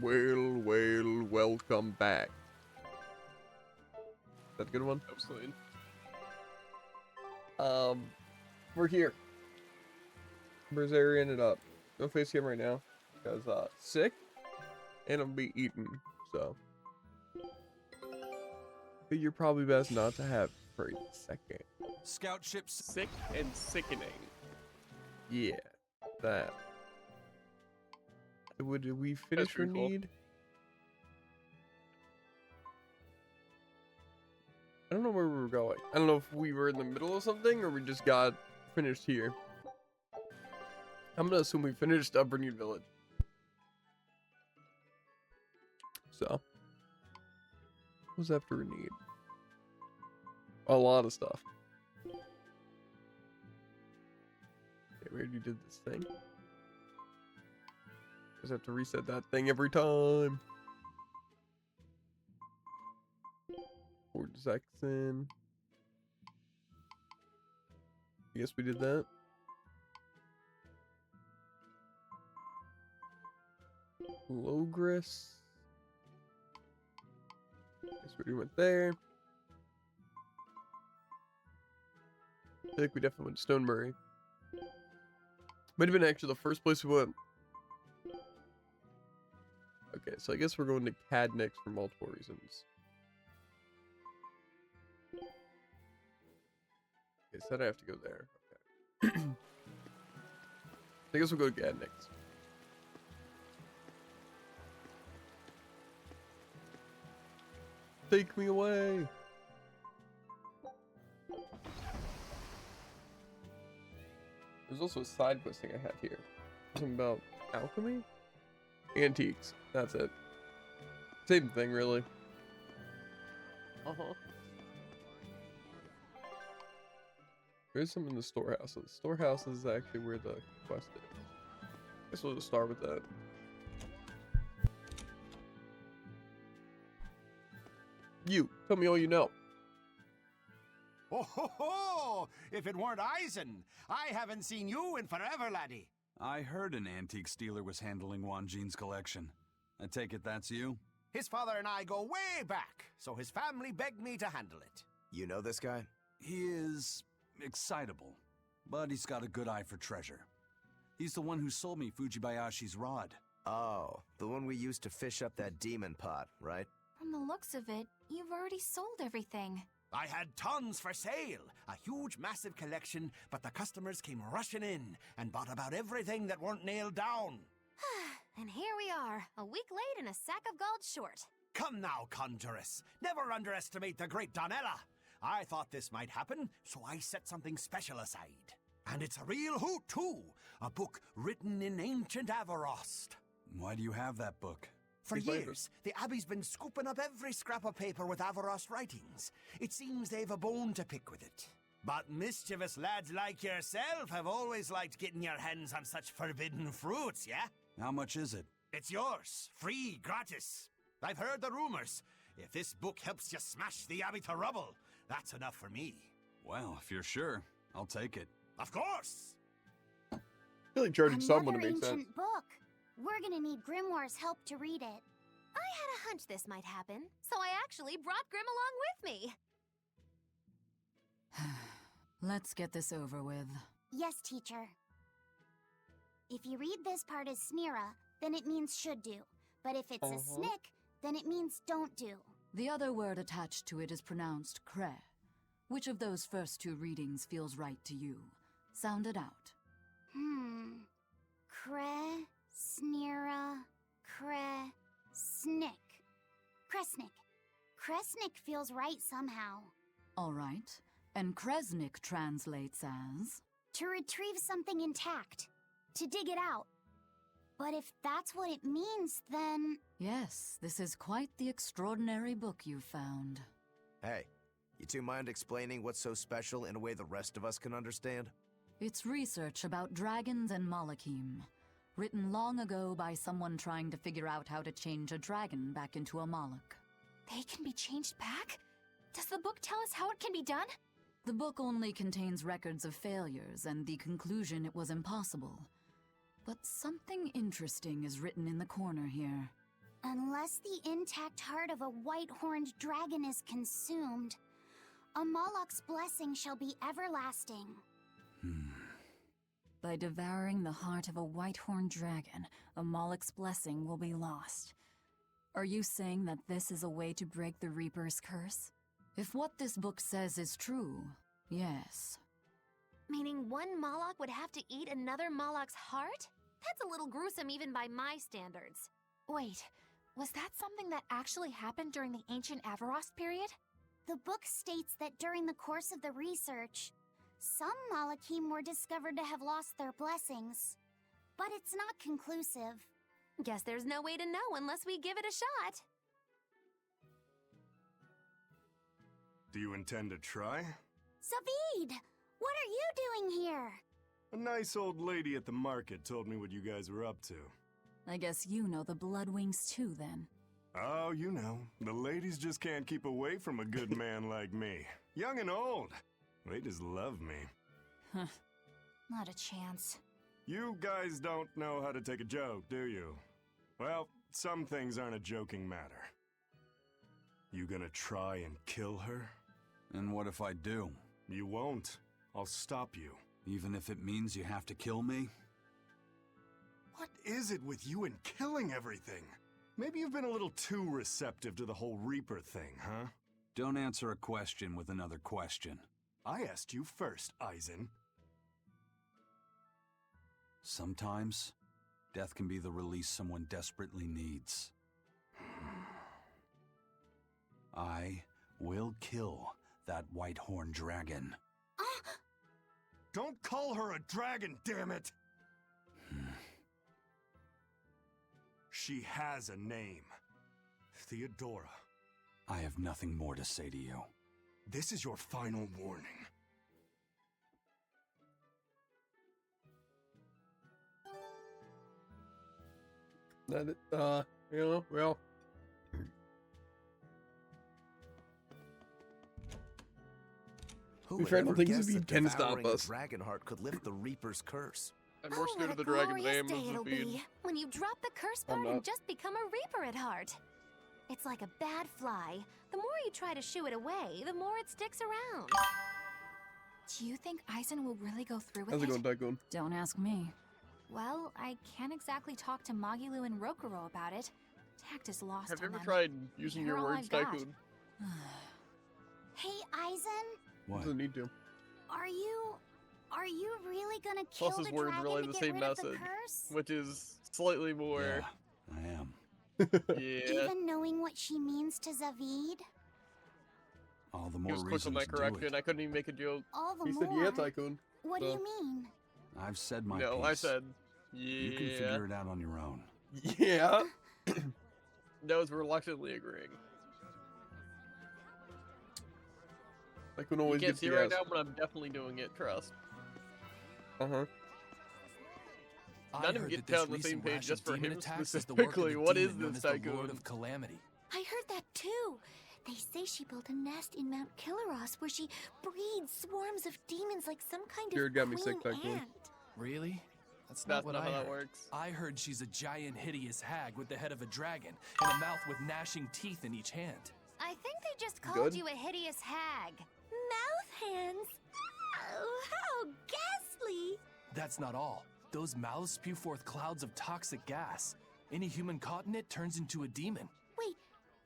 Welcome back. That a good one? Absolutely. We're here. Berseria ended up. No face cam right now. Because, sick. And I'm be eating, so. But you're probably best not to have for a second. Scout ships. Sick and sickening. Yeah, that. Did we finish our pretty cool. need? I don't know where we were going. I don't know if we were in the middle of something or we just got finished here. I'm gonna assume we finished Upper New Village. So, what was after we need? A lot of stuff. Okay, we already did this thing. Just have to reset that thing every time. Fort Jackson. I guess we did that. Logris. Guess we went there. I think we definitely went to Stonebury. Might have been actually the first place we went. Okay, so I guess we're going to CAD next for multiple reasons. Okay, said I have to go there. Okay. I guess we'll go to CAD next. Take me away! There's also a side quest thing I had here. Something about alchemy? Antiques. That's it. Same thing, really. Uh-huh. There's some in the storehouse. So the storehouse is actually where the quest is. I guess we'll just start with that. You, tell me all you know. Oh ho ho! If it weren't Eisen, I haven't seen you in forever, laddie. I heard an antique stealer was handling Wanjin's collection. I take it that's you? His father and I go way back, so his family begged me to handle it. You know this guy? He is excitable, but he's got a good eye for treasure. He's the one who sold me Fujibayashi's rod. Oh, the one we used to fish up that demon pot, right? From the looks of it, you've already sold everything. I had tons for sale, a huge, massive collection, but the customers came rushing in and bought about everything that weren't nailed down. And here we are, a week late and a sack of gold short. Come now, Conjuress. Never underestimate the great Donella. I thought this might happen, so I set something special aside. And it's a real hoot, too. A book written in ancient Avarost. Why do you have that book? For Big flavor. years, the Abbey's been scooping up every scrap of paper with Avarost writings. It seems they've a bone to pick with it. But mischievous lads like yourself have always liked getting your hands on such forbidden fruits, yeah? How much is it? It's yours, free, gratis. I've heard the rumors. If this book helps you smash the Abbey to rubble, that's enough for me. Well, if you're sure, I'll take it. Of course! I feel like charging someone to make sense. Ancient book. We're gonna need Grimoire's help to read it. I had a hunch this might happen, so I actually brought Grim along with me. Let's get this over with. Yes, teacher. If you read this part as Snira, then it means should do. But if it's a snick, then it means don't do. The other word attached to it is pronounced cre. Which of those first two readings feels right to you? Sound it out. Cre, Snira, Cre, Snick. Kresnik. Kresnik feels right somehow. All right. And Kresnik translates as? To retrieve something intact. To dig it out. But if that's what it means, then... Yes, this is quite the extraordinary book you've found. Hey, you two mind explaining what's so special in a way the rest of us can understand? It's research about dragons and Malakim, written long ago by someone trying to figure out how to change a dragon back into a Malak. They can be changed back? Does the book tell us how it can be done? The book only contains records of failures and the conclusion it was impossible. But something interesting is written in the corner here. Unless the intact heart of a white-horned dragon is consumed, a Moloch's blessing shall be everlasting. By devouring the heart of a white-horned dragon, a Moloch's blessing will be lost. Are you saying that this is a way to break the Reaper's curse? If what this book says is true, yes. Meaning one Moloch would have to eat another Moloch's heart? That's a little gruesome even by my standards. Wait, was that something that actually happened during the ancient Avarost period? The book states that during the course of the research, some Malachim were discovered to have lost their blessings. But it's not conclusive. Guess there's no way to know unless we give it a shot. Do you intend to try? Zavid! What are you doing here? A nice old lady at the market told me what you guys were up to. I guess you know the Bloodwings too, then. Oh, you know, the ladies just can't keep away from a good man like me. Young and old. They just love me. Huh. Not a chance. You guys don't know how to take a joke, do you? Well, some things aren't a joking matter. You gonna try and kill her? And what if I do? You won't. I'll stop you. Even if it means you have to kill me? What is it with you and killing everything? Maybe you've been a little too receptive to the whole Reaper thing, huh? Don't answer a question with another question. I asked you first, Eisen. Sometimes, death can be the release someone desperately needs. I will kill that white-horned dragon. Don't call her a dragon, damn it! She has a name. Theodora. I have nothing more to say to you. This is your final warning. That, well. Who We would try to ever think guess Zavid that can stop devouring a us. Dragonheart could lift the Reaper's curse? I'm more scared of what the a dragon's glorious name day than it'll Zavid. be when you drop the curse I'm part and not. just become a Reaper at heart. It's like a bad fly. The more you try to shoo it away, the more it sticks around. Do you think Eisen will really go through with How's it going, it? Tycoon? Don't ask me. Well, I can't exactly talk to Magilu and Rokuro about it. Tact is lost Have you on ever them. tried using They're your all words, I've got. Tycoon? Hey, Eisen, What? Doesn't need to. are you really gonna Plus kill his the words dragon relay to the get same rid of the message, curse? which is slightly more. Yeah, I am. Yeah. Even knowing what she means to Zavid? All the He more was quick reason on that to do correction. it. I couldn't even make a joke. All the He more. said, "Yeah, Tycoon." What do so- you mean? I've said my No, piece. I said, "Yeah." You can figure it out on your own. Yeah. That was reluctantly agreeing. Tycoon Oh, always You can't gets see the right yes. now, but I'm definitely doing it, trust. Uh-huh. I None of them heard get that down this on the same recent page rash just of for demon him attacks is the work of specifically. the What is demon known this as the Lord Tycoon? of Calamity. I heard that too. They say she built a nest in Mount Killaros where she breeds swarms of demons like some kind Jared of got me queen sick, Tycoon. ant. Really? That's That's not what not I how that heard. works. I heard she's a giant, hideous hag with the head of a dragon and a mouth with gnashing teeth in each hand. I think they just called Good. you a hideous hag. Mouth hands? Oh, how ghastly! That's not all. Those mouths spew forth clouds of toxic gas. Any human caught in it turns into a demon. Wait,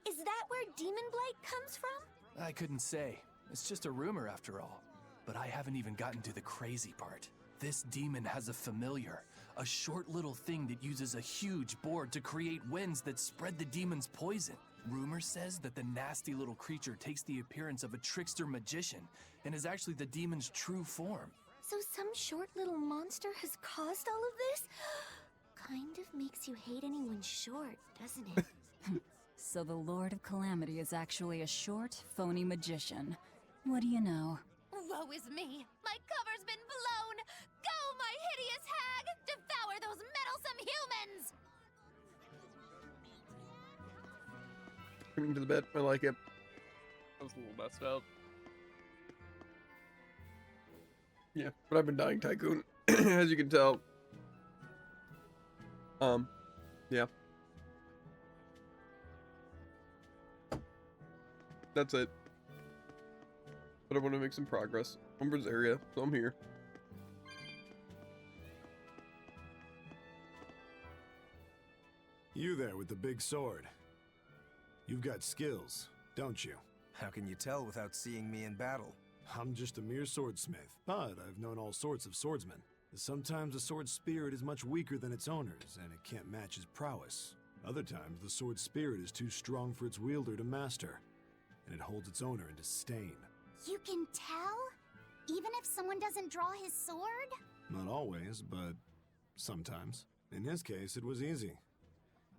is that where demon blight comes from? I couldn't say. It's just a rumor after all. But I haven't even gotten to the crazy part. This demon has a familiar, a short little thing that uses a huge board to create winds that spread the demon's poison. Rumor says that the nasty little creature takes the appearance of a trickster magician and is actually the demon's true form. So some short little monster has caused all of this? Kind of makes you hate anyone short, doesn't it? So the Lord of Calamity is actually a short, phony magician. What do you know? Woe is me! My cover's been blown! Go, my hideous hag! Devour those meddlesome humans! Coming to the bed. I like it. That was a little messed up. Yeah, but I've been dying, Tycoon, as you can tell. Yeah. That's it. But I want to make some progress on Berseria, so I'm here. You there with the big sword. You've got skills, don't you? How can you tell without seeing me in battle? I'm just a mere swordsmith, but I've known all sorts of swordsmen. Sometimes a sword spirit is much weaker than its owners, and it can't match his prowess. Other times, the sword spirit is too strong for its wielder to master, and it holds its owner in disdain. You can tell? Even if someone doesn't draw his sword? Not always, but sometimes. In his case, it was easy.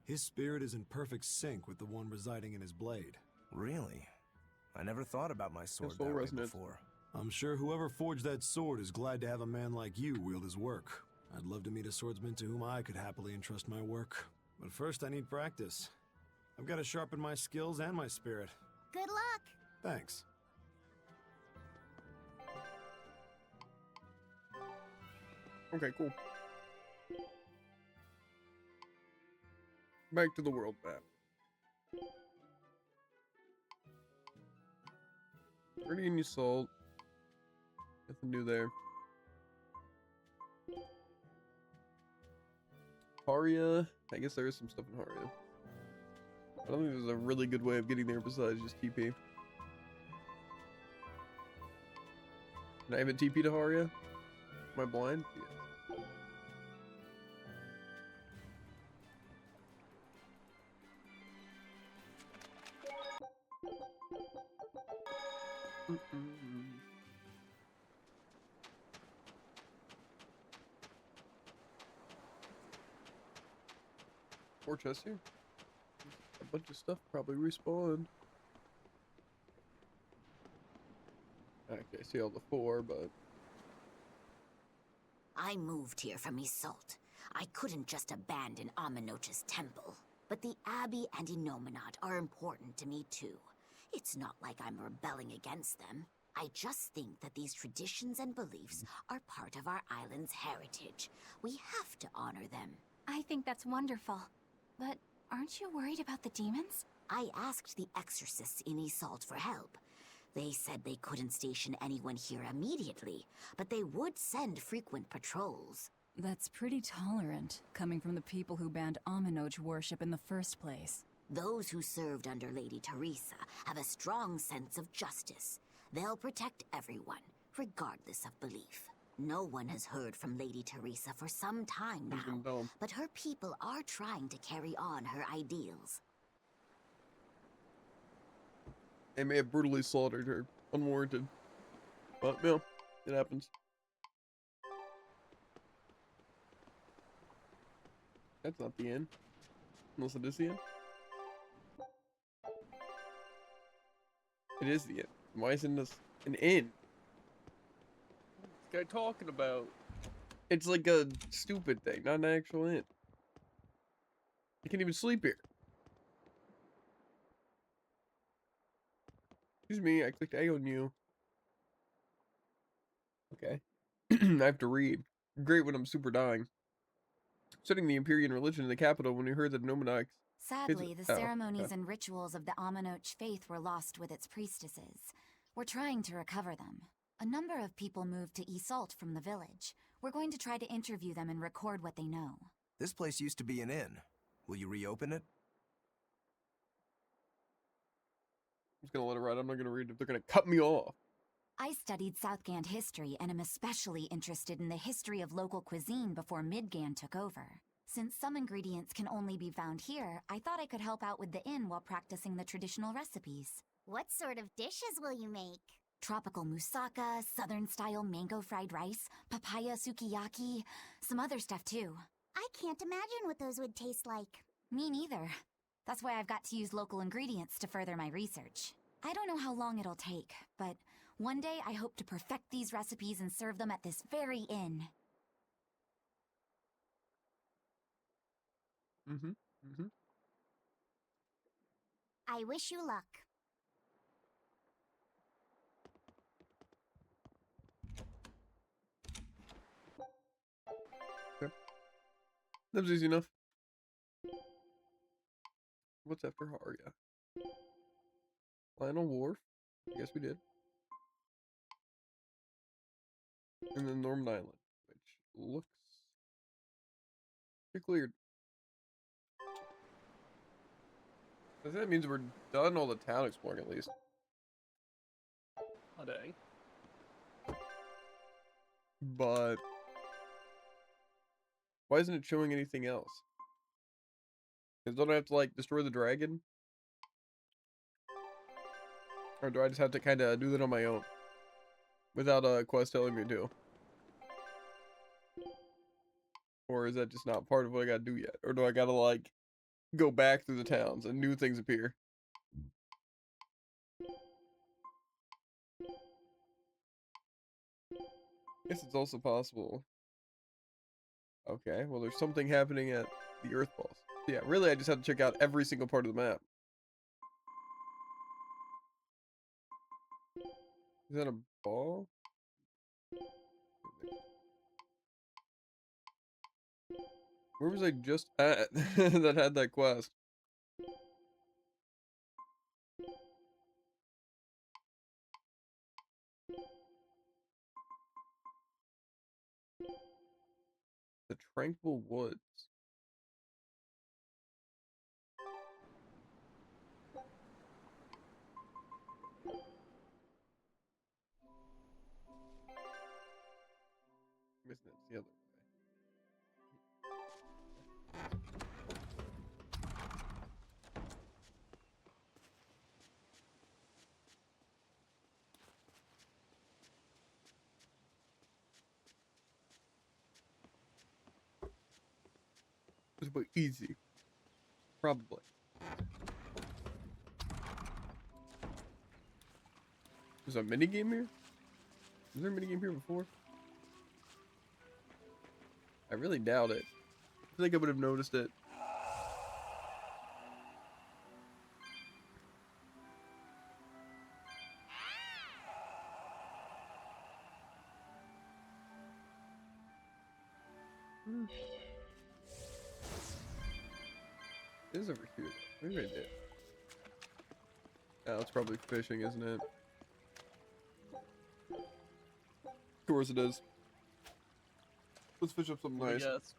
His spirit is in perfect sync with the one residing in his blade. Really? I never thought about my sword so that way resonant. before. I'm sure whoever forged that sword is glad to have a man like you wield his work. I'd love to meet a swordsman to whom I could happily entrust my work. But first I need practice. I've got to sharpen my skills and my spirit. Good luck. Thanks. Okay, cool. Back to the world map. Already in salt. Nothing new there. Haria. I guess there is some stuff in Haria. I don't think there's a really good way of getting there besides just TP. Can I even TP to Haria? Am I blind? Yeah. More chests here. A bunch of stuff probably respawned. Okay, I see all the 4, but I moved here from Isolt. I couldn't just abandon Aminoch's temple. But the Abbey and Inominat are important to me too. It's not like I'm rebelling against them. I just think that these traditions and beliefs are part of our island's heritage. We have to honor them. I think that's wonderful. But aren't you worried about the demons? I asked the exorcists in Isolt for help. They said they couldn't station anyone here immediately, but they would send frequent patrols. That's pretty tolerant, coming from the people who banned Aminoch worship in the first place. Those who served under Lady Teresa have a strong sense of justice. They'll protect everyone, regardless of belief. No one has heard from Lady Teresa for some time now, but her people are trying to carry on her ideals. they may have brutally slaughtered her, unwarranted. But, you know, it happens. That's not the end. Unless it is the end. It is the end. Why isn't this an end? What's this guy talking about? It's like a stupid thing, not an actual end. You can't even sleep here. Excuse me, I clicked A on you. Okay. I have to read. Great when I'm super dying. Studying the Empyrean religion in the capital when we heard that Nomonach. Sadly, the ceremonies and rituals of the Aminoch faith were lost with its priestesses. We're trying to recover them. A number of people moved to Isolt from the village. We're going to try to interview them and record what they know. This place used to be an inn. Will you reopen it? I'm just gonna let it ride. I'm not gonna read if they're gonna cut me off. I studied Southgand history and am especially interested in the history of local cuisine before Midgand took over. Since some ingredients can only be found here, I thought I could help out with the inn while practicing the traditional recipes. What sort of dishes will you make? Tropical moussaka, southern-style mango fried rice, papaya sukiyaki, some other stuff too. I can't imagine what those would taste like. Me neither. That's why I've got to use local ingredients to further my research. I don't know how long it'll take, but one day I hope to perfect these recipes and serve them at this very inn. I wish you luck. Okay. That was easy enough. What's after Haria? Final Wharf. I guess we did. And then Norman Island, which looks pretty cleared. I think that means we're done all the town exploring at least. Oh, dang. But why isn't it showing anything else? Because don't I have to like destroy the dragon? Or do I just have to kind of do that on my own? Without a quest telling me to? Or is that just not part of what I gotta do yet? Or do I gotta like go back through the towns and new things appear? Guess it's also possible. Okay, well there's something happening at the Earth Balls. Yeah, really I just have to check out every single part of the map. Is that a ball? Where was I just at that had that quest? The Tranquil Woods. Missing it the other way. This will be easy. Probably. There's a minigame here? Was there a minigame here before? I really doubt it. I think I would have noticed it. It is over here. Maybe I did. Oh, it's probably fishing, isn't it? Of course it is. Let's fish up something nice. Yes.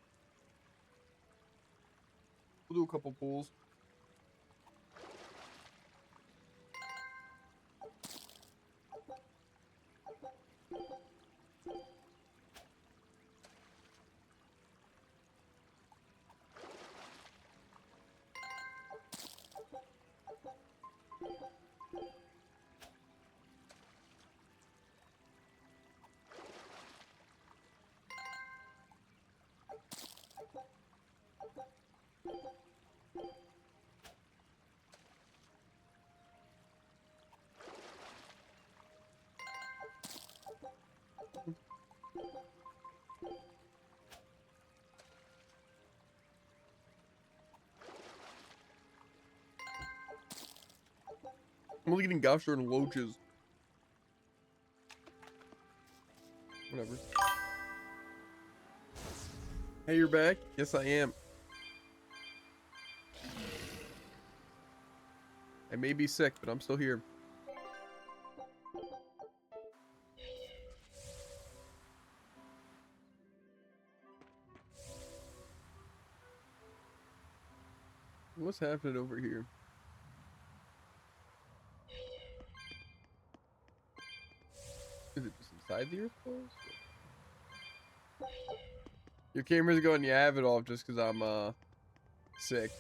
We'll do a couple pulls. I'm only getting gobster and loaches. Whatever. Hey, you're back? Yes, I am. I may be sick, but I'm still here. What's happening over here? Is it just inside the Earth Balls? Your camera's going, yeah, I have it off just because I'm sick.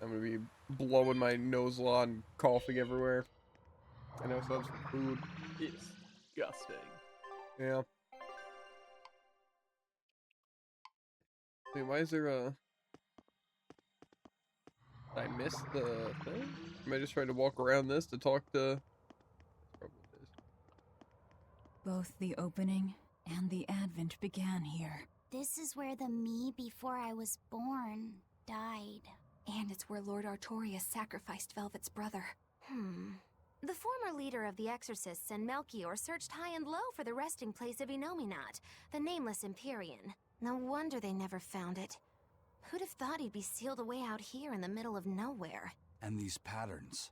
I'm gonna be blowing my nose law and coughing everywhere. I know, so have some food. Disgusting. Yeah. Wait, why is there a... Did I miss the thing? Am I just trying to walk around this to talk to... That's probably what it is. Both the opening and the advent began here. This is where the me before I was born died. And it's where Lord Artorius sacrificed Velvet's brother. The former leader of the Exorcists and Melchior searched high and low for the resting place of Enominat, the nameless Empyrean. No wonder they never found it. Who'd have thought he'd be sealed away out here in the middle of nowhere? And these patterns.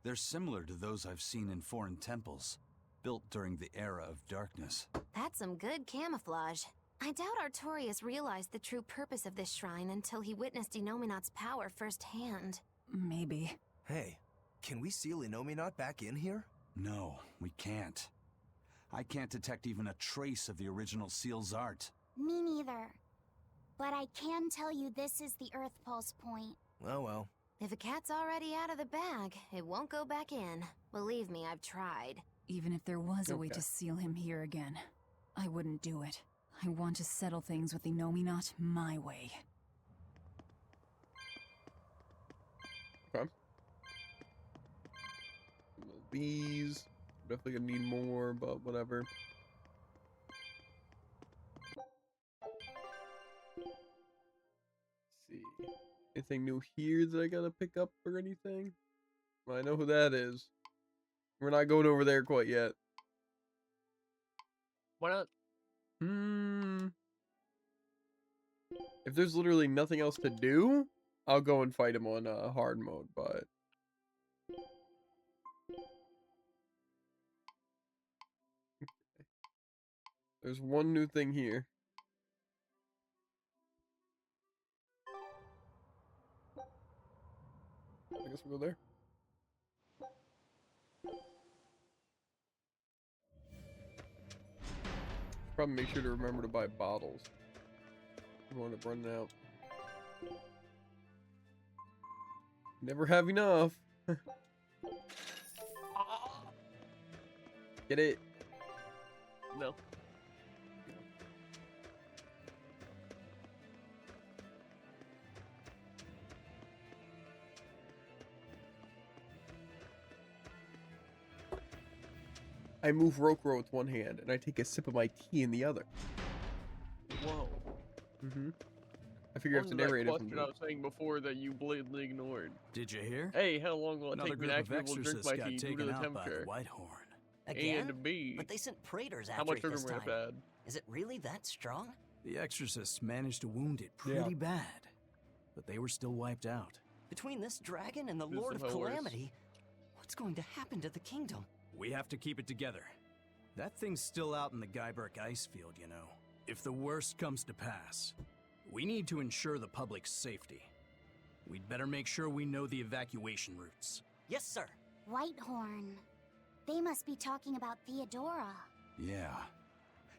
They're similar to those I've seen in foreign temples, built during the era of darkness. That's some good camouflage. I doubt Artorius realized the true purpose of this shrine until he witnessed Inominat's power firsthand. Maybe. Hey, can we seal Inominat back in here? No, we can't. I can't detect even a trace of the original seal's art. Me neither. But I can tell you this is the Earth Pulse point. Oh well. If a cat's already out of the bag, it won't go back in. Believe me, I've tried. Even if there was a way to seal him here again, I wouldn't do it. I want to settle things with the Inominat my way. Okay. These. Definitely gonna need more, but whatever. Let's see. Anything new here that I gotta pick up or anything? Well, I know who that is. We're not going over there quite yet. Why not? If there's literally nothing else to do, I'll go and fight him on hard mode, but there's one new thing here. I guess we'll go there. Probably make sure to remember to buy bottles. I want to run out. Never have enough. Get it? No. I move Rokuro with one hand, and I take a sip of my tea in the other. Whoa. I figure I have to narrate it from I was saying before that you blatantly ignored. Did you hear? A, how long will it Another take me to group actually of be able to drink exorcists my got tea due to taken the out by the temperature? Whitehorn. Again? And B, But they sent praetors how after much it sugar this am I time. gonna add? Is it really that strong? The exorcists managed to wound it pretty bad, but they were still wiped out. Between this dragon and the This is Lord of somehow worse. Calamity, what's going to happen to the kingdom? We have to keep it together. That thing's still out in the Guyberg ice field, you know. If the worst comes to pass, we need to ensure the public's safety. We'd better make sure we know the evacuation routes. Yes, sir. Whitehorn. They must be talking about Theodora. Yeah.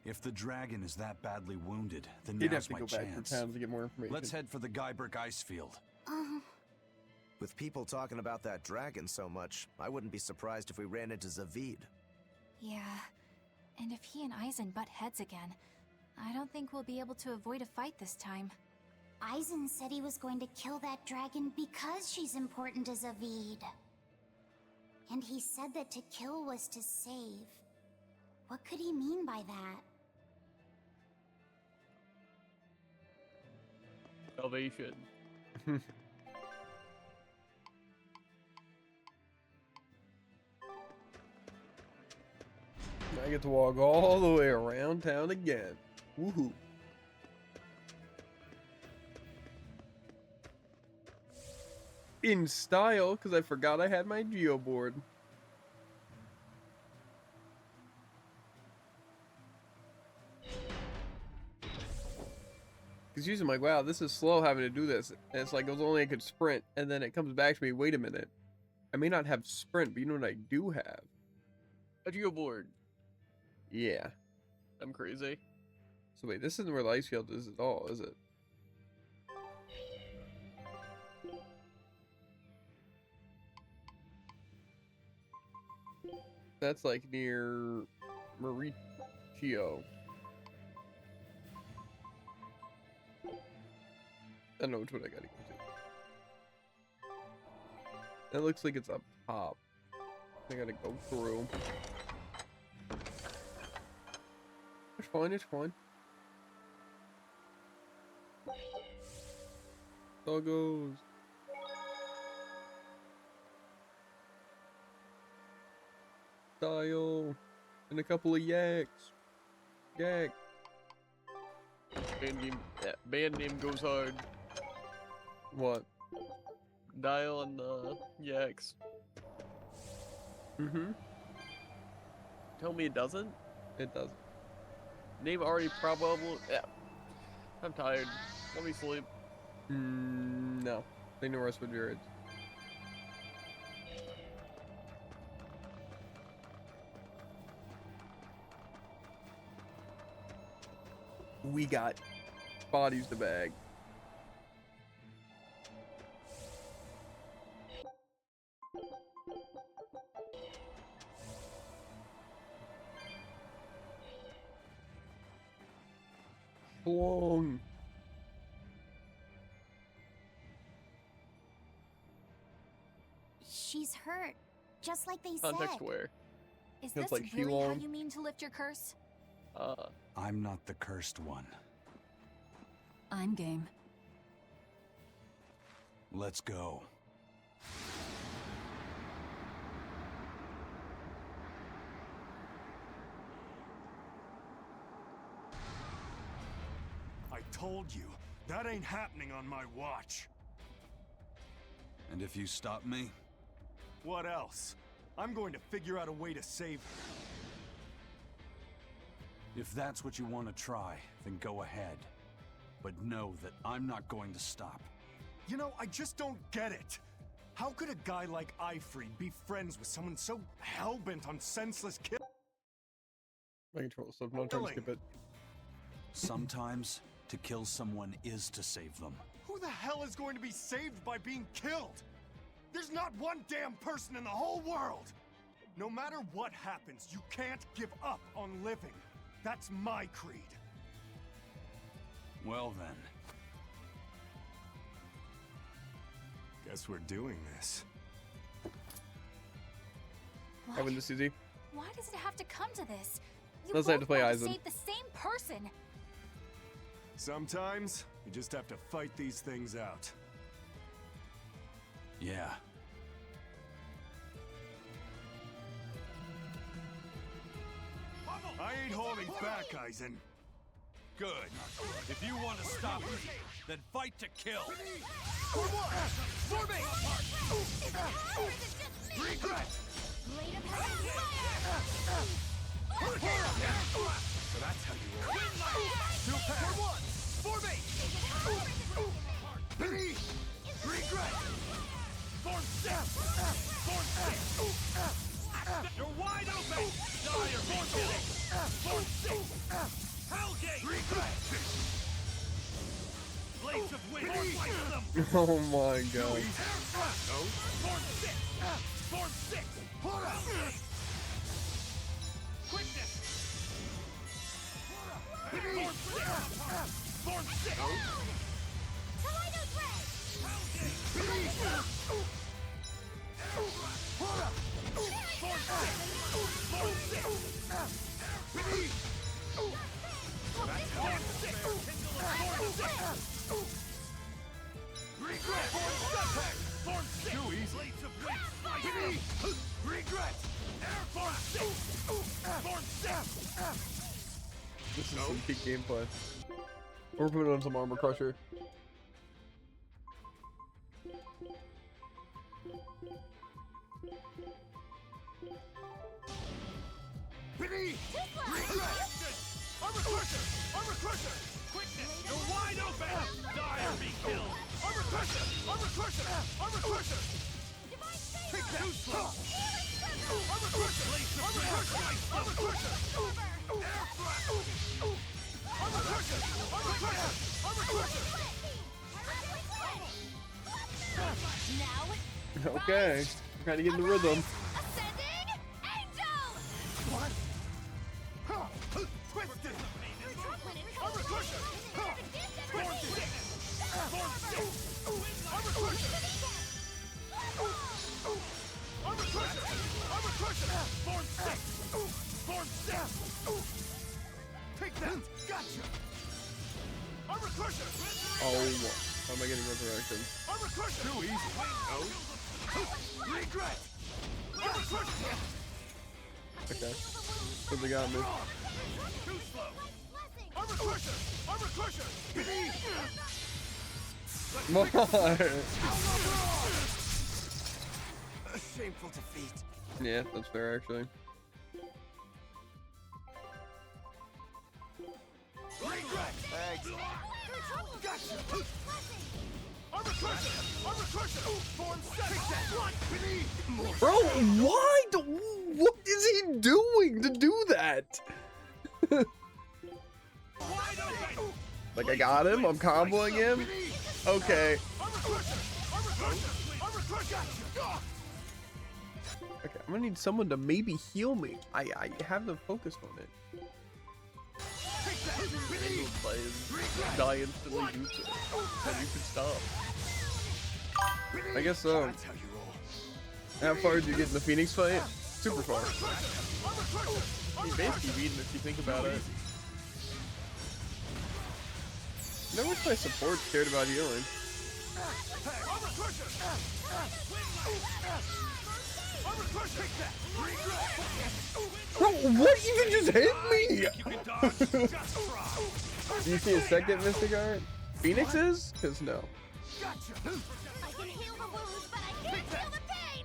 If the dragon is that badly wounded, then You'd have now's to my go back to chance. town to get more information. Let's head for the Guyberg ice field. With people talking about that dragon so much, I wouldn't be surprised if we ran into Zavid. Yeah. And if he and Eisen butt heads again, I don't think we'll be able to avoid a fight this time. Eisen said he was going to kill that dragon because she's important to Zavid. And he said that to kill was to save. What could he mean by that? Salvation. I get to walk all the way around town again. Woohoo. In style, because I forgot I had my Geo board. Because usually I'm like, wow, this is slow having to do this. And it's like, it was only I could sprint. And then it comes back to me, wait a minute. I may not have sprint, but you know what I do have? A Geo board. Yeah. I'm crazy. So wait, this isn't where the ice field is at all, is it? That's like near Mauricio. I don't know which one I gotta go to. That looks like it's up top. I gotta go through. It's fine, it's fine. Doggos. Style. And a couple of yaks. Yak. Band name goes hard. What? Dial and yaks. Mm-hmm. Tell me it doesn't? It doesn't. Name already probable. Yeah. I'm tired. Let me sleep. No. I think the rest would be right. We got bodies to bag. Blown. She's hurt, just like they Context said. where? Is Feels this like really how Shilong. you mean to lift your curse? I'm not the cursed one. I'm game. Let's go. I told you, that ain't happening on my watch. And if you stop me, What else? I'm going to figure out a way to save her. if that's what you want to try, then go ahead. But know that I'm not going to stop. You know, I just don't get it. How could a guy like Ifrid be friends with someone so hell-bent on senseless kill? I control stuff. No time to skip it. Sometimes, to kill someone is to save them. Who the hell is going to be saved by being killed? There's not one damn person in the whole world! No matter what happens, you can't give up on living. That's my creed. Well then. Guess we're doing this. What? Having this easy. Why does it have to come to this? You Let's have both to play want Aizen. save the same person. Sometimes, you just have to fight these things out. Yeah. I ain't holding back, Aizen. Good. If you want to stop me, then fight to kill. Regret! Blade of Heaven So that's how you roll. Two pass. For me! Beneath! Regret! Form 6! Form 6! You're wide open! Dire Form 6! Form 6! Hellgate! Regret! Blades of Wind! Fight them! Oh my god. Form 6! Form 6! Hellgate! Quickness! Form 6! Form 6! Kaleido Thread! Too easy. Regret! Air Form 6! Form 6! This is some peak gameplay. We're putting on some armor crusher. Beneath! Regret! Armor crusher! Armor crusher! Quickness! You're wide open! Dire be killed! Armor crusher! Armor crusher! Armor crusher! Take that! Too slow! Armor crusher! Armor crusher! Armor crusher! Air thrust! Armor crusher! Armor crusher! Armor crusher! Now, Okay. I'm kind of getting the rhythm. ascending angel! What? Twisted! Armor crusher! Form 6! Form 6! Armor crusher! Armor crusher! Armor crusher! Form 6! Form 6! Take that! Gotcha! Armor crusher! Oh, how am I getting resurrection? Armor crusher! Too easy. No. Regret! Armor crusher! Okay. So they got me. Too slow. Armor crusher! Armor crusher! Come on. Shameful defeat. Yeah, that's fair actually. Thanks. Gotcha. Bro, why? What is he doing to do that? Like, I got him. I'm comboing him. Okay. Okay, I'm gonna need someone to maybe heal me. I have them focused on it. Die instantly jutsu. And you can stop. I guess so. How far did you get in the Phoenix fight? Super far. You basically beat him if you think about it. I wish my support cared about healing. Bro, what even just hit me? Do you see a second Mystic Art? Phoenix's? Because no. I can heal the wounds, but I can't feel the pain!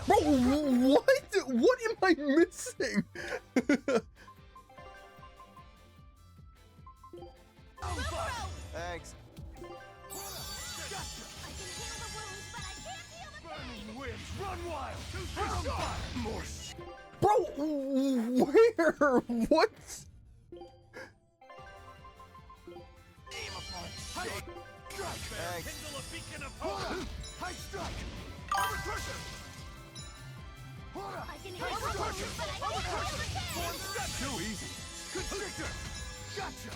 Bro, what? What am I missing? Thanks. Bro, where? What? Thanks. I can heal the wounds, but I can't feel the pain! Too easy. Constrictor. Gotcha.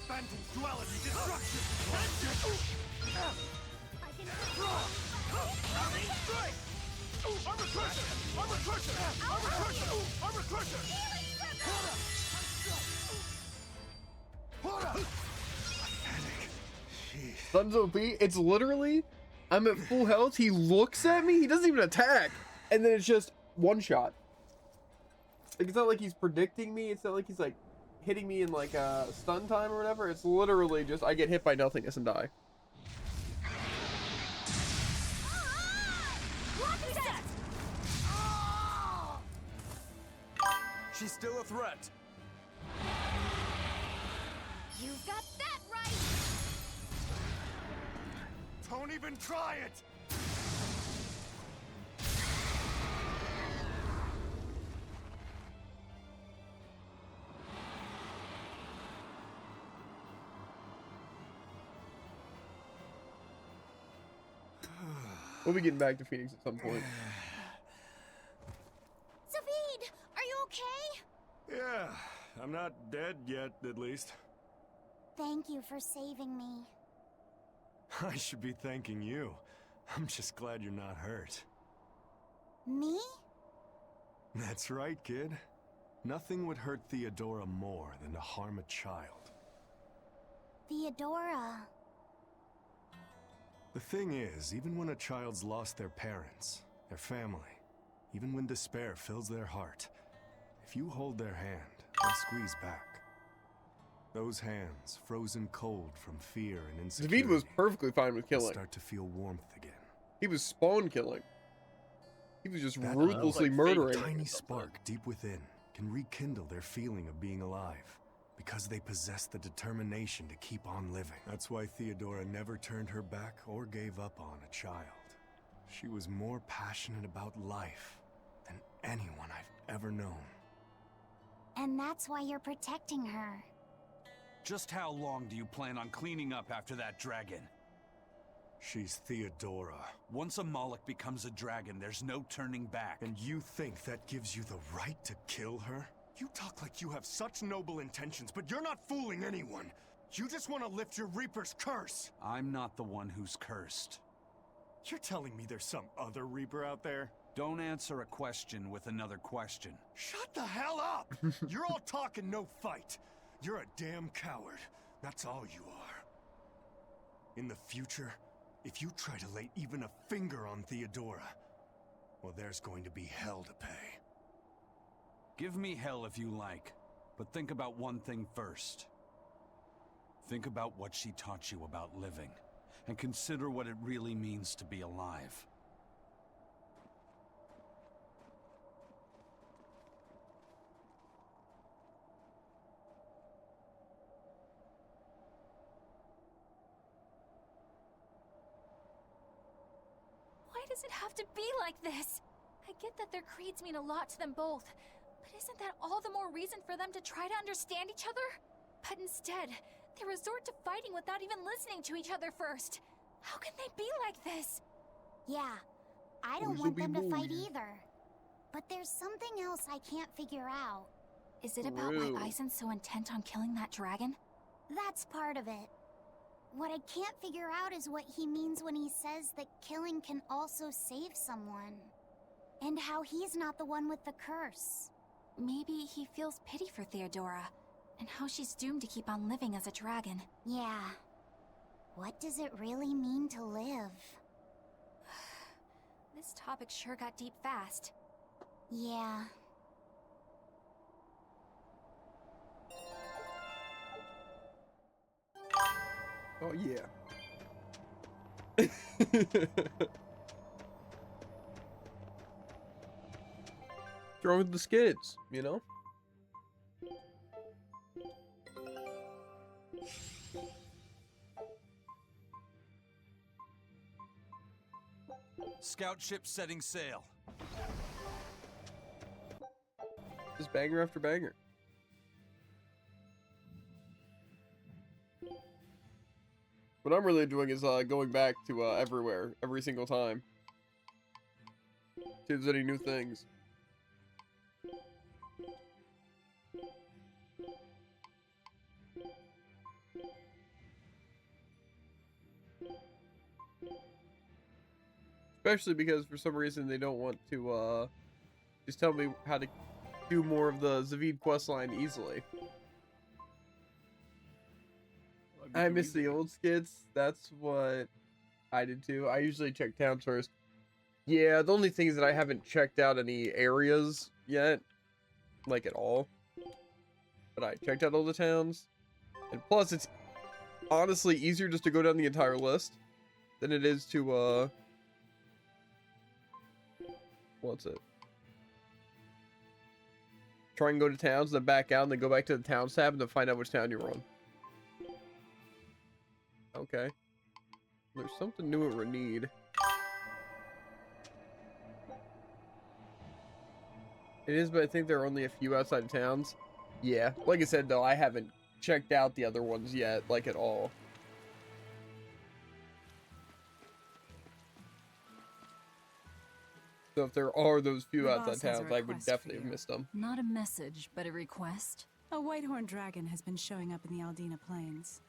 Phantom's duality destruction. I can heal Sun's OP, it's literally, I'm at full health, he looks at me, he doesn't even attack, and then it's just one shot. Like, it's not like he's predicting me, it's not like he's like hitting me in like a stun time or whatever, it's literally just, I get hit by nothingness and die. She's still a threat. You've got that right! Don't even try it! We'll be getting back to Phoenix at some point. Zavid, are you okay? Yeah, I'm not dead yet, at least. Thank you for saving me. I should be thanking you. I'm just glad you're not hurt. Me? That's right, kid. Nothing would hurt Theodora more than to harm a child. Theodora. The thing is, even when a child's lost their parents, their family, even when despair fills their heart, if you hold their hand, they'll squeeze back. Those hands, frozen cold from fear and insecurity, Zavid was perfectly fine with killing. start to feel warmth again. He was spawn killing. He was just That ruthlessly murdering. tiny spark deep within can rekindle their feeling of being alive. Because they possess the determination to keep on living. That's why Theodora never turned her back or gave up on a child. She was more passionate about life than anyone I've ever known. And that's why you're protecting her. Just how long do you plan on cleaning up after that dragon? She's Theodora. Once a Moloch becomes a dragon, there's no turning back. And you think that gives you the right to kill her? You talk like you have such noble intentions, but you're not fooling anyone. You just want to lift your Reaper's curse. I'm not the one who's cursed. You're telling me there's some other Reaper out there? Don't answer a question with another question. Shut the hell up! You're all talk and no fight. You're a damn coward. That's all you are. In the future, if you try to lay even a finger on Theodora, well, there's going to be hell to pay. Give me hell if you like, but think about one thing first. Think about what she taught you about living, and consider what it really means to be alive. Why does it have to be like this? I get that their creeds mean a lot to them both, but isn't that all the more reason for them to try to understand each other? But instead, they resort to fighting without even listening to each other first. How can they be like this? Yeah, I don't want them to fight either. But there's something else I can't figure out. Is it about why Bison's so intent on killing that dragon? That's part of it. What I can't figure out is what he means when he says that killing can also save someone. And how he's not the one with the curse. Maybe he feels pity for Theodora, and how she's doomed to keep on living as a dragon. Yeah. What does it really mean to live? This topic sure got deep fast. Yeah. Oh, yeah. Throw with the skids, you know? Scout ship setting sail. Just banger after banger. What I'm really doing is going back to everywhere, every single time. See if there's any new things. Especially because for some reason they don't want to just tell me how to do more of the Zavid questline easily. I miss the old skits. That's what I did too. I usually check towns first. Yeah, the only thing is that I haven't checked out any areas yet. Like at all. But I checked out all the towns. And plus it's honestly easier just to go down the entire list than it is to what's it? Try and go to towns, then back out, and then go back to the towns tab and then find out which town you're on. Okay. There's something new at Renede. It is, but I think there are only a few outside of towns. Yeah. Like I said, though, I haven't checked out the other ones yet, like at all. So if there are those few outside towns, I would definitely have missed them. Not a message, but a request. A whitehorn dragon has been showing up in the Aldina Plains.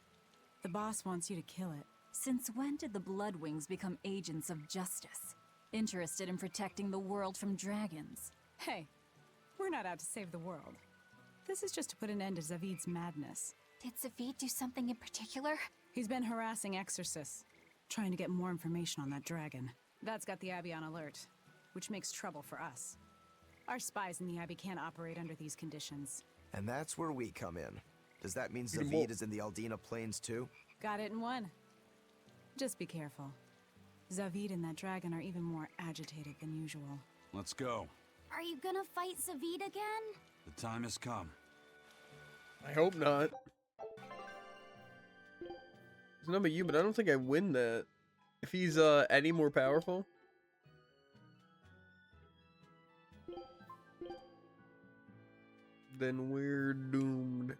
The boss wants you to kill it. Since when did the Bloodwings become agents of justice? Interested in protecting the world from dragons? Hey, we're not out to save the world. This is just to put an end to Zavid's madness. Did Zavid do something in particular? He's been harassing exorcists, trying to get more information on that dragon. That's got the Abbey on alert, which makes trouble for us. Our spies in the Abbey can't operate under these conditions. And that's where we come in. Does that mean Zavid is in the Aldina Plains too? Got it in one. Just be careful. Zavid and that dragon are even more agitated than usual. Let's go. Are you gonna fight Zavid again? The time has come. I hope not. It's not about you, but I don't think I win that. If he's any more powerful. Then we're doomed.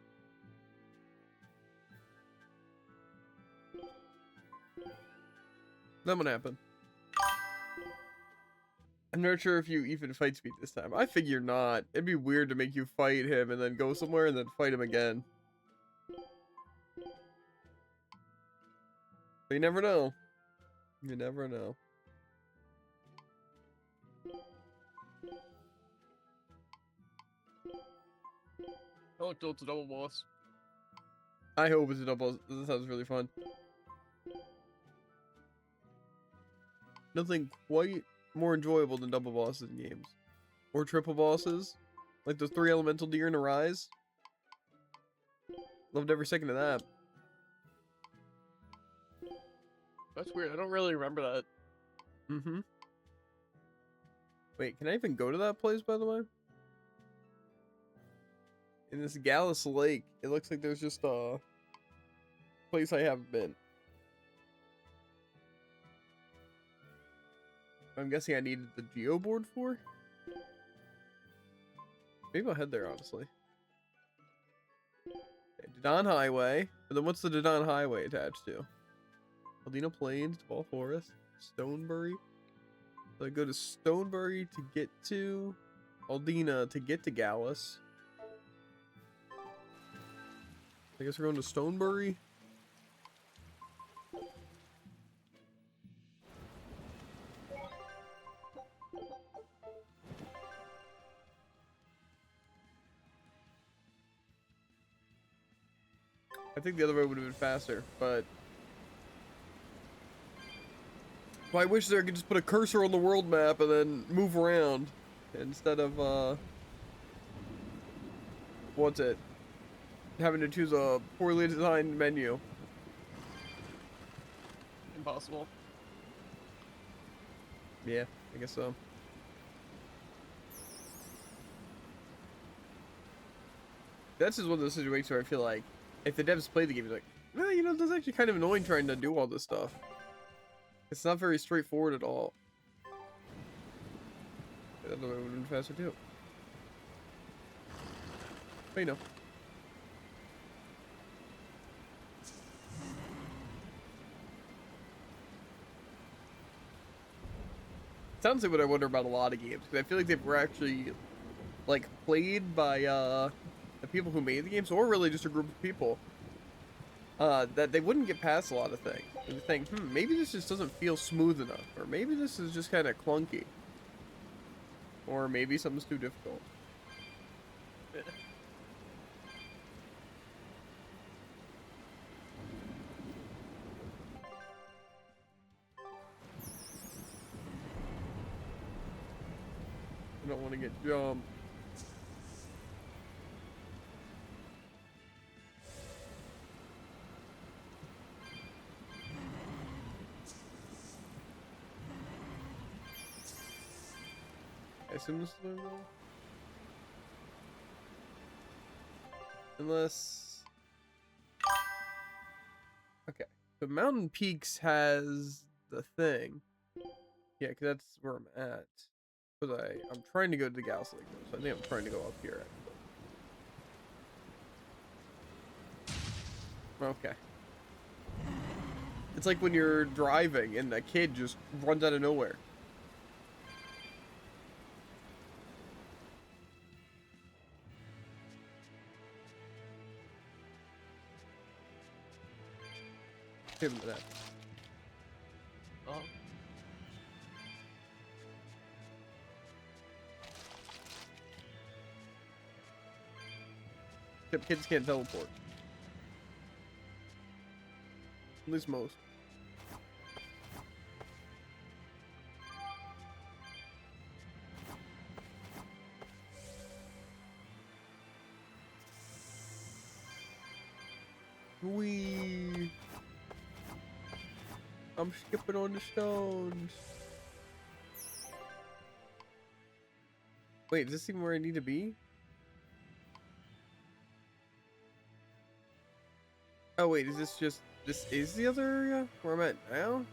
That won't happen. I'm not sure if you even fight speed this time. I figure not. It'd be weird to make you fight him and then go somewhere and then fight him again. But you never know. You never know. Oh, until it's a double boss. I hope it's a double. This sounds really fun. Nothing quite more enjoyable than double bosses in games. Or triple bosses. Like those 3 elemental deer in a rise. Loved every second of that. That's weird. I don't really remember that. Mm-hmm. Wait, can I even go to that place, by the way? In this Gallus Lake, it looks like there's just a place I haven't been. I'm guessing I needed the geo board for? Maybe I'll head there, honestly. Okay, Dodon Highway. But then what's the Dodon Highway attached to? Aldina Plains, Duvall Forest, Stonebury. So I go to Stonebury to get to Aldina to get to Gallus. I guess we're going to Stonebury. I think the other way would have been faster, but well, I wish there could just put a cursor on the world map and then move around instead of what's it? Having to choose a poorly designed menu. Impossible. Yeah, I guess so. That's just one of those situations where I feel like if the devs play the game, it's like, well, you know, that's actually kind of annoying trying to do all this stuff. It's not very straightforward at all. The other way would have been faster too. But you know. Sounds like what I wonder about a lot of games, because I feel like they were actually like played by the people who made the games, or really just a group of people that they wouldn't get past a lot of things. And you think, maybe this just doesn't feel smooth enough, or maybe this is just kind of clunky, or maybe something's too difficult. I don't want to get jumped. I assume this is the way to go. Unless... Okay. So Mountain Peaks has the thing. Yeah, because that's where I'm at. Because I'm trying to go to the Gallus Lake, though, so I think I'm trying to go up here, actually. Okay. It's like when you're driving and a kid just runs out of nowhere. Give him that. Oh. Except kids can't teleport. At least most. Whee! I'm skipping on the stones. Wait, is this even where I need to be? Oh wait, is this just this is the other area where I'm at now?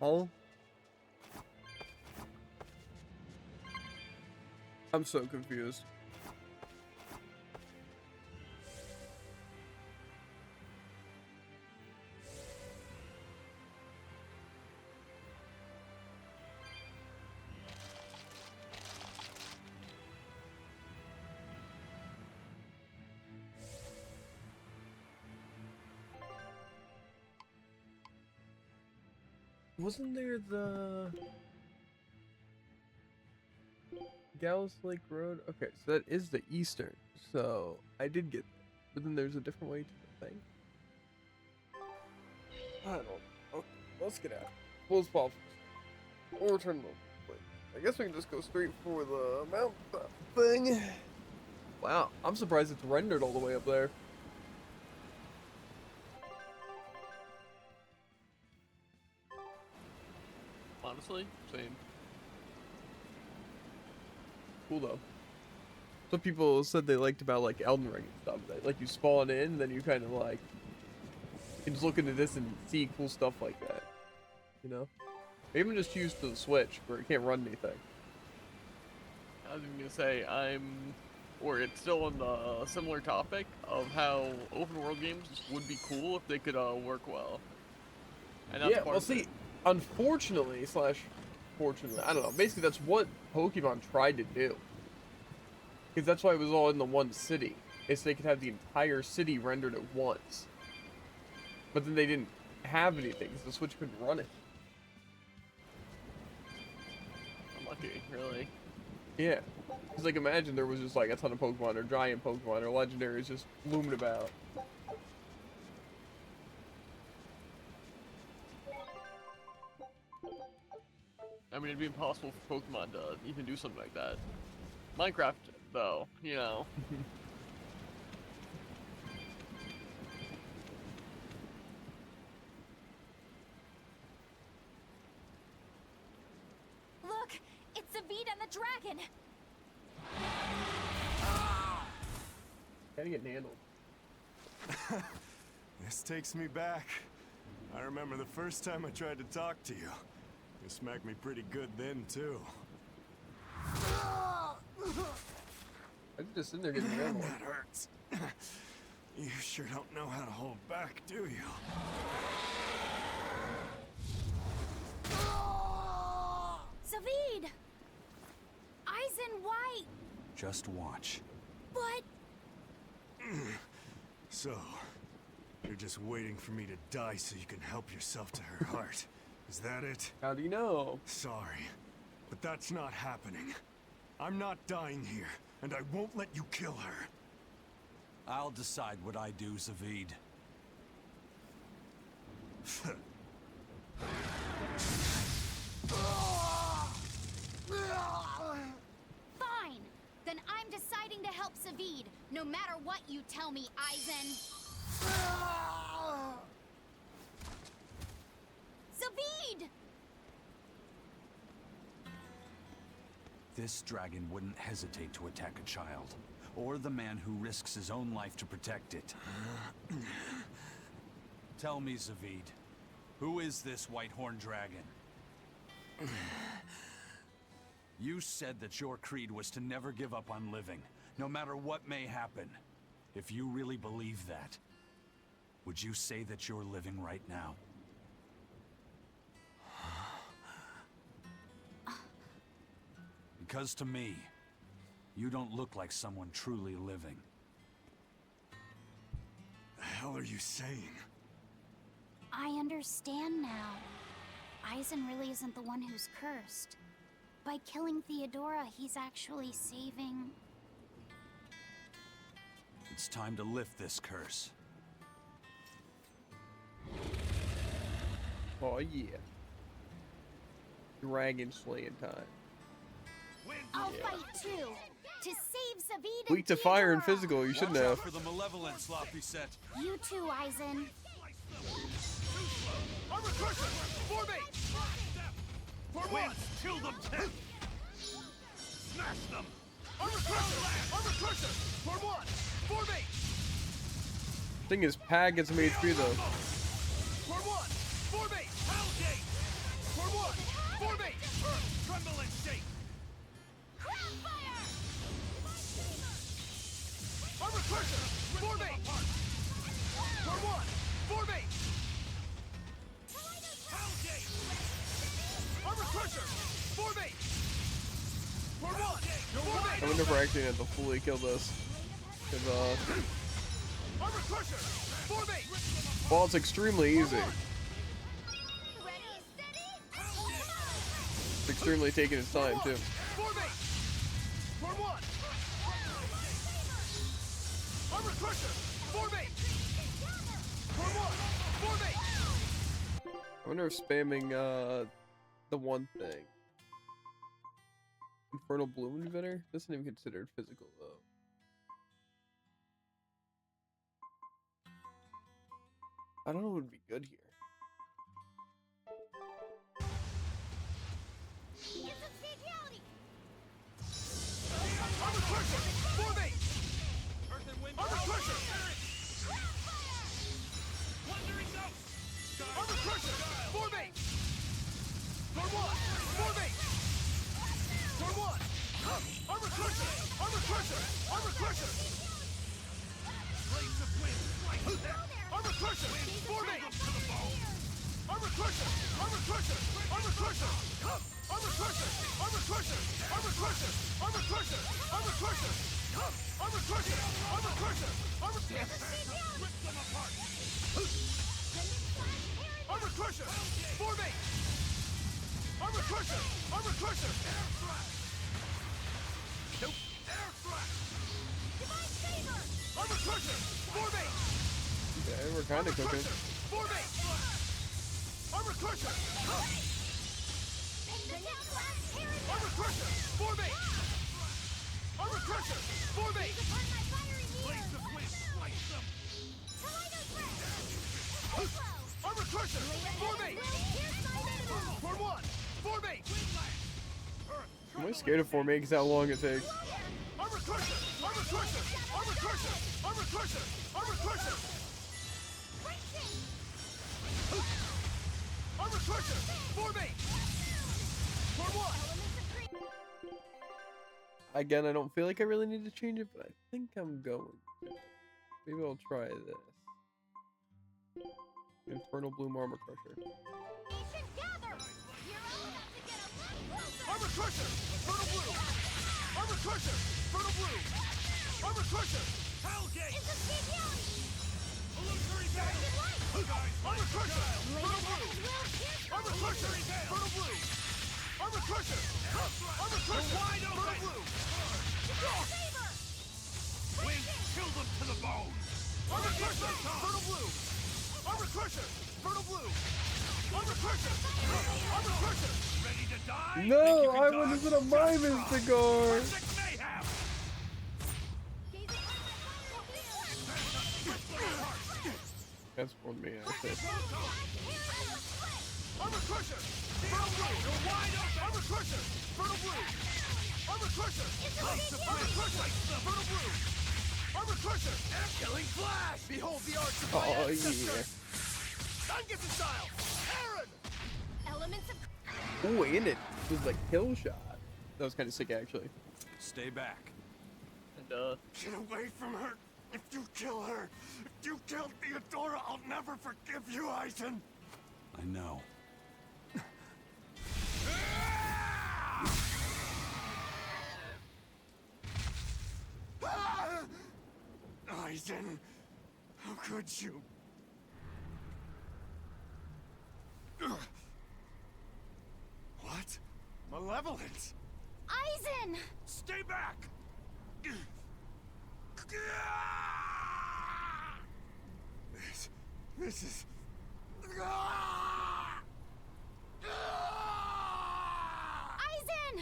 Oh. I'm so confused. Wasn't there the Gallus Lake Road? Okay, so that is the eastern. So I did get that. But then there's a different way to the thing. I don't know. Okay, let's get out. Close pause. Or return the way. I guess we can just go straight for the mount thing. Wow, I'm surprised it's rendered all the way up there. Honestly, same. Cool though. Some people said they liked about like Elden Ring and stuff. That like you spawn in, and then you kind of like you can just look into this and see cool stuff like that. You know, even just use the Switch where it can't run anything. I was gonna say or it's still on the similar topic of how open world games would be cool if they could work well. And that's Yeah, part well, of see, it. unfortunately / fortunately, I don't know. Basically, that's what Pokemon tried to do. Because that's why it was all in the one city. Is they could have the entire city rendered at once. But then they didn't have anything, because the Switch couldn't run it. Unlucky, really. Yeah. Because, like, imagine there was just, like, a ton of Pokemon, or giant Pokemon, or legendaries just looming about. I mean, it'd be impossible for Pokemon to even do something like that. Minecraft, though, you know. Look! It's Zavid and the dragon! Kinda getting handled. This takes me back. I remember the first time I tried to talk to you. You smacked me pretty good then, too. I could just sit there getting handled. That hurts. You sure don't know how to hold back, do you? Zavid! Eisen, why? Just watch. But... So, you're just waiting for me to die so you can help yourself to her heart. Is that it? How do you know? Sorry, but that's not happening. I'm not dying here, and I won't let you kill her. I'll decide what I do, Zavid. Fine! Then I'm deciding to help Zavid, no matter what you tell me, Eisen. Zavid! This dragon wouldn't hesitate to attack a child, or the man who risks his own life to protect it. Tell me, Zavid, who is this white-horned dragon? You said that your creed was to never give up on living, no matter what may happen. If you really believe that, would you say that you're living right now? Because to me, you don't look like someone truly living. The hell are you saying? I understand now. Eisen really isn't the one who's cursed. By killing Theodora, he's actually saving... It's time to lift this curse. Oh yeah. Dragon slaying time. I'll fight too! To save Zavid Weak to and fire and Theodora. physical, you should Watch know. out for the malevolent, sloppy set. You too, Eisen. Armor crushers! For me! For one! Kill them 10! Thing is, Pag gets some HP though. For one, for me, Hellgate. For one, for me, Earth, tremble and shake. Armor Crusher, for me. For one, for me. Hellgate. Armor Crusher, for me. For one, for me. I wonder if we're actually gonna have to fully kill this. Cause Armor Crusher, for me. well, it's extremely easy. It's extremely taking its time too. For me. For one. Armor Crusher, for me. For one, for me. I wonder if spamming the one thing. Infernal Bloom would be better? This isn't even considered physical though. I don't know what would be good here. Armor Crusher, for me. Armor Crusher. Wandering Ghost. Armor Crusher, for me. For one, for me. For one. Armor Crusher, Armor Crusher, Armor Crusher. Blades of Wind, Armor Crusher, for me. Armor Crusher, Armor Crusher, Armor Crusher. Armor Crusher, Armor Crusher, Armor Crusher, Armor Crusher, Armor Crusher. Armor Crusher, Armor Crusher, Armor Crusher. Rip them apart. Armor Crusher, for me. Armor Crusher, Armor Crusher. Air thrust. Nope. Air thrust. Divine Favor. Armor Crusher, for me. Yeah, we're kind of cooking. For me. Armor Crusher. Armor Crusher, for me. Armor Crusher, for me. Blades of Wind, slice them. Armor Crusher, for me. For one, for me. Am I scared of forming? Because how long it takes. Armor Crusher, Armor Crusher, Armor Crusher, Armor Crusher, Armor Crusher. Armor Crusher, for me. For one. Again, I don't feel like I really need to change it, but I think I'm going to. Maybe I'll try this. Infernal Bloom Armor Crusher. Armor Crusher, Infernal Blue. Armor Crusher, Infernal Blue. Armor Crusher, Hellgate. Illusory Battle. Armor Crusher, Infernal Blue. Armor Crusher, Infernal Blue. Armor Crusher, Armor Crusher, wide open. Blue. Wings, kill them to the bone. Armor Crusher, Infernal Blue. Armor Crusher, Infernal Blue. Armor Crusher, Armor Crusher. Ready to die? No, I wasn't a mime Instigore. That's for me, I think. Armor Crusher, Infernal Blue. You're wide open. Armor Crusher, Infernal Blue. Armor Crusher, Armor Crusher, Infernal Blue. Armor Crusher, Killing Flash. Behold the arch of my ancestor. Sun gets in style. Aaron. Elements of. Ooh, and it was like kill shot. That was kind of sick, actually. Stay back. And Get away from her. If you kill her, if you killed Theodora, I'll never forgive you, Aizen. I know. Aizen, how could you? What? Malevolence? Aizen! Stay back! This is... Aizen!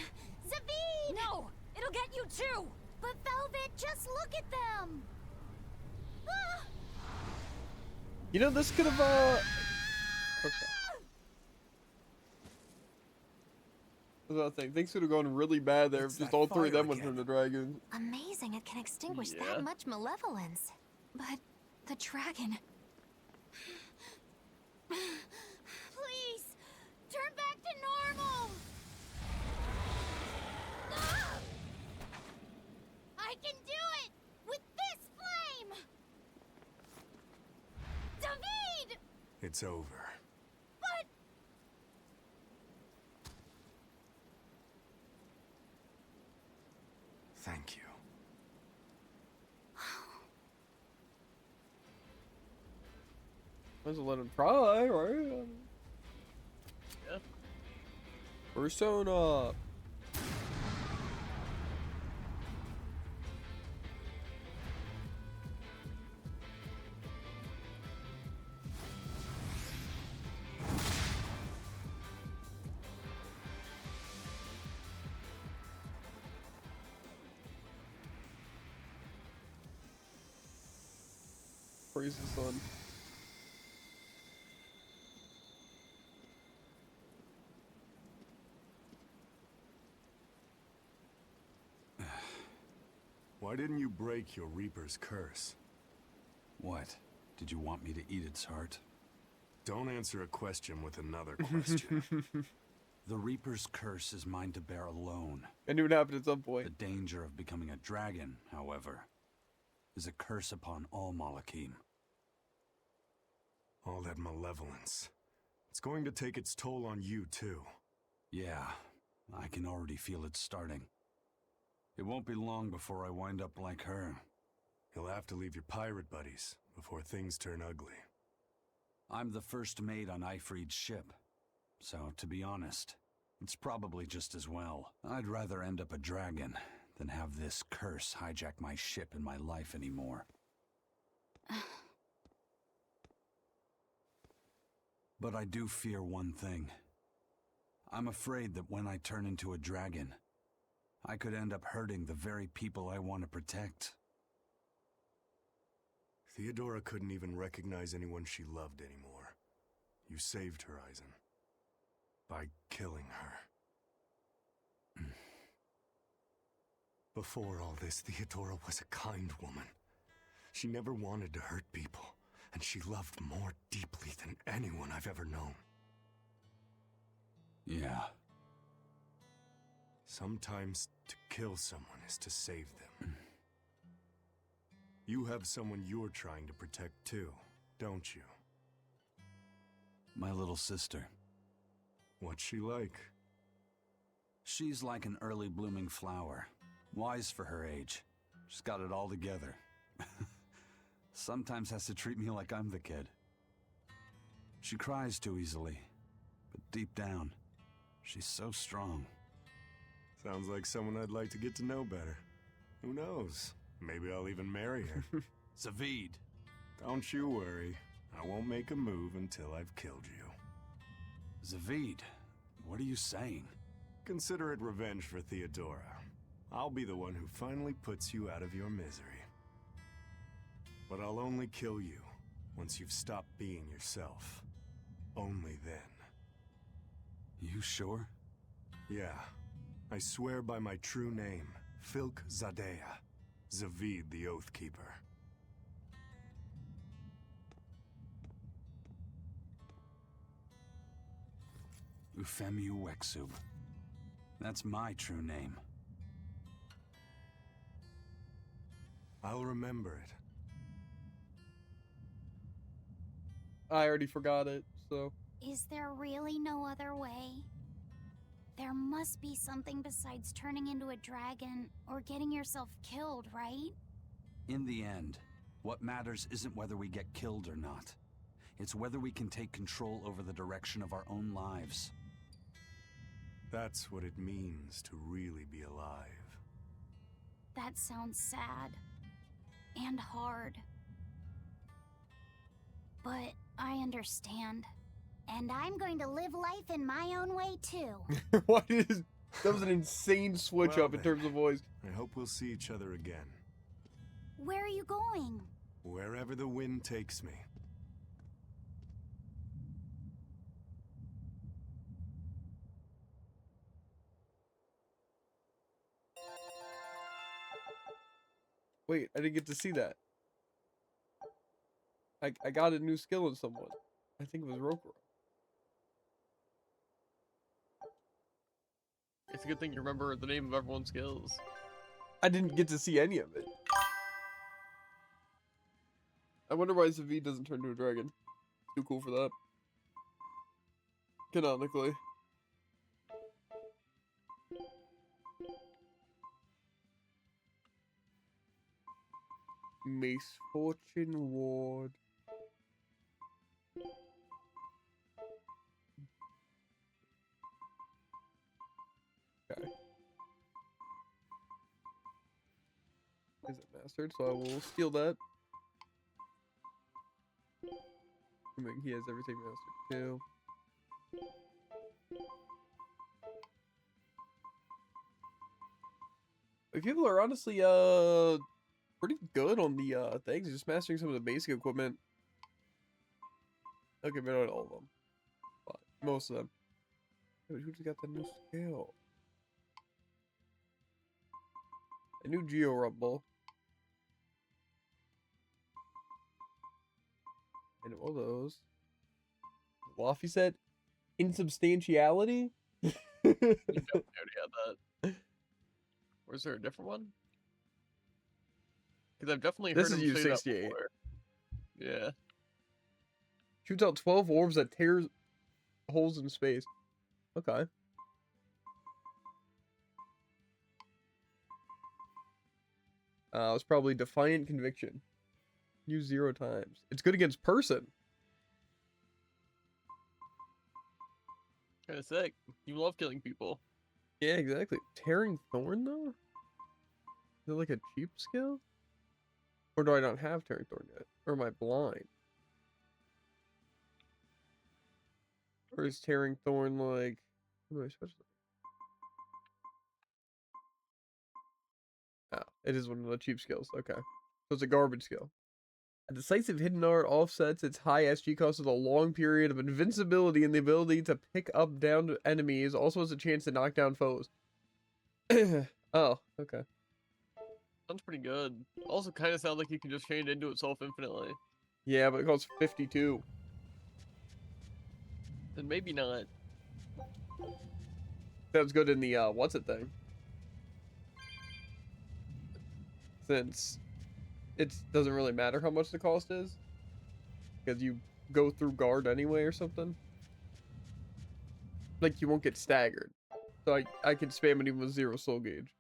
Zavid! No! It'll get you too! But Velvet, just look at them! Ah! You know, this could have, okay. Another thing, things could have gone really bad there if just all three of them went from the dragon. Amazing it can extinguish Yeah. that much malevolence. But The dragon. Please, turn back to normal! Ah! I can do it! With this flame! David! It's over. But... Thank you. Let's let him try, right? Yeah. Persona. Praise the sun. Why didn't you break your Reaper's curse? What? Did you want me to eat its heart? Don't answer a question with another question. The Reaper's curse is mine to bear alone. I knew it happened at some point. The danger of becoming a dragon, however, is a curse upon all Malachim. All that malevolence. It's going to take its toll on you, too. Yeah, I can already feel it starting. It won't be long before I wind up like her. You'll have to leave your pirate buddies before things turn ugly. I'm the first mate on Ifrid's ship. So, to be honest, it's probably just as well. I'd rather end up a dragon than have this curse hijack my ship and my life anymore. But I do fear one thing. I'm afraid that when I turn into a dragon, I could end up hurting the very people I want to protect. Theodora couldn't even recognize anyone she loved anymore. You saved her, Eisen. By killing her. Before all this, Theodora was a kind woman. She never wanted to hurt people, and she loved more deeply than anyone I've ever known. Yeah. Sometimes to kill someone is to save them. You have someone you're trying to protect too, don't you? My little sister. What's she like? She's like an early blooming flower. Wise for her age. She's got it all together. Sometimes has to treat me like I'm the kid. She cries too easily, but deep down, she's so strong. Sounds like someone I'd like to get to know better. Who knows? Maybe I'll even marry her. Zavid. Don't you worry. I won't make a move until I've killed you. Zavid, what are you saying? Consider it revenge for Theodora. I'll be the one who finally puts you out of your misery. But I'll only kill you once you've stopped being yourself. Only then. You sure? Yeah. I swear by my true name, Filk Zadea, Zavid the Oathkeeper. Ufemu Wexub. That's my true name. I'll remember it. I already forgot it, so... Is there really no other way? There must be something besides turning into a dragon or getting yourself killed, right? In the end, what matters isn't whether we get killed or not. It's whether we can take control over the direction of our own lives. That's what it means to really be alive. That sounds sad. And hard. But I understand. And I'm going to live life in my own way, too. What is... That was an insane switch Well up in then, terms of voice. I hope we'll see each other again. Where are you going? Wherever the wind takes me. Wait, I didn't get to see that. I got a new skill in someone. I think it was Roper. It's a good thing you remember the name of everyone's skills. I didn't get to see any of it. I wonder why Zavi doesn't turn into a dragon. Too cool for that. Canonically. Mace Fortune Ward. Okay. Is it mastered? So I will steal that. Assuming he has everything mastered too. But people are honestly pretty good on the things, just mastering some of the basic equipment. Okay, but not all of them. But most of them. Wait, who's got the new skill? A new Geo Rumble. And all those. Waffy said insubstantiality? You definitely already had that. Or is there a different one? Because I've definitely This heard is him say that U68. before. Yeah. Shoots out 12 orbs that tears holes in space. Okay. It's probably Defiant Conviction. Use 0 times. It's good against person. Kind of sick. You love killing people. Yeah, exactly. Tearing Thorn, though? Is it like a cheap skill? Or do I not have Tearing Thorn yet? Or am I blind? Or is Tearing Thorn like... What am I supposed to... Oh, it is one of the cheap skills. Okay. So it's a garbage skill. A decisive hidden art offsets its high SG cost with a long period of invincibility and the ability to pick up down enemies. Also has a chance to knock down foes. Oh, okay. Sounds pretty good. Also kind of sounds like you can just change into itself infinitely. Yeah, but it costs 52. Then maybe not. Sounds good in the, what's it thing? Since it doesn't really matter how much the cost is. Because you go through guard anyway or something. Like, you won't get staggered. So I can spam it even with 0 soul gauge.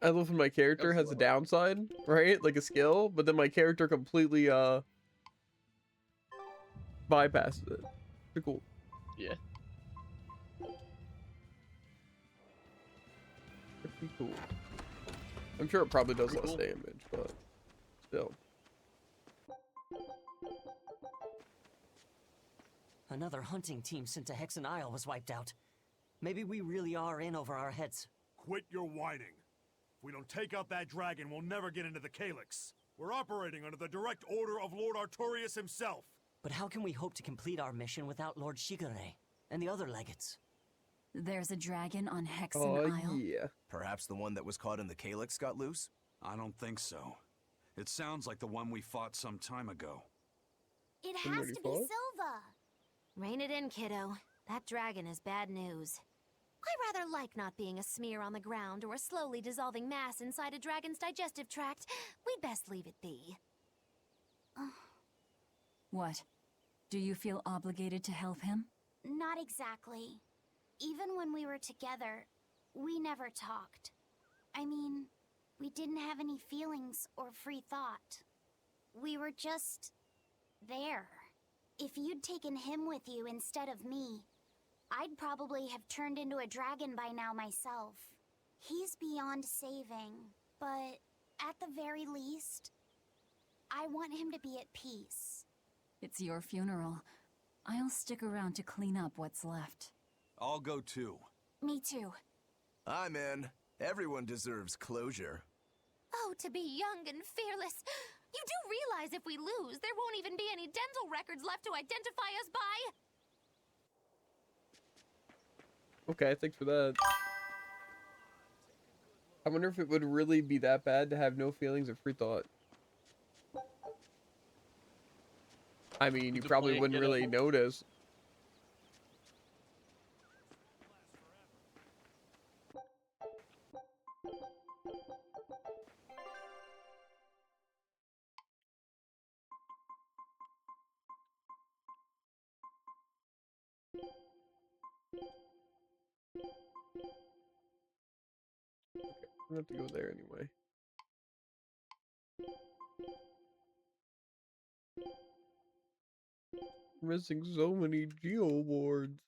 I love when my character has a downside, right? Like a skill, but then my character completely, bypasses it. Pretty cool. Yeah. Pretty cool. I'm sure it probably does Pretty less cool. damage, but still. Another hunting team sent to Hexen Isle was wiped out. Maybe we really are in over our heads. Quit your whining. If we don't take out that dragon, we'll never get into the Calyx. We're operating under the direct order of Lord Artorius himself. But how can we hope to complete our mission without Lord Shigure and the other legates? There's a dragon on Hexen Oh, Isle. yeah. Perhaps the one that was caught in the Calyx got loose? I don't think so. It sounds like the one we fought some time ago. It has Somebody to be fought? Silva. Rein it in, kiddo. That dragon is bad news. I rather like not being a smear on the ground or a slowly dissolving mass inside a dragon's digestive tract. We'd best leave it be. What? Do you feel obligated to help him? Not exactly. Even when we were together, we never talked. I mean, we didn't have any feelings or free thought. We were just there. If you'd taken him with you instead of me, I'd probably have turned into a dragon by now myself. He's beyond saving, but at the very least, I want him to be at peace. It's your funeral. I'll stick around to clean up what's left. I'll go too. Me too. I'm in. Everyone deserves closure. Oh, to be young and fearless. You do realize if we lose, there won't even be any dental records left to identify us by? Okay, thanks for that. I wonder if it would really be that bad to have no feelings or free thought. I mean, you The probably plant wouldn't get really out. notice. I have to go there anyway. Missing so many geo boards.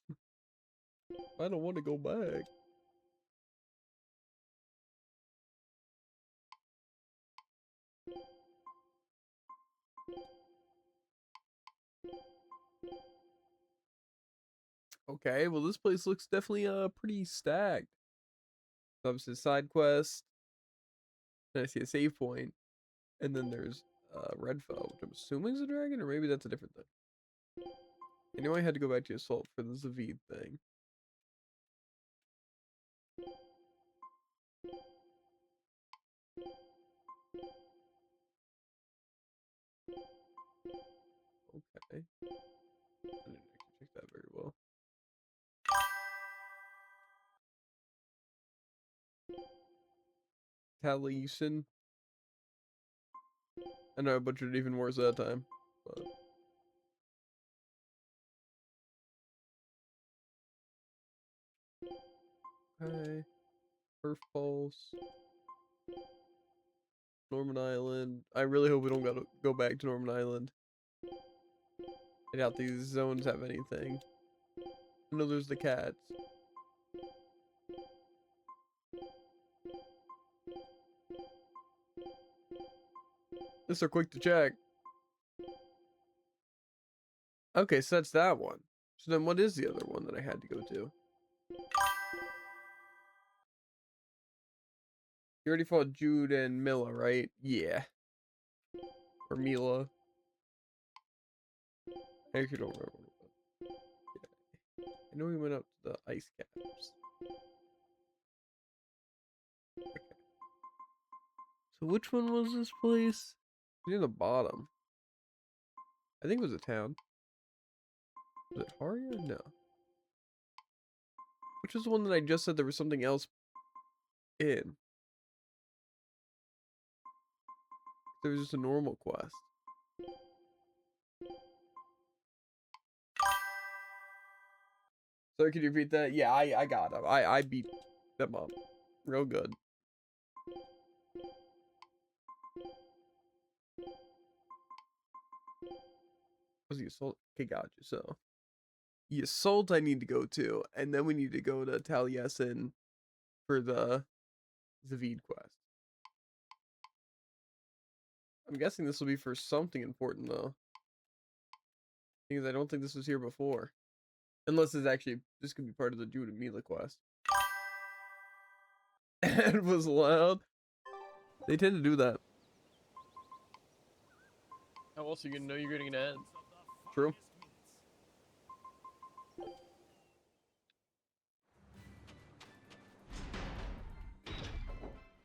I don't want to go back. Okay, well this place looks definitely pretty stacked. Obviously side quest. And I see a save point. And then there's Redfell, which I'm assuming is a dragon, or maybe that's a different thing. I know I had to go back to Assault for the Zavid thing. Okay. I didn't actually check that very well. Taliesin. I know I butchered it even worse that time. But... Okay. Earth Pulse. Norman Island. I really hope we don't gotta go back to Norman Island. I doubt these zones have anything. I know there's the cats. These are quick to check. Okay, so that's that one. So then what is the other one that I had to go to? You already fought Jude and Mila, right? Yeah. Or Mila. I actually don't remember. Yeah. I know we went up to the ice caps. Okay. So which one was this place? Near the bottom. I think it was a town. Was it Haria? No. Which is the one that I just said there was something else in? There was just a normal quest. So can you repeat that? Yeah, I got him. I beat them up. Real good. Was the assault? Okay, gotcha. So the assault I need to go to, and then we need to go to Taliesin for the Zavid quest. I'm guessing this will be for something important though. Because I don't think this was here before. Unless it's actually, this could be part of the Jude and Mila quest. It was loud. They tend to do that. How else are you gonna know you're getting an ad? True.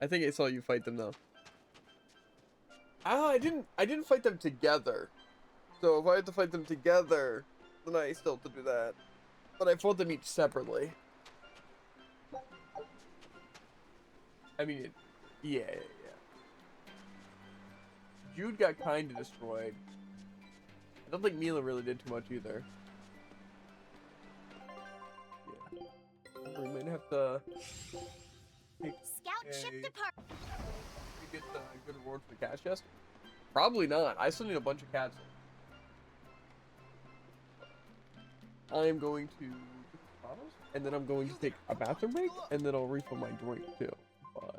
I think I saw you fight them though. I didn't fight them together. So if I had to fight them together, then I still have to do that. But I fought them each separately. I mean, yeah. Jude got kind of destroyed. I don't think Mila really did too much either. Yeah. We might have to... Scout ship depart. You get the good reward for the cash chest? Probably not. I still need a bunch of cats. I am going to and then I'm going to take a bathroom break, and then I'll refill my drink too. But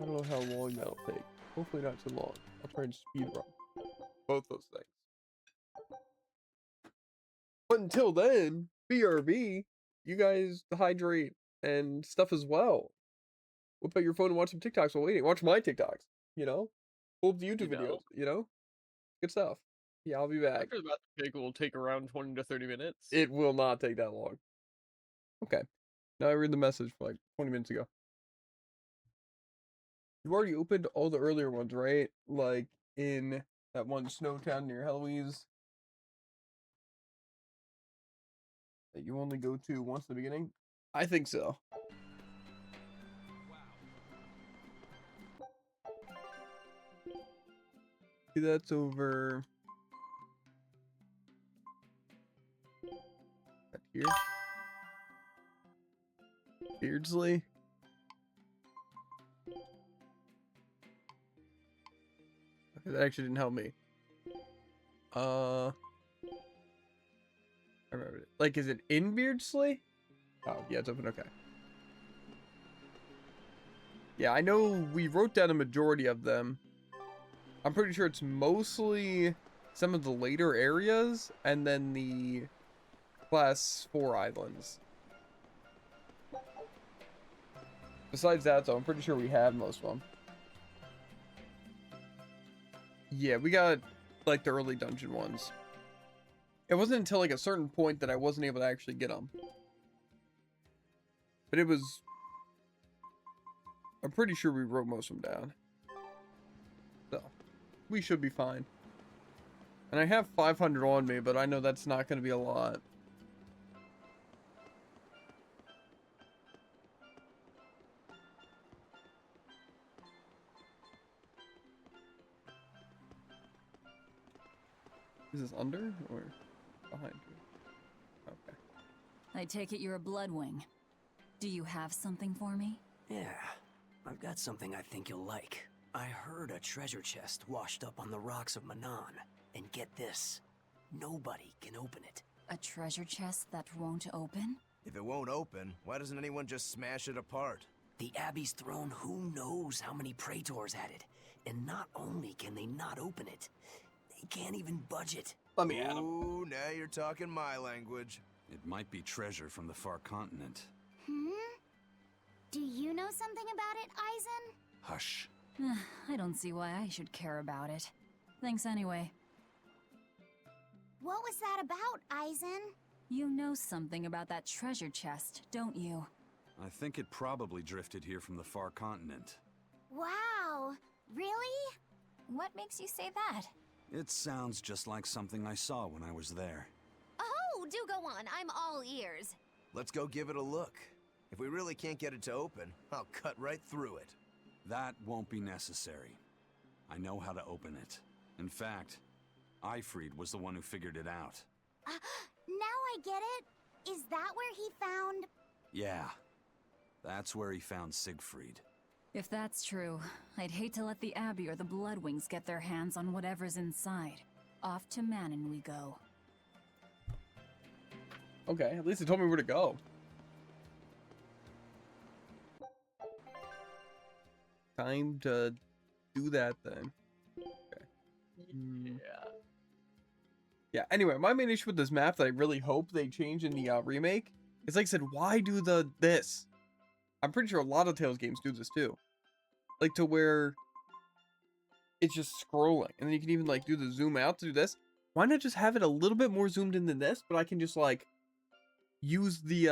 I don't know how long that'll take. Hopefully not too long. I'll try and speed run both those things. But until then, BRB, you guys hydrate and stuff as well. Whip out your phone and watch some TikToks while waiting. Watch my TikToks, you know? Pull up the YouTube videos, you know? Good stuff. Yeah, I'll be back. After the bathroom break will take around 20 to 30 minutes. It will not take that long. Okay. Now I read the message for like 20 minutes ago. You already opened all the earlier ones, right? Like in That one snow town near Heloise that you only go to once in the beginning? I think so. See, that's over that here. Beardsley. Okay, that actually didn't help me. I remember it. Like, is it in Beardsley? Oh, yeah, it's open. Okay. Yeah, I know we wrote down a majority of them. I'm pretty sure it's mostly some of the later areas and then the Class 4 islands. Besides that, though, I'm pretty sure we have most of them. Yeah, we got, like, the early dungeon ones. It wasn't until, like, a certain point that I wasn't able to actually get them. But it was... I'm pretty sure we wrote most of them down. So, we should be fine. And I have 500 on me, but I know that's not going to be a lot. Is this under or behind you? Okay. I take it you're a Bloodwing. Do you have something for me? Yeah, I've got something I think you'll like. I heard a treasure chest washed up on the rocks of Manon. And get this, nobody can open it. A treasure chest that won't open? If it won't open, why doesn't anyone just smash it apart? The Abbey's throne, who knows how many praetors at it. And not only can they not open it, they can't even budge it. Let me at him. Ooh, now you're talking my language. It might be treasure from the far continent. Do you know something about it, Eisen? Hush. I don't see why I should care about it. Thanks anyway. What was that about, Eisen? You know something about that treasure chest, don't you? I think it probably drifted here from the far continent. Wow, really? What makes you say that? It sounds just like something I saw when I was there. Oh, do go on. I'm all ears. Let's go give it a look. If we really can't get it to open, I'll cut right through it. That won't be necessary. I know how to open it. In fact, Eifried was the one who figured it out. Now I get it. Is that where he found... Yeah, that's where he found Siegfried. If that's true, I'd hate to let the Abbey or the Bloodwings get their hands on whatever's inside. Off to Manon we go. Okay, at least it told me where to go. Time to do that then. Okay. Yeah. Yeah, anyway, my main issue with this map that I really hope they change in the remake is, like I said, why do this? I'm pretty sure a lot of Tales games do this too. Like, to where it's just scrolling. And then you can even, like, do the zoom out to do this. Why not just have it a little bit more zoomed in than this, but I can just, like, use the,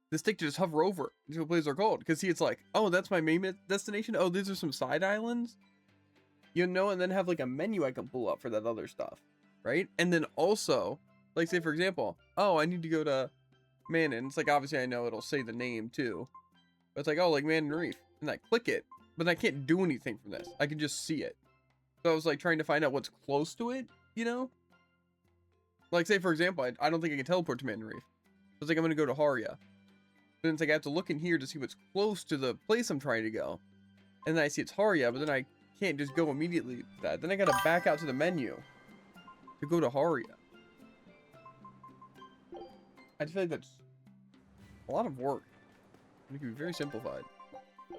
the stick to just hover over until the places are called. Because, see, it's like, oh, that's my main destination. Oh, these are some side islands. You know, and then have, like, a menu I can pull up for that other stuff. Right? And then also, like, say, for example, oh, I need to go to Manon. It's like, obviously, I know it'll say the name, too. But it's like, oh, like, Manon Reef. And I click it. But I can't do anything from this. I can just see it. So I was, like, trying to find out what's close to it, you know? Like, say, for example, I don't think I can teleport to Manon Reef. So it's like, I'm going to go to Haria. Then it's like, I have to look in here to see what's close to the place I'm trying to go. And then I see it's Haria, but then I can't just go immediately to that. Then I got to back out to the menu to go to Haria. I just feel like that's a lot of work. It can be very simplified. I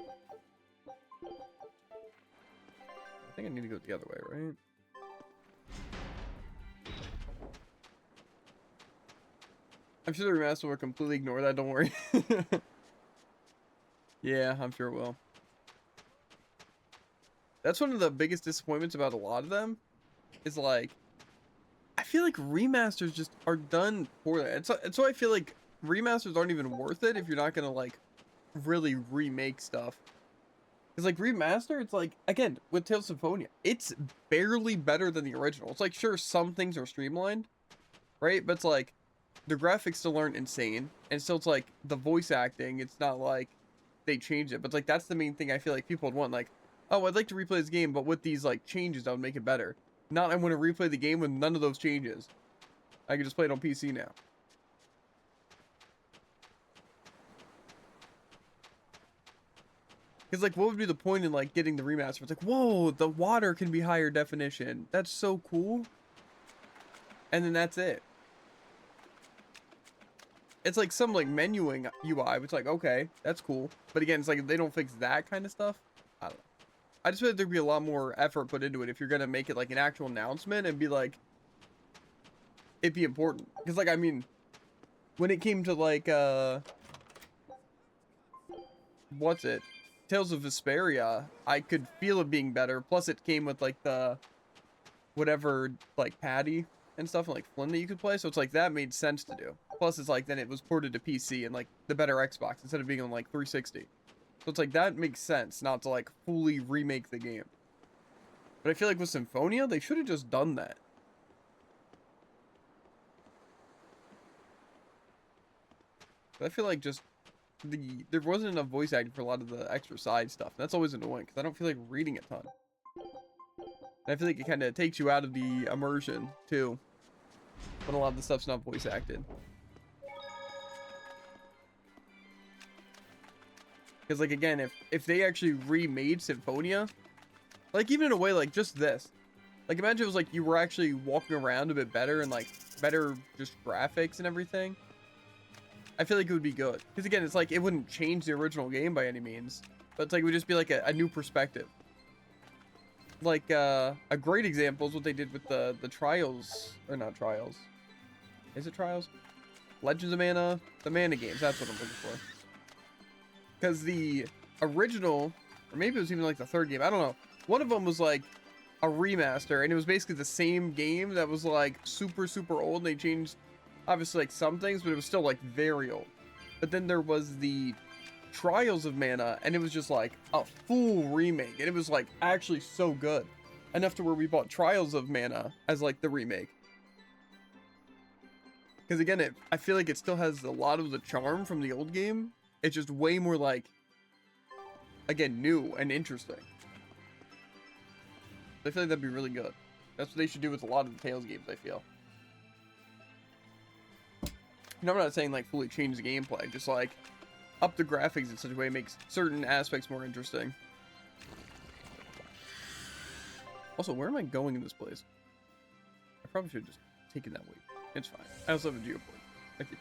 think I need to go the other way, right? I'm sure the remaster will completely ignore that, don't worry. Yeah, I'm sure it will. That's one of the biggest disappointments about a lot of them. Is like, I feel like remasters just are done poorly. And so I feel like remasters aren't even worth it if you're not gonna, like, really remake stuff. Because, like, remaster, it's like, again, with Tales of Symphonia, it's barely better than the original. It's like, sure, some things are streamlined, right? But it's like, the graphics still aren't insane. And still, it's like, the voice acting, it's not like they changed it. But, like, that's the main thing I feel like people would want. Like, oh, I'd like to replay this game, but with these, like, changes, that would make it better. Not, I want to replay the game with none of those changes. I can just play it on PC now. Because, like, what would be the point in, like, getting the remaster? It's like, whoa, the water can be higher definition. That's so cool. And then that's it. It's like some, like, menuing UI. It's like, okay, that's cool. But again, it's like, they don't fix that kind of stuff. I don't know. I just feel like there'd be a lot more effort put into it if you're going to make it, like, an actual announcement and be like, it'd be important. Because, like, I mean, when it came to, like, what's it? Tales of Vesperia, I could feel it being better. Plus, it came with, like, the whatever, like, patty and stuff, and, like, Flynn that you could play. So it's like, that made sense to do. Plus, it's like, then it was ported to PC and, like, the better Xbox instead of being on, like, 360. So it's like, that makes sense not to, like, fully remake the game. But I feel like with Symphonia, they should have just done that. But I feel like just there wasn't enough voice acting for a lot of the extra side stuff. That's always annoying because I don't feel like reading a ton. And I feel like it kind of takes you out of the immersion too when a lot of the stuff's not voice acted. Because, like, again, if they actually remade Symphonia, like, even in a way like just this, like, imagine it was like you were actually walking around a bit better and, like, better just graphics and everything. I feel like it would be good. Because, again, it's like, it wouldn't change the original game by any means. But it's like, it would just be like a new perspective. Like, a great example is what they did with the Trials. Or not Trials. Is it Trials? Legends of Mana? The Mana games. That's what I'm looking for. Because the original, or maybe it was even like the third game. I don't know. One of them was like a remaster. And it was basically the same game that was like super, super old. And they changed obviously like some things, but it was still like very old. But then there was the Trials of Mana, and it was just like a full remake, and it was like actually so good, enough to where we bought Trials of Mana as like the remake. Because again, I feel like it still has a lot of the charm from the old game. It's just way more like, again, new and interesting. I feel like that'd be really good. That's what they should do with a lot of the Tales games, I feel. And I'm not saying like fully change the gameplay, just like up the graphics in such a way it makes certain aspects more interesting. Also, where am I going in this place? I probably should have just taken that way. It's fine. I also have a geoport. Thank you.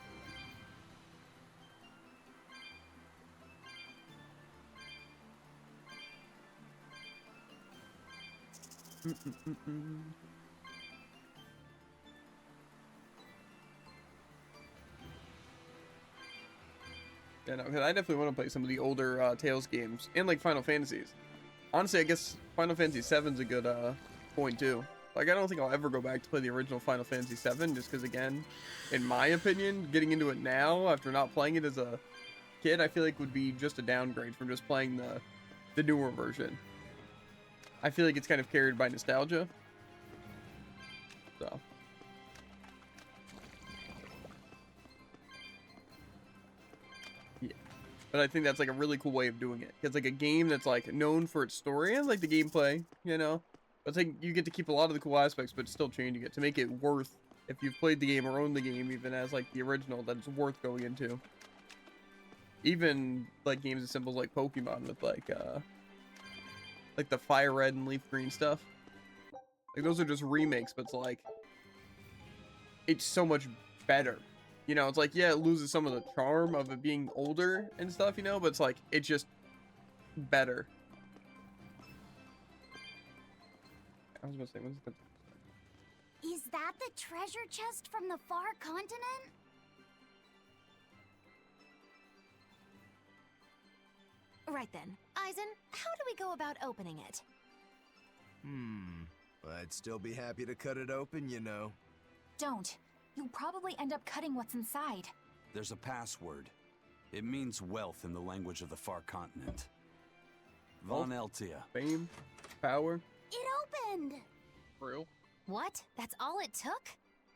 Yeah, no, because I definitely want to play some of the older Tales games and like Final Fantasies. Honestly, I guess Final Fantasy VII's a good point too. Like, I don't think I'll ever go back to play the original Final Fantasy VII, just because, again, in my opinion, getting into it now after not playing it as a kid, I feel like would be just a downgrade from just playing the newer version. I feel like it's kind of carried by nostalgia. So. But I think that's like a really cool way of doing it. It's like a game that's like known for its story and like the gameplay, you know? But it's like you get to keep a lot of the cool aspects, but still changing it to make it worth, if you've played the game or owned the game even as like the original, that it's worth going into. Even like games as simple as like Pokemon with like the Fire Red and Leaf Green stuff. Like those are just remakes, but it's like, it's so much better. You know, it's like, yeah, it loses some of the charm of it being older and stuff, you know, but it's like, it's just better. I was about to say, what's that? Is that the treasure chest from the far continent? Right then. Eisen, how do we go about opening it? I'd still be happy to cut it open, you know. Don't. You'll probably end up cutting what's inside. There's a password. It means wealth in the language of the far continent. Von Eltia. Fame, power. It opened! True. What? That's all it took?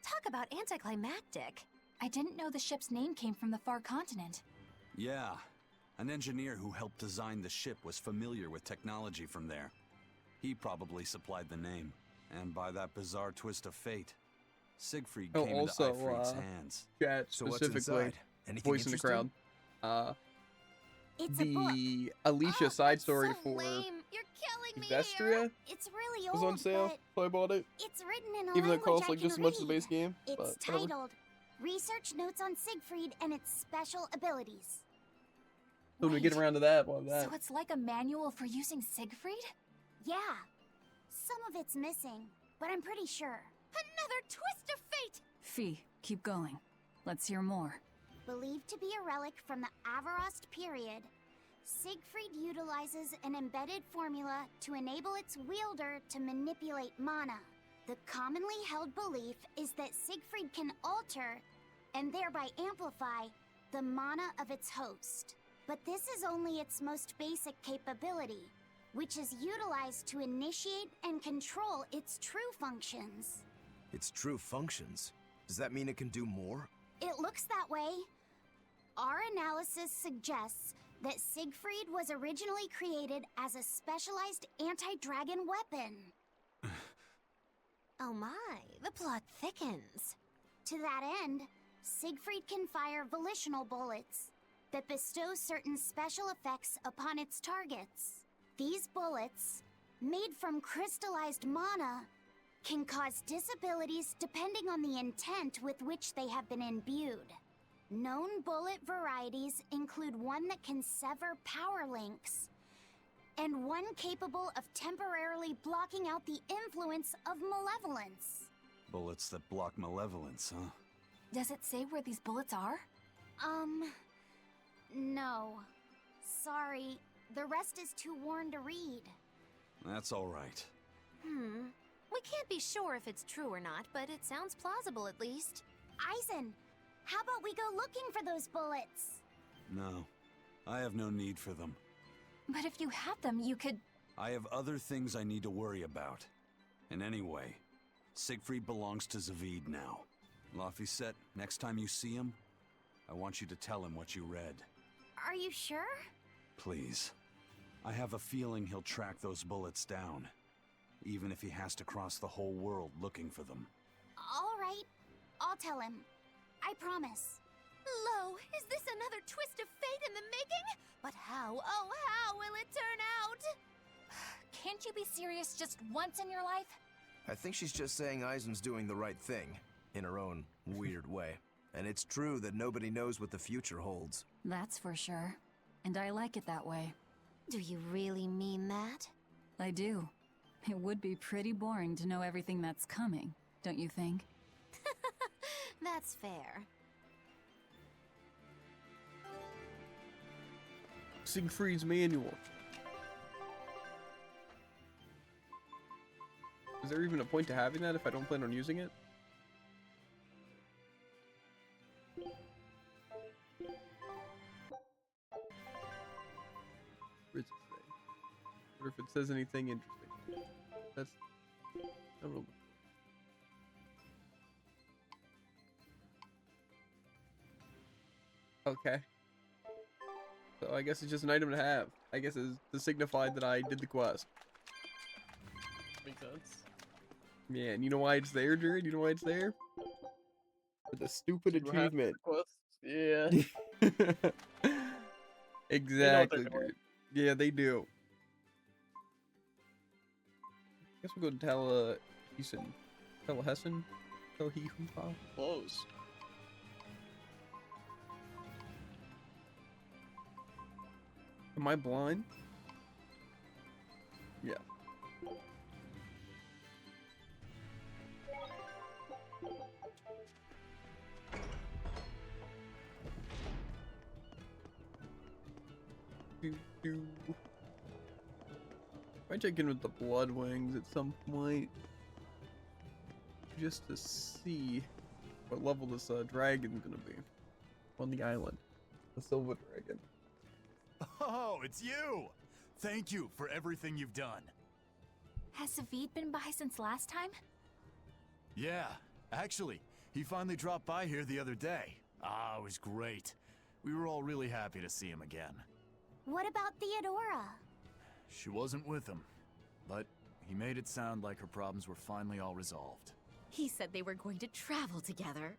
Talk about anticlimactic. I didn't know the ship's name came from the far continent. Yeah. An engineer who helped design the ship was familiar with technology from there. He probably supplied the name. And by that bizarre twist of fate, Siegfried came into Ifrit's hands. Chat So what's specifically, inside? Anything voice in the crowd. It's a book. The Alicia side story so for lame. You're killing me Berseria here. It's really was old, on sale, but so I bought it. it's written in a Even though it language costs I like just as can much as the read. base game. It's but whatever. titled Research Notes on Siegfried and its Special Abilities. So when we get around to that, well, So it's like a manual for using Siegfried? Yeah. Some of it's missing, but I'm pretty sure. Another twist of fate! Fee, keep going. Let's hear more. Believed to be a relic from the Avarost period, Siegfried utilizes an embedded formula to enable its wielder to manipulate mana. The commonly held belief is that Siegfried can alter, and thereby amplify, the mana of its host. But this is only its most basic capability, which is utilized to initiate and control its true functions. Its true functions? Does that mean it can do more? It looks that way. Our analysis suggests that Siegfried was originally created as a specialized anti-dragon weapon. Oh my, the plot thickens. To that end, Siegfried can fire volitional bullets that bestow certain special effects upon its targets. These bullets, made from crystallized mana, can cause disabilities depending on the intent with which they have been imbued. Known bullet varieties include one that can sever power links, and one capable of temporarily blocking out the influence of malevolence. Bullets that block malevolence, huh? Does it say where these bullets are? No. Sorry, the rest is too worn to read. That's all right. We can't be sure if it's true or not, but it sounds plausible at least. Eisen, how about we go looking for those bullets? No, I have no need for them. But if you had them, you could... I have other things I need to worry about. And anyway, Siegfried belongs to Zavid now. Laphicet, next time you see him, I want you to tell him what you read. Are you sure? Please. I have a feeling he'll track those bullets down, even if he has to cross the whole world looking for them. All right, I'll tell him. I promise. Lo, is this another twist of fate in the making? But how, oh how will it turn out? Can't you be serious just once in your life? I think she's just saying Eisen's doing the right thing, in her own weird way. And it's true that nobody knows what the future holds. That's for sure. And I like it that way. Do you really mean that? I do. It would be pretty boring to know everything that's coming, don't you think? That's fair. Siegfried's manual. Is there even a point to having that if I don't plan on using it? Where does it say? I wonder if it says anything interesting. That's... I don't know. Okay. So I guess it's just an item to have. I guess it's to signify that I did the quest. Makes sense. Yeah, and you know why it's there, Jared? You know why it's there? For the stupid You have achievement. quests? Yeah. Exactly, They know what they're Jared. Yeah, they do. I guess we'll go to Telehessen? Telehehupa? Close. Am I blind? Yeah. Might check in with the Blood Wings at some point, just to see what level this dragon's gonna be on the island, the Silver Dragon. Oh, it's you! Thank you for everything you've done. Has Zavid been by since last time? Yeah, actually, he finally dropped by here the other day. Ah, it was great. We were all really happy to see him again. What about Theodora? She wasn't with him, but he made it sound like her problems were finally all resolved. He said they were going to travel together.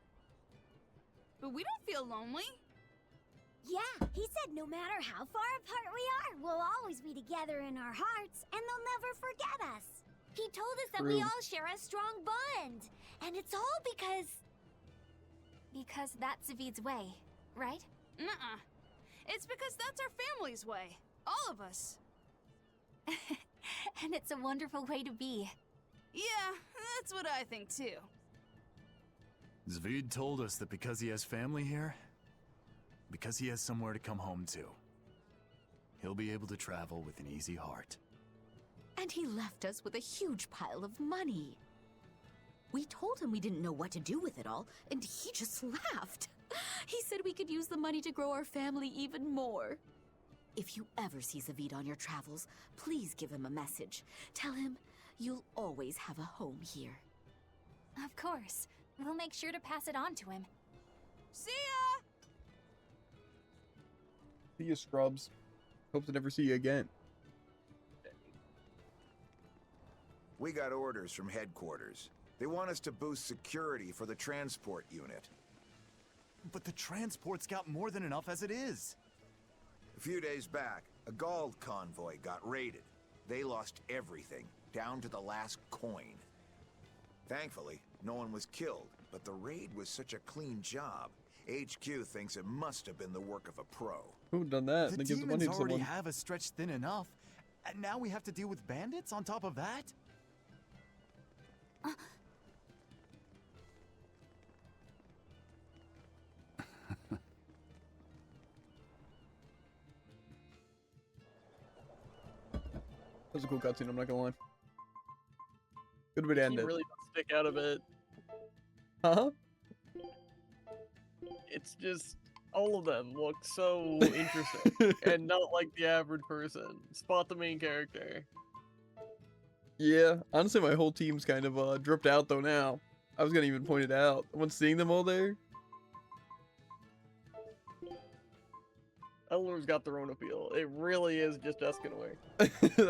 But we don't feel lonely. Yeah, he said no matter how far apart we are, we'll always be together in our hearts, and they'll never forget us. He told us that we True. all share a strong bond, and it's all because... Because that's Zavid's way, right? Nuh-uh. It's because that's our family's way. All of us. And it's a wonderful way to be. Yeah, that's what I think too. Zavid told us that because he has family here, because he has somewhere to come home to, he'll be able to travel with an easy heart. And he left us with a huge pile of money. We told him we didn't know what to do with it all, and he just laughed. He said we could use the money to grow our family even more. If you ever see Zavid on your travels, please give him a message. Tell him you'll always have a home here. Of course. We'll make sure to pass it on to him. See ya! See you, scrubs. Hope to never see you again. We got orders from headquarters. They want us to boost security for the transport unit. But the transport's got more than enough as it is. A few days back, a Gald convoy got raided. They lost everything, down to the last coin. Thankfully, no one was killed, but the raid was such a clean job. HQ thinks it must have been the work of a pro. Who done that? The They give the money demons to already someone. have us stretched thin enough, and now we have to deal with bandits on top of that? That was a cool cutscene, I'm not gonna lie. Good way to end He it. really does stick out a bit. Huh? It's just all of them look so interesting and not like the average person. Spot the main character. Yeah, honestly, my whole team's kind of dripped out though now. I was gonna even point it out. Once seeing them all there, Eleanor's got their own appeal. It really is just Escanaway.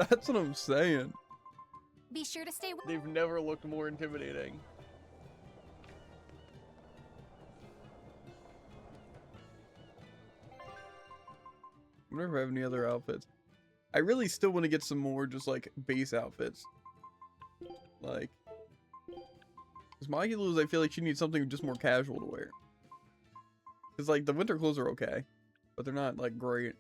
that's what I'm saying. Be sure to stay. They've never looked more intimidating. I wonder if I have any other outfits. I really still want to get some more just like base outfits. Like, because Magula's, I feel like she needs something just more casual to wear. Because like the winter clothes are okay, but they're not like great.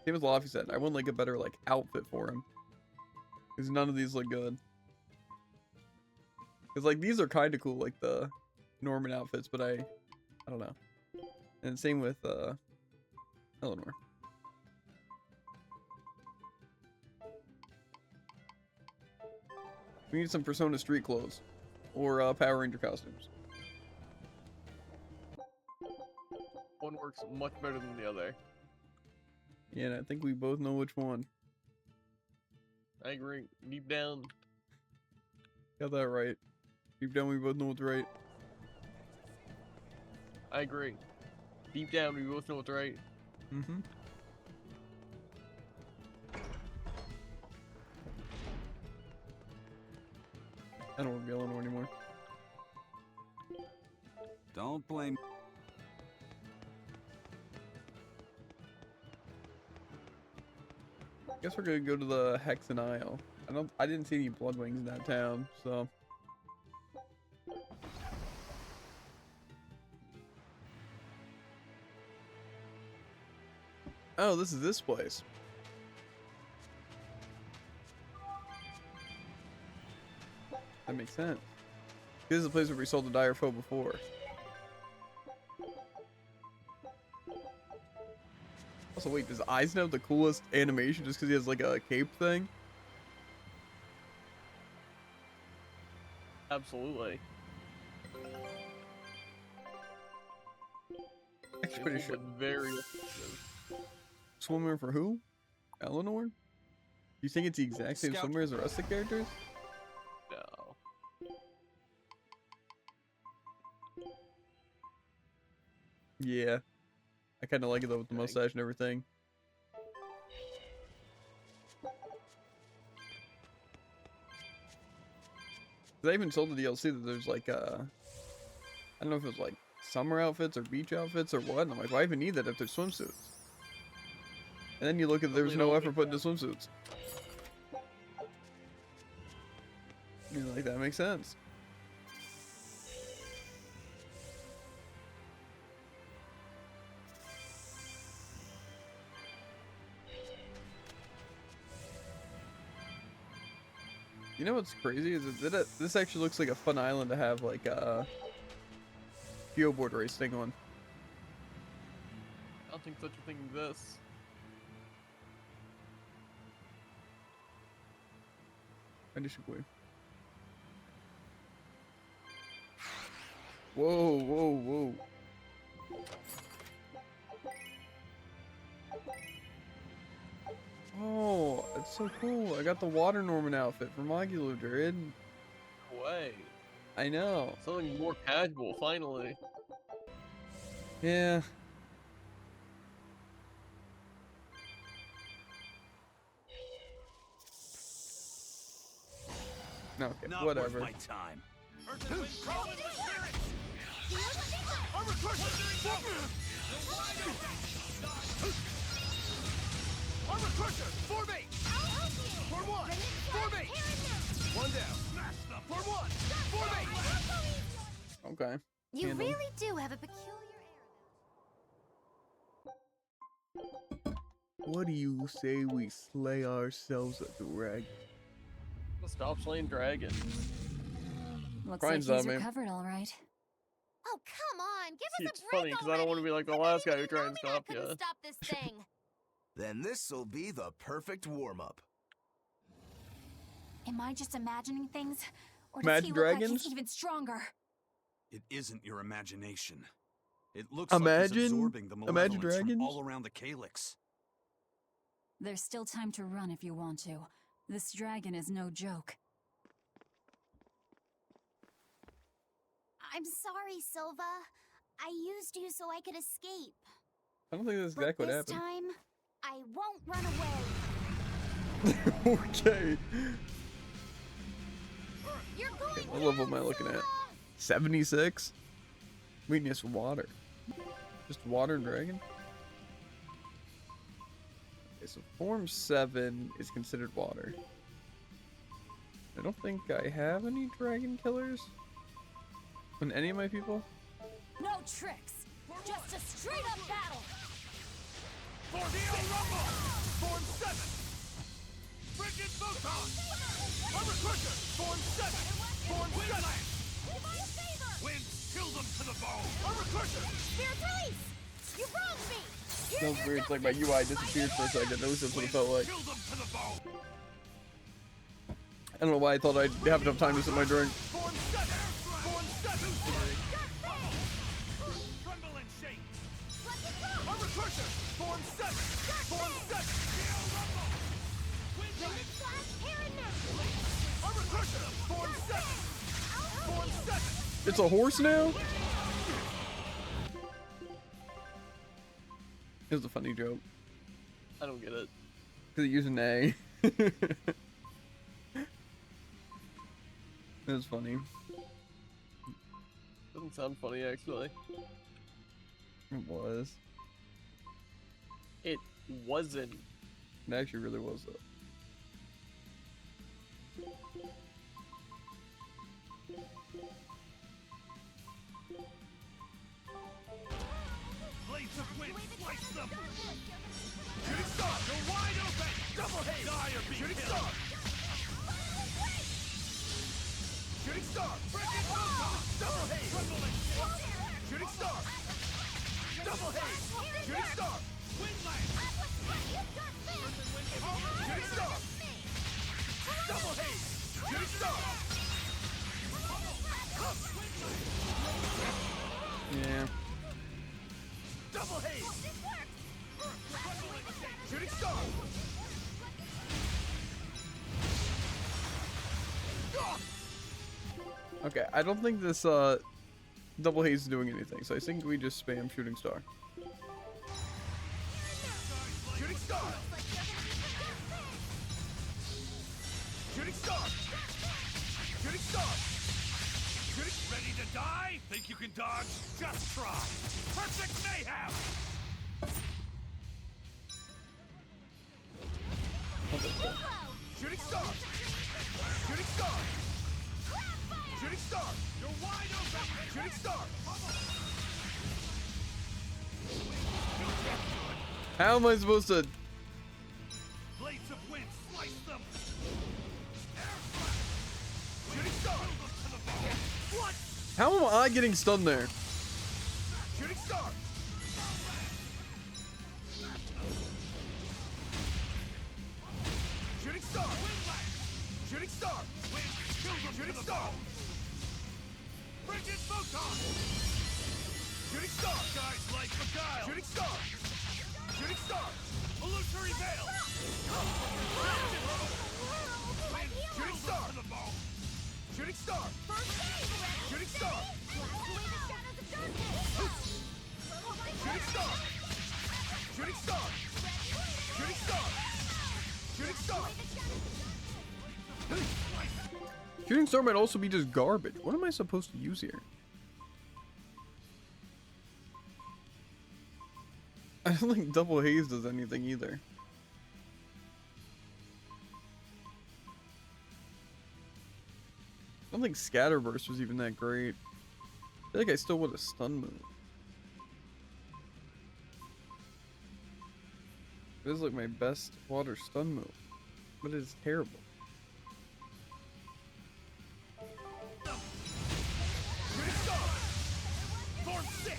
Same as Laffy said, I want like a better like outfit for him. Because none of these look good. Because like these are kind of cool, like the Norman outfits, but I don't know. And same with Eleanor. We need some Persona Street clothes. Or Power Ranger costumes. One works much better than the other. Yeah, and I think we both know which one. I agree. Deep down. Got that right. Deep down, we both know what's right. I agree. Deep down, we both know what's right. Mm-hmm. I don't want to be Eleanor anymore. Don't blame. I guess we're gonna go to the Hexen Isle. I didn't see any Bloodwings in that town, so. Oh, this is this place. That makes sense. This is the place where we saw the dire foe before. Also, wait, does Eisen have the coolest animation just because he has like a cape thing? Absolutely. Actually, It pretty was sure. very effective. swimwear for who? Eleanor? Do you think it's the exact same swimwear as the rest of the characters? No. Yeah. I kind of like it though with the mustache and everything. They even sold the DLC that there's like I don't know if it was like summer outfits or beach outfits or what. And I'm like, why even need that if there's swimsuits? And then you look at there's no effort put into swimsuits. You're like, that makes sense. You know what's crazy is that this actually looks like a fun island to have like a geoboard race thing on. I don't think such a thing exists. I disagree. Whoa, whoa, whoa. Oh, it's so cool. I got the Water Norman outfit from Oculo Druid. Way. I know. Something more casual, finally. Yeah. Okay, Not whatever. worth my time. Armor Crusher! Form 8! Form 1! Form 8! One down. Form 1! Form 8! Okay. You Handle. really do have a peculiar air. What do you say we slay ourselves a dragon? Stop slaying dragons. Looks Brian's like on he's me. recovered all right. Oh, come on. Give See, us it's a break funny because I don't want to be like the last guy who tried and stop you. couldn't stop this thing. Then this'll be the perfect warm-up. Am I just imagining things? Or does Mad he look like dragons? he's even stronger? It isn't your imagination. It looks like he's absorbing the malevolence from all around the Calyx. There's still time to run if you want to. This dragon is no joke. I'm sorry, Silva. I used you so I could escape. I don't think that's But exactly what this happened. time, I won't run away. Okay. You're going What level am I looking at? 76? Weakness water. Just water and dragon? Okay, so form 7 is considered water. I don't think I have any dragon killers. On any of my people? No tricks. Just a straight up battle. For the Rumble! Form 7! Frigid Photon! Armor Crusher! Form 7! Form 7! Wind, kill them to the bone! Armor Crusher! Spirit release. You wronged me. Sounds weird, it's like my UI disappeared for a second. At least that's what it felt like. Kill them to the bone! I don't know why I thought I'd have enough time to sip my drink. Form 7! Form 7! Tremble and shake! Armor Crusher! Form 7! Form 7! Armor Crusher! Form 7! Form 7! It's a horse now? It was a funny joke. I don't get it. Because it used an A. It was funny. Doesn't sound funny, actually. It was. It wasn't. It actually really was, though. Blades of wind, slice them! Shooting star! You're wide open! Double haze! Dire beat! Shooting star! Shooting star! Frigid Photon! Double haze! Shooting star! Double haze! Shooting star! Windland! Shooting star! Double haze! Shooting star! Yeah. Double haze! Okay, I don't think this double haze is doing anything, so I think we just spam shooting star. Shooting star! Shooting star! Shooting star! Shooting... Ready to die? Think you can dodge? Just try. Perfect mayhem! Shooting star! Shooting star! Shooting star! You're wide open! Shooting star! How am I supposed to? Blades of wind, slice them! Shooting star! What? How am I getting stunned there? Shooting star! Shooting star! Shooting star! Shooting star! Frigid photon! Shooting star! Guys like beguile! Shooting star! Shooting star! Illusory veil! Shooting star! Shooting star! Shooting star! Shooting star! Shooting star! Shooting star! Shooting star! Shooting star might also be just garbage. What am I supposed to use here? I don't think double haze does anything either. I don't think scatterburst was even that great. I feel like I still would have stun move. This is like my best water stun move, but it is terrible. Shooting star! Form 6!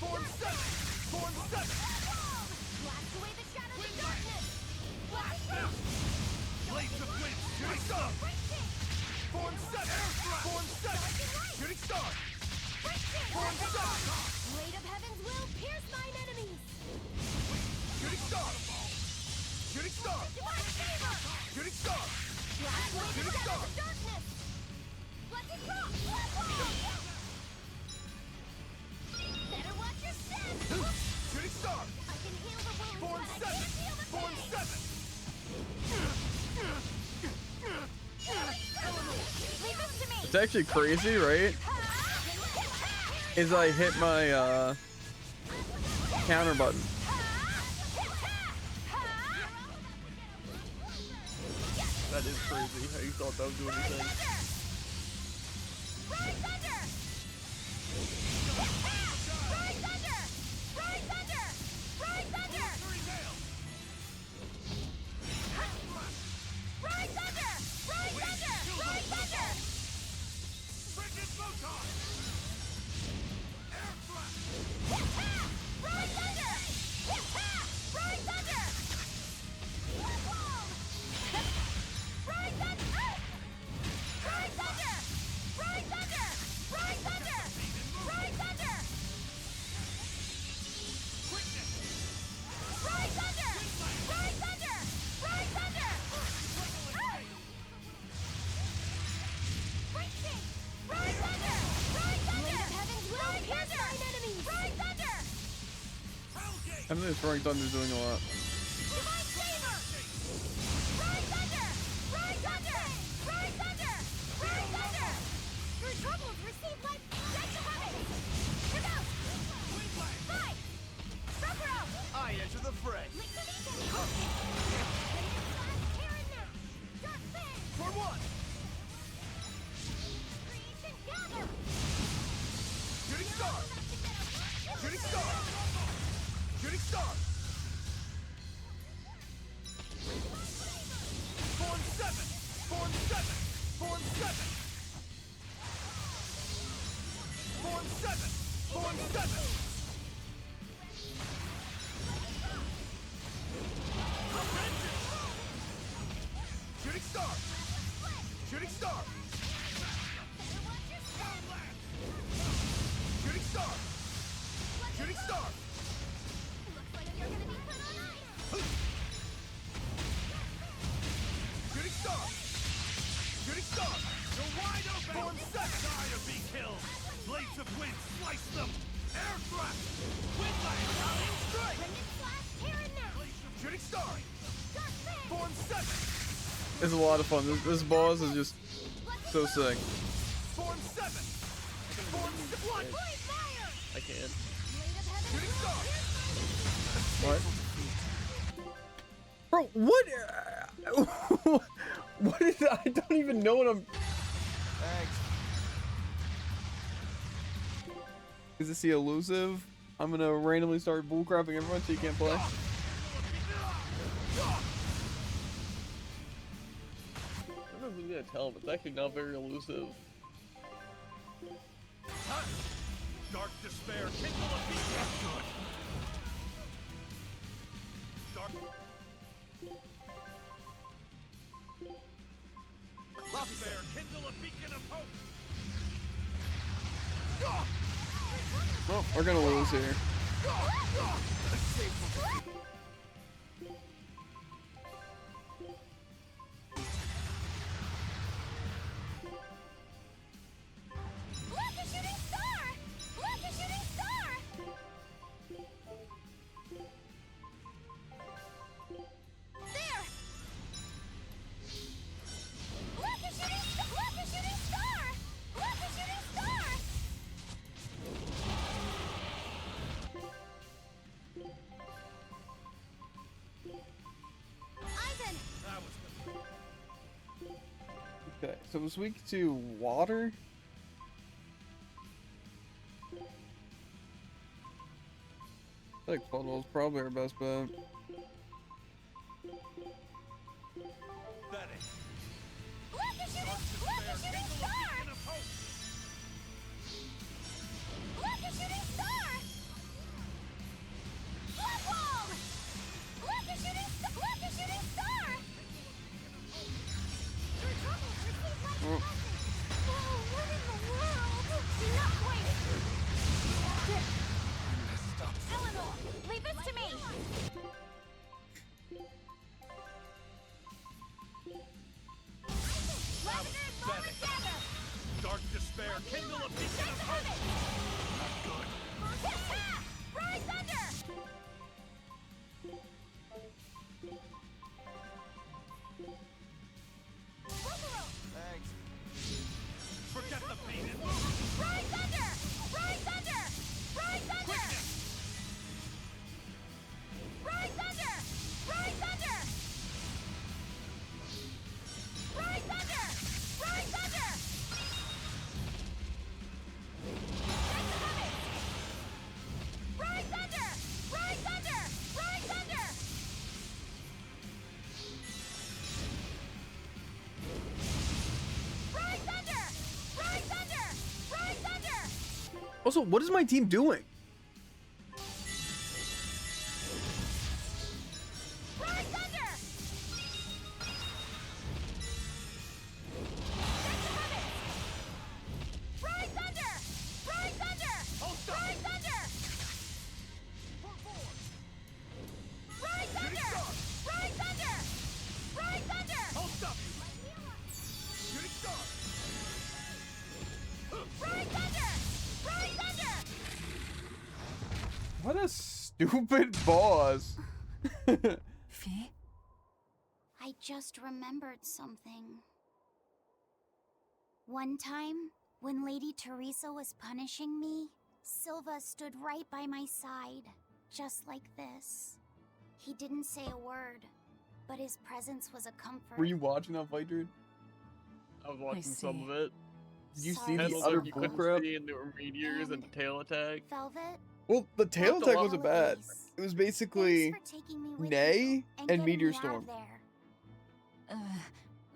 Form 7! Form 7! Blast away the shadows of darkness! Blast them! Blades of wind! Shooting star! Form 7! Form 7! Shooting star! Form 7! Blade of heavens will pierce mine enemies! Shooting star! Shooting star! Shooting star! Blast away the Shooting shadows star! of darkness! Let's it rock! Better watch your step! Shooting star! I can heal the wounds, Form but I 7! can't heal the Form pain! 7! Leave this to me! It's actually crazy, right? Is I hit my counter button. That is crazy how you thought that would do anything. Rise thunder! Rise thunder! Rise thunder! Rise thunder! Rise thunder! Rise thunder! Rise thunder! Frigid photon! Air thrust! Rise thunder! Rise thunder! Rise thunder! Rise thunder! Rise thunder! Rise thunder! Rise thunder! Quickness! Rise thunder! Rise thunder! Rise thunder! Breaking! Rise thunder! Rise thunder! Heavens will pierce mine enemies! Rise thunder! I think this throwing thunder is doing a lot. Divine favor! Rise thunder! Rise thunder! Rise thunder! Rise thunder! Your troubles receive life death above it! Look out! Fight! Sub-Bro! I enter the fray! For one! Shooting star! Shooting star! Shooting star! Form 7! Form 7! Form 7! Form 7! Form 7! Shooting star! Shooting star! Shooting star! Shooting star! Looks like you're gonna be put on ice! Shooting star! Shooting star! You're wide open! Form 7! Slice them! Aircraft! Windlash! Strike! Shooting star! Form 7! It's a lot of fun. This boss is just so sick. Form 7! Form 1! I can't. Shooting star! What? Bro, what? What is that? I don't even know what I'm... Thanks. Is this the elusive? I'm gonna randomly start bullcrapping everyone so you can't play. I don't know who's gonna tell him. It's actually not very elusive. Dark despair, kindle a beacon of good. Dark despair, kindle a beacon of hope. Well, we're gonna lose here. Look, a shooting star! Look, a shooting star! There! Look, a shooting star! Look, a shooting star! Look, a shooting star! Ivan! That was Okay, so it was weak to water? I think funnel's probably our best bet. pathetic. Look, a shooting star! Look, a shooting star! Bloodwall! Look, a shooting star! Look, a shooting star! Your trouble received my Oh. Whoa, what in the world? Not quite. Eleanor, leave this to me. Lavender, Lava Dagger! Dark despair, kindle a beacon of hope. Not good. Attack! Rise Thunder! Thanks. Forget the pain and move. Rise Thunder! Rise Thunder! Rise Thunder! Rise Thunder! Rise Thunder! Rise Thunder! Rise Thunder! Rise Thunder! Rise Thunder! Rise Thunder! Rise Thunder! Rise Thunder! Rise Thunder! Also, what is my team doing? Rise Thunder! Rise Thunder! Rise Thunder! Rise Thunder! Rise Thunder! Rise Thunder! Rise Thunder! I'll stop you. Shooting star. Rise Thunder! Rise Thunder! What a stupid boss. Fee? I just remembered something. One time, when Lady Teresa was punishing me, Silva stood right by my side, just like this. He didn't say a word, but his presence was a comfort. Were you watching that fight, dude? I was watching some of it. Did you Sorry. see It the looked utter like you couldn't bullcrap? see, and there were meteors and the tail attack. Velvet? Well, the tail What the attack lo- wasn't bad. It was basically Thanks for taking me with Nay you and getting Meteor me out of Storm. there.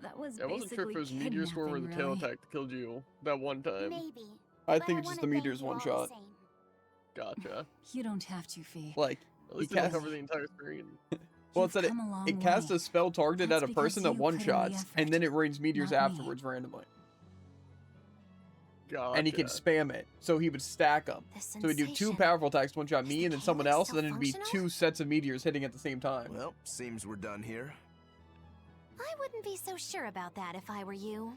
That was I wasn't sure if it was basically Meteor Storm or the kidnapping, tail really. attack that killed you that one time. Maybe. I but think it's just the wanna thank meteors you one all the shot. same. Gotcha. You don't have to, Fee. Like, At he least it didn't cast. cover the entire screen. Well, You've it said come a long it cast way. a spell targeted That's at a because person that you one put in the shots, and then it rains meteors not me. afterwards randomly. Gotcha. And he could spam it, so he would stack them. The So he'd do two sensation. powerful attacks, one shot Is me the and then someone calyx else, still and then it'd be functional? two sets of meteors hitting at the same time. Well, seems we're done here. I wouldn't be so sure about that if I were you.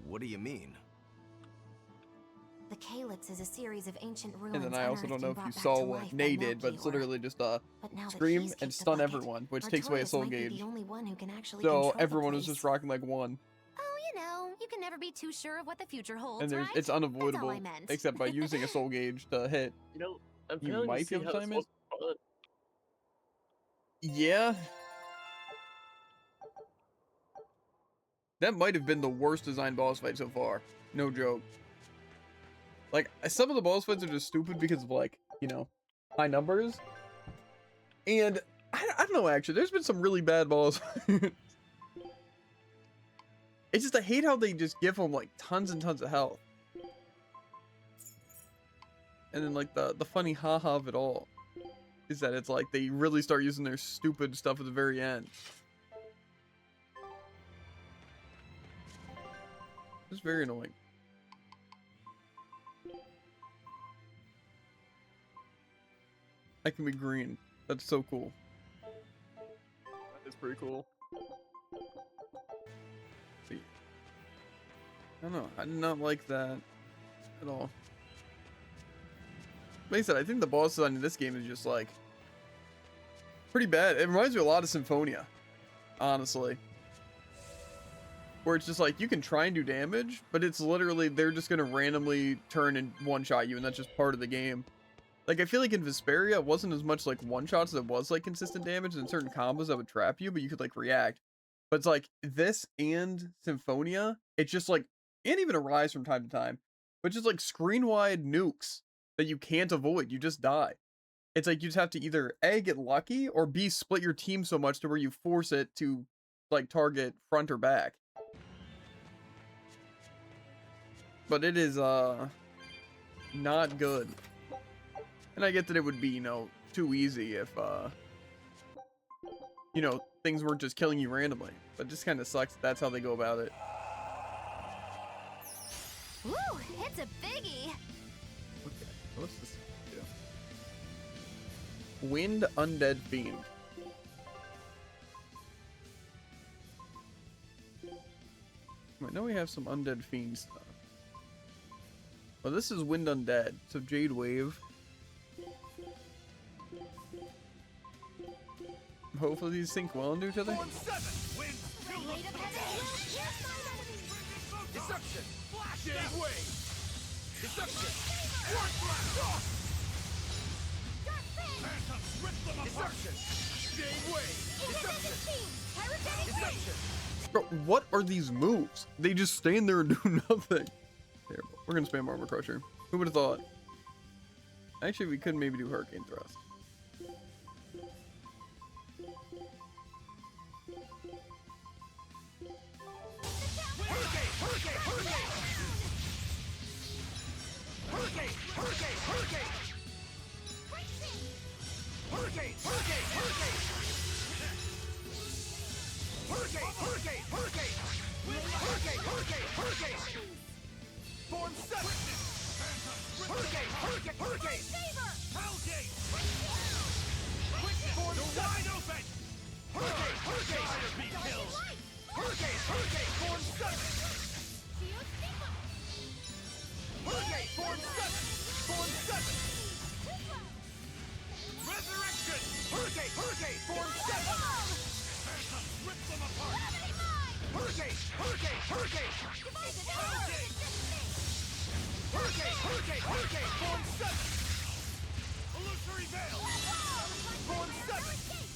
What do you mean? The Calyx is a series of ancient ruins. And then I also don't know if you unearthed and saw brought back what to Nay life by did, but it's Melchior. literally just But now that scream he's and kicked the stun bucket, everyone, which takes away a Artorias soul might be gauge. the only one who can actually So control the everyone was place. just rocking like one. Oh, you know, you can never be too sure of what the future holds, And there's, right? it's That's all unavoidable, I meant. except by using a soul gauge to hit. You know, I'm You failing to might be see able how to this time it. was fun. Yeah. That might have been the worst designed boss fight so far. No joke. Like, some of the boss fights are just stupid because of, like, you know, high numbers. And, I don't know, actually. There's been some really bad boss fights. It's just, I hate how they just give them, like, tons and tons of health. And then, like, the funny haha of it all is that it's like they really start using their stupid stuff at the very end. It's very annoying. I can be green. That's so cool. It's pretty cool. See. I don't know. I did not like that at all. Like I said, I think the boss design in this game is just like pretty bad. It reminds me a lot of Symphonia, honestly. Where it's just like you can try and do damage, but it's literally they're just gonna randomly turn and one-shot you, and that's just part of the game. Like I feel like in Vesperia, it wasn't as much like one-shots as it was like consistent damage and certain combos that would trap you, but you could like react. But it's like this and Symphonia, it's just like, and even Arise from time to time, but just like screen-wide nukes that you can't avoid. You just die. It's like you just have to either A, get lucky, or B, split your team so much to where you force it to like target front or back. But it is not good. And I get that it would be, you know, too easy if you know, things weren't just killing you randomly. But it just kind of sucks that's how they go about it. Woo, it's a biggie. Okay, what's this do? Wind Undead Fiend. I know we have some Undead Fiend stuff. Well, this is Wind Undead. So Jade Wave. Hopefully these sync well into each other. Destruction! Flash! Jade Wave! Destruction! Destruction! Jade Wave! Destruction! Bro, what are these moves? They just stand there and do nothing. Here, we're gonna spam Armor Crusher. Who would have thought? Actually, we could maybe do Hurricane Thrust. Form 7! Hurricane! Hellgate! Form 7! Wide open! Hurricane! Form 7! Hurricane! Form 7! Form 7! Resurrection! Hurricane! Form 7! Rip them apart! Hurricane! Hurricane! Form 7! Illusory Veil! Form 7!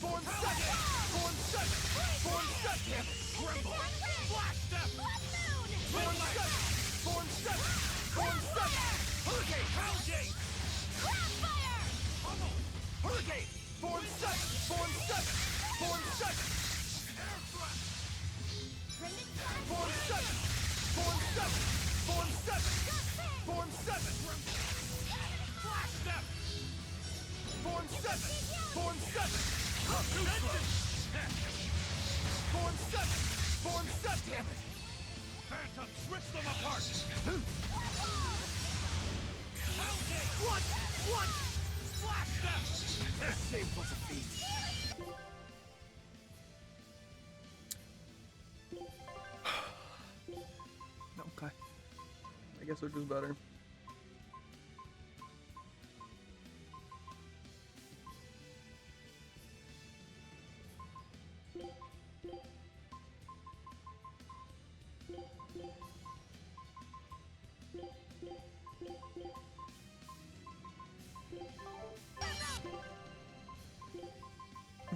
Form 7! Form 7! Form 7! Tremble! Flash Step! Form 7! Form 7! Form 7! Hurricane! Hellgate! Pummel! Hurricane! Form 7! Form 7! Form 7! Air Thrust! Form 7! Form 7! Form 7! Form 7! Flash Step! Form 7! Form 7! Form 7! Form 7! Damn it! Phantom, rip them apart! What? What? Flash Step! That save was a feat. Okay. I guess they're just better.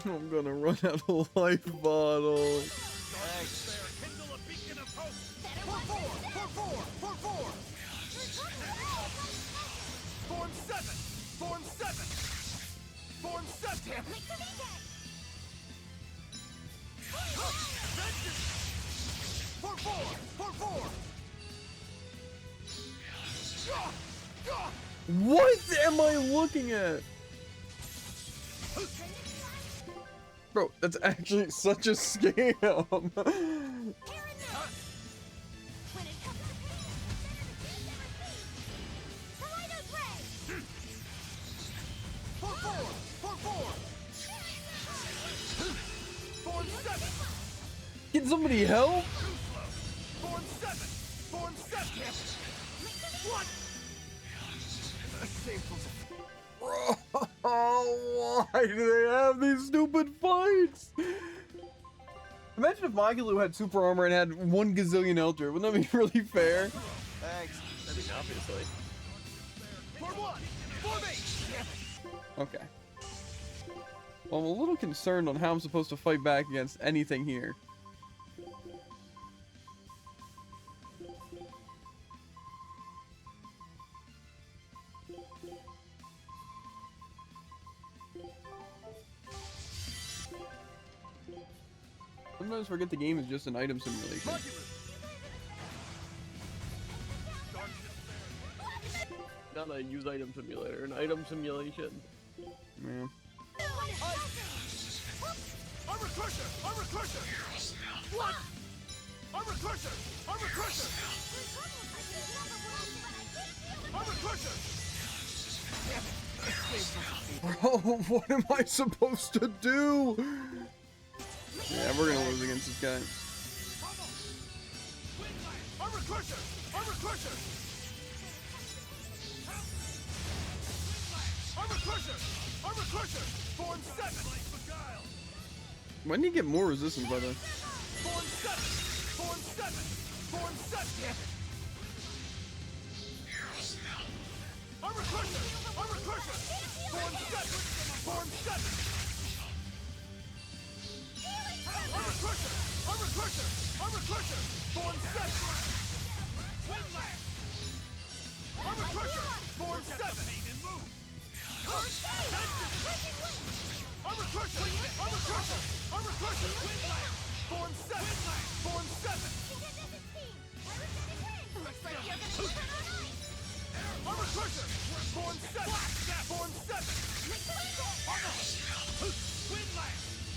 I'm gonna run out of life bottles. Form 7! Form 7! Form 7! Form 4! Form 4! What am I looking at? Bro, that's actually such a scam. Can somebody help? Form 7! Form 7! What? Bro, why do they have these stupid fights? Imagine if Magalu had super armor and had 1 gazillion Elder. Wouldn't that be really fair? Thanks. I mean, obviously. Form 1! Form 8! Okay. Well, I'm a little concerned on how I'm supposed to fight back against anything here. Sometimes forget the game is just an item simulation. Not a use item simulator, an item simulation. Man. Armor crusher! Armor crusher! What? Armor crusher! Armor crusher! Armor crusher! Bro, what am I supposed to do? Yeah, we're gonna lose against this guy. Armor crusher! Armor crusher! Armor crusher! Armor crusher! Form 7! When do you get more resistance by the way? Form 7! Form 7! Form 7! Armor crusher! Armor crusher! Form 7! Form 7! Armor crusher! Armor crusher! Armor crusher! Form 7! Armor crusher! Form 7! Armor crusher! Armor crusher! Armor crusher! Form 7! Form 7! Looks like you're gonna turn on ice! Armor crusher! Form 7! Form 7!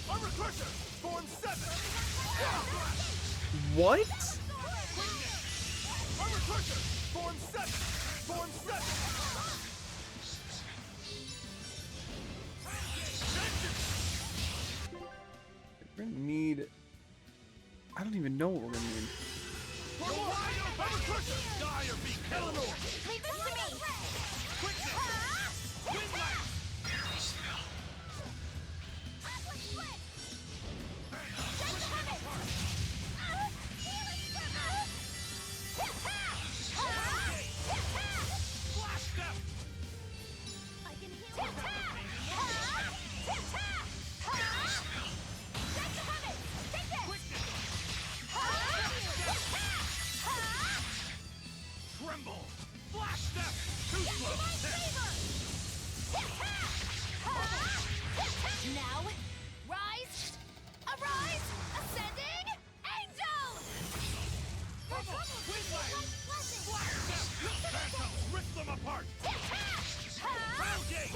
Armor crusher! Form 7! What? Armor crusher! Form 7! Form 7! We're gonna need... I don't even know what we're gonna need. Armor crusher! Die or be killed! Leave this to me! Quickness! Wind blast! Tremble! Flash step! Too slow! Now, rise! Arise! Ascending! Angel! Flash step! Phantom! Rip them apart! Crown gate!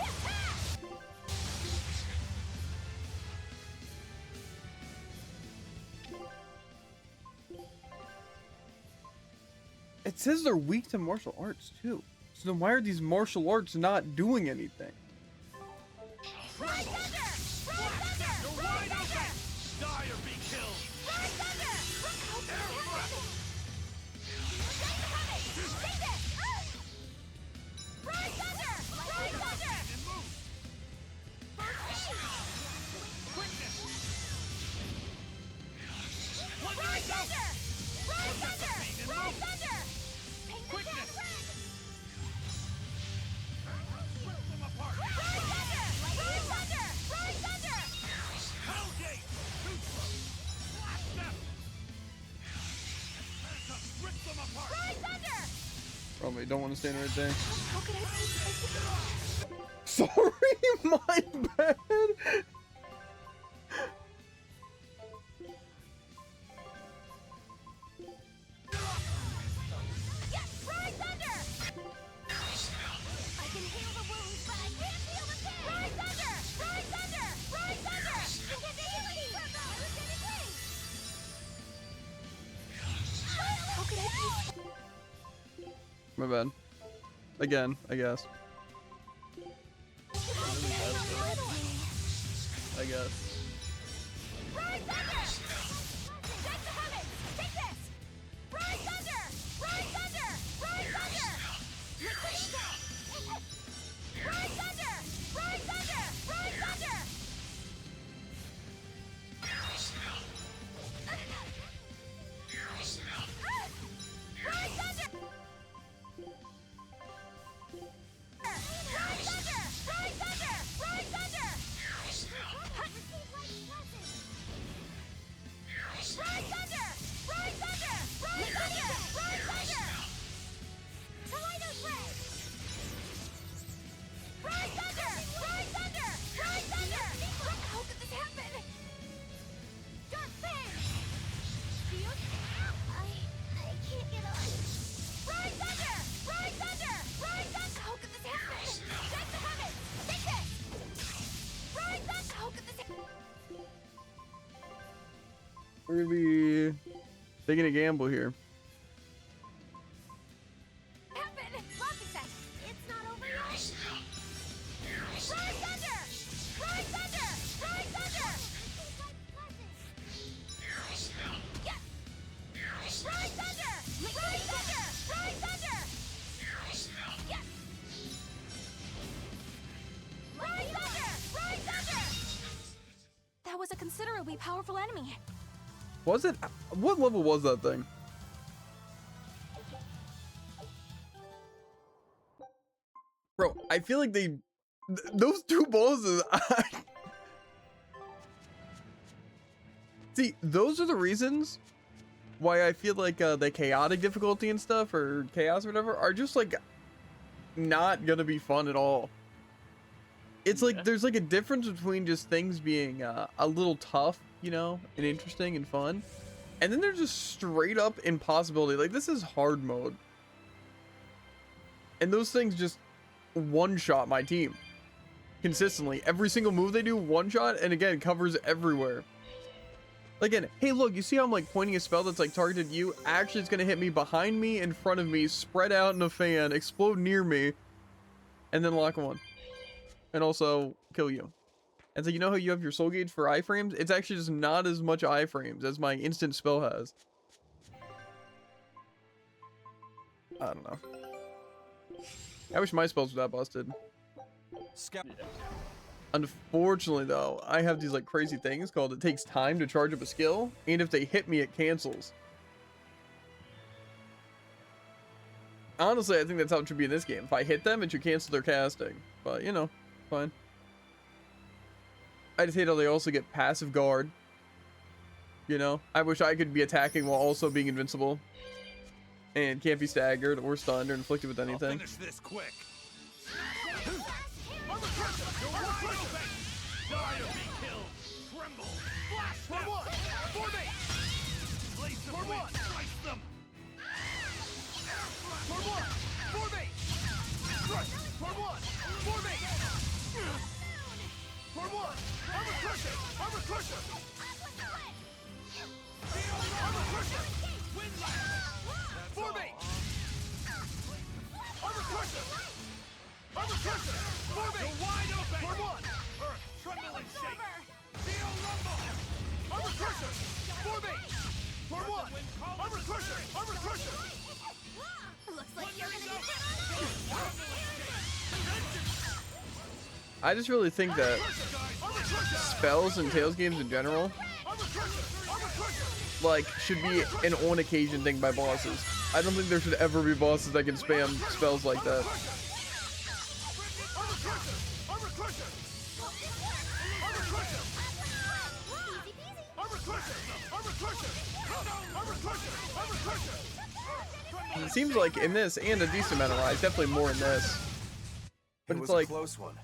It says they're weak to martial arts too. So then why are these martial arts not doing anything? You're wide open! Die or be killed! I don't want to stand right there. How could I be? Sorry, my bad. Yes, Rise Thunder! I can heal the wounds, but I can't feel the pain! Rise Thunder! Rise Thunder! Rise Thunder! Invisibility circle! I was getting wings! How could I be? My bad. Again, I guess. I guess. Rise Thunder! Take the heavens! Take this! Rise Thunder! Rise Thunder! Rise Thunder! Liquidate! Rise Thunder! Rise Thunder! Rise Thunder! Rise Thunder! Rise Thunder! Rise Thunder! Rise Thunder! Rise Thunder! Rise Thunder! Rise Thunder! Rise Thunder! Tornado Blade! Rise Thunder! Rise Thunder! Rise Thunder! How could this happen? Dark Fang! I can't get on. Rise Thunder! Rise Thunder! Rise Thunder! How could this happen? Take the heavens! Take this! Rise Thunder! How could this happen? We're gonna be taking a gamble here. Lobby set! It's not over yet! Rise Thunder! Rise Thunder! Rise Thunder! Yes! Rise Thunder! Rise Thunder! Rise Thunder! Yes! Rise Thunder! Rise Thunder! That was a considerably powerful enemy. Was it? What level was that thing? Bro, I feel like those two bosses. See, those are the reasons why I feel like the chaotic difficulty and stuff, or chaos or whatever, are just like not gonna be fun at all. It's like there's like a difference between just things being a little tough, you know, and interesting and fun, and then there's just straight up impossibility. Like, this is hard mode, and those things just one shot my team consistently. Every single move they do, one shot, and again, covers everywhere. Again, hey, look, you see how I'm like pointing a spell that's like targeted you? Actually, it's gonna hit me behind me, in front of me, spread out in a fan, explode near me, and then lock one, and also kill you. And so, you know how you have your soul gauge for iframes? It's actually just not as much iframes as my instant spell has. I don't know. I wish my spells were that busted. Unfortunately, though, I have these like crazy things called it takes time to charge up a skill, and if they hit me, it cancels. Honestly, I think that's how it should be in this game. If I hit them, it should cancel their casting. But, you know, fine. I just hate how they also get passive guard. You know? I wish I could be attacking while also being invincible. And can't be staggered or stunned or inflicted with anything. Finish this quick. I just really think that spells and Tales games in general, like, should be an on occasion thing by bosses. I don't think there should ever be bosses that can spam spells like that. It seems like in this, and a decent amount of rise, definitely more in this. But it's like, a close one.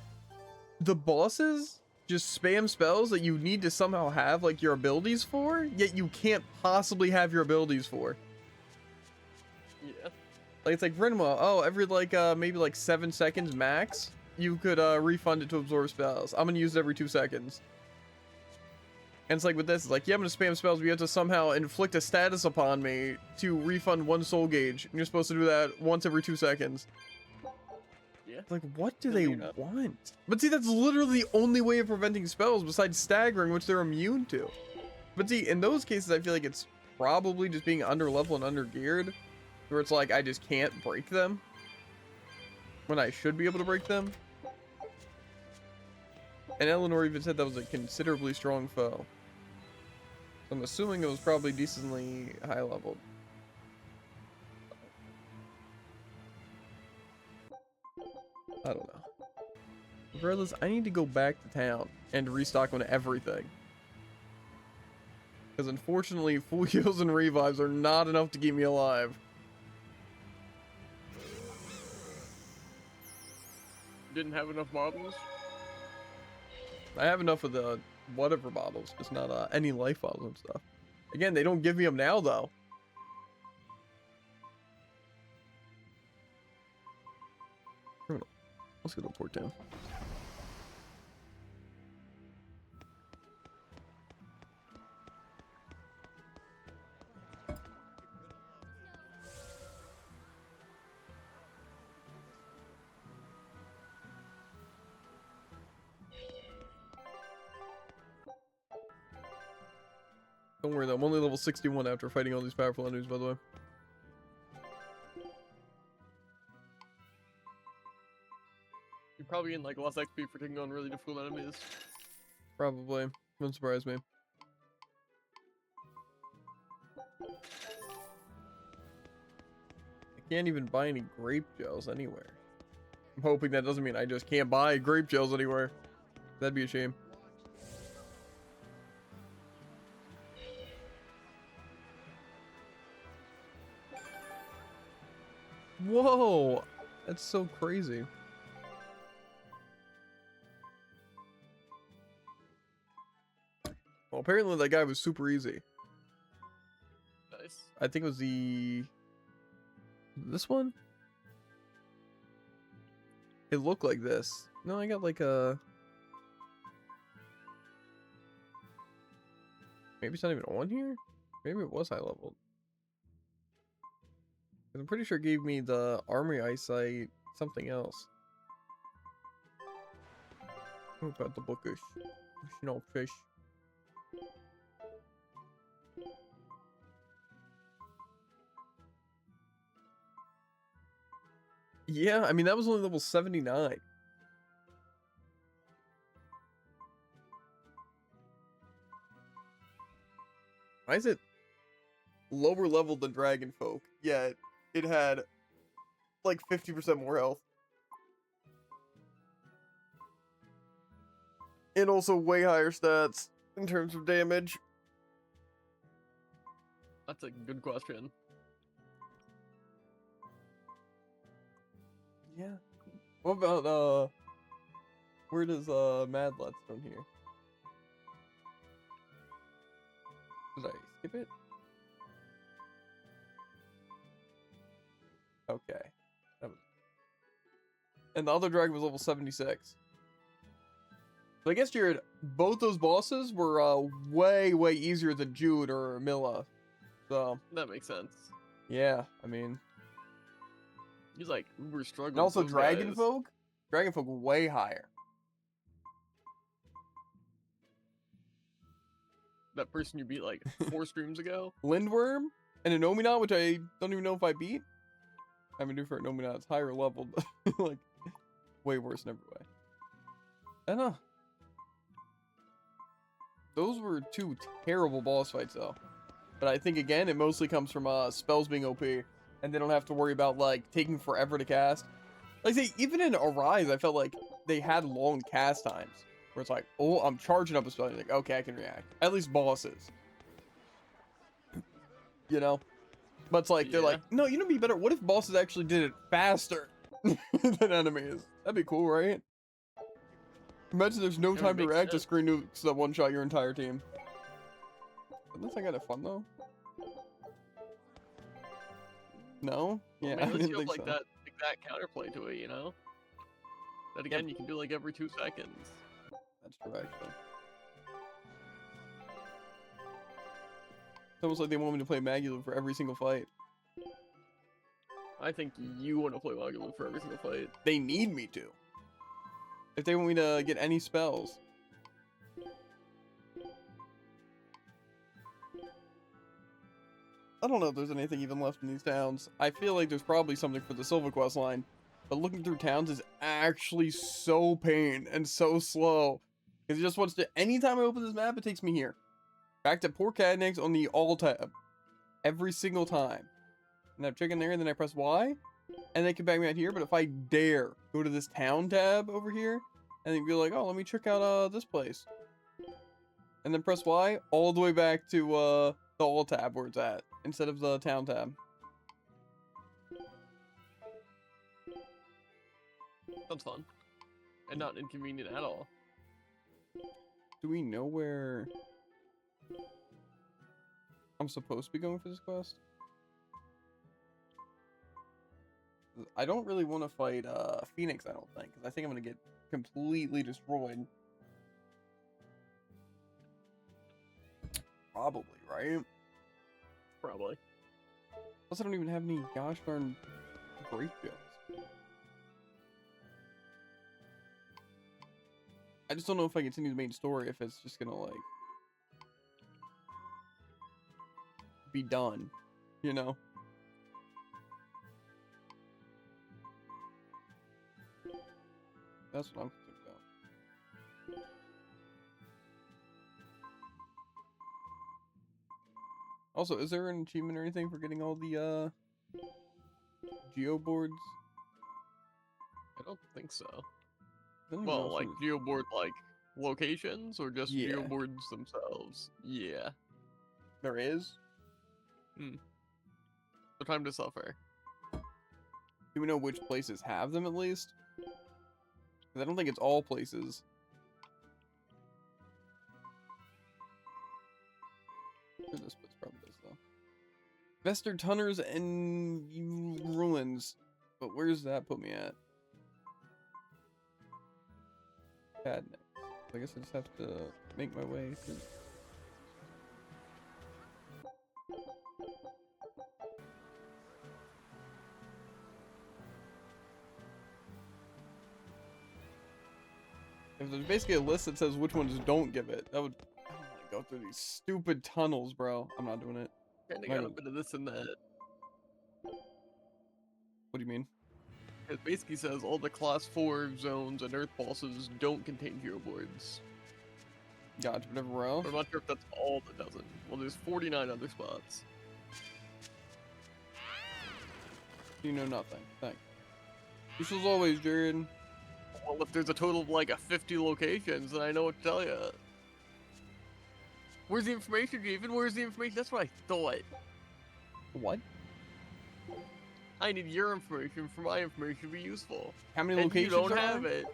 the bosses just spam spells that you need to somehow have like your abilities for, yet you can't possibly have your abilities for. Yeah. Like, it's like Rinma, oh, every like maybe like 7 seconds max, you could refund it to absorb spells. I'm gonna use it every 2 seconds. And it's like with this, it's like, yeah, I'm gonna spam spells, but you have to somehow inflict a status upon me to refund 1 soul gauge. And you're supposed to do that once every 2 seconds. Yeah. Like, what do they want? But see, that's literally the only way of preventing spells besides staggering, which they're immune to. But see, in those cases, I feel like it's probably just being under level and under geared, where it's like, I just can't break them when I should be able to break them. And Eleanor even said that was a considerably strong foe. So I'm assuming it was probably decently high leveled. I don't know. Regardless, I need to go back to town and restock on everything. Because unfortunately, full heals and revives are not enough to keep me alive. Didn't have enough bottles? I have enough of the whatever bottles, just not any life bottles and stuff. Again, they don't give me them now, though. Criminal. Let's go to Port Town. Don't worry though, I'm only level 61 after fighting all these powerful enemies, by the way. You're probably in like less XP for taking on really difficult enemies. Probably. Wouldn't surprise me. I can't even buy any grape gels anywhere. I'm hoping that doesn't mean I just can't buy grape gels anywhere. That'd be a shame. Whoa! That's so crazy. Well, apparently that guy was super easy. Nice. I think it was this one? It looked like this. No, I got like a... Maybe it's not even on here? Maybe it was high leveled. I'm pretty sure it gave me the armory eyesight, something else. What about the bookish? No fish. Yeah, I mean, that was only level 79. Why is it lower level than Dragon Folk, yet it had like 50% more health? And also way higher stats in terms of damage. That's a good question. Yeah. What about, where does, Mad Let's from here? Did I skip it? Okay. That was... And the other dragon was level 76. So I guess, Jared, both those bosses were, way, way easier than Jude or Milla. So... That makes sense. Yeah, I mean... He's like uber struggling. And also Dragon Folk? Dragon Folk way higher. That person you beat like 4 streams ago? Lindworm and an Ominat, which I don't even know if I beat. I mean, do for an Ominat, it's higher level, but like way worse in every way. I don't know. Those were 2 terrible boss fights though. But I think again, it mostly comes from spells being OP. And they don't have to worry about, like, taking forever to cast. Like, say, even in Arise, I felt like they had long cast times. Where it's like, oh, I'm charging up a spell. You're like, okay, I can react. At least bosses. You know? But it's like, they're like, no, you know what'd be better? What if bosses actually did it faster than enemies? That'd be cool, right? Imagine there's no time to react to screen nukes that one-shot your entire team. Isn't this kind of fun, though? No? Yeah, I mean, I let's didn't have think like so. that exact counterplay to it, you know? That again, you can do like every 2 seconds. That's true, actually. It's almost like they want me to play Magulu for every single fight. I think you want to play Magalu for every single fight. They need me to. If they want me to get any spells. I don't know if there's anything even left in these towns. I feel like there's probably something for the Silva Quest line. But looking through towns is actually so pain and so slow. Because it just wants to... Anytime I open this map, it takes me here. Back to Port Cadnix on the All tab. Every single time. And I check in there, and then I press Y. And they can back me out here. But if I dare go to this town tab over here, and then be like, oh, let me check out this place. And then press Y, all the way back to the All tab where it's at, instead of the town tab. Sounds fun. And not inconvenient at all. Do we know where I'm supposed to be going for this quest? I don't really want to fight Phoenix, I don't think, because I think I'm going to get completely destroyed. Probably, right? Probably. Plus, I don't even have any gosh darn great builds. I just don't know if I continue the main story, if it's just gonna, like, be done, you know? That's what I'm concerned about. Also, is there an achievement or anything for getting all the, geo boards? I don't think so. Don't even know Well, if like it was- geoboard like locations or just Yeah. geoboards themselves? Yeah. There is? Hmm. So time to suffer. Do we know which places have them at least? 'Cause I don't think it's all places. This place probably does though. Vester Tunners and Ruins. But where's that put me at? Cadnix. I guess I just have to make my way through. If there's basically a list that says which ones don't give it, that would I don't want to go through these stupid tunnels, bro. I'm not doing it. Kinda got a bit of this and that. What do you mean? It basically says all the class 4 zones and earth bosses don't contain geoboards. Gotcha, but everywhere else? But I'm not sure if that's all that doesn't. Well, there's 49 other spots. You know nothing. Thanks. This was always, Jared. Well, if there's a total of like 50 locations, then I know what to tell you. Where's the information, David? Where's the information? That's what I thought. What? I need your information for my information to be useful. How many and locations you don't are have there? it.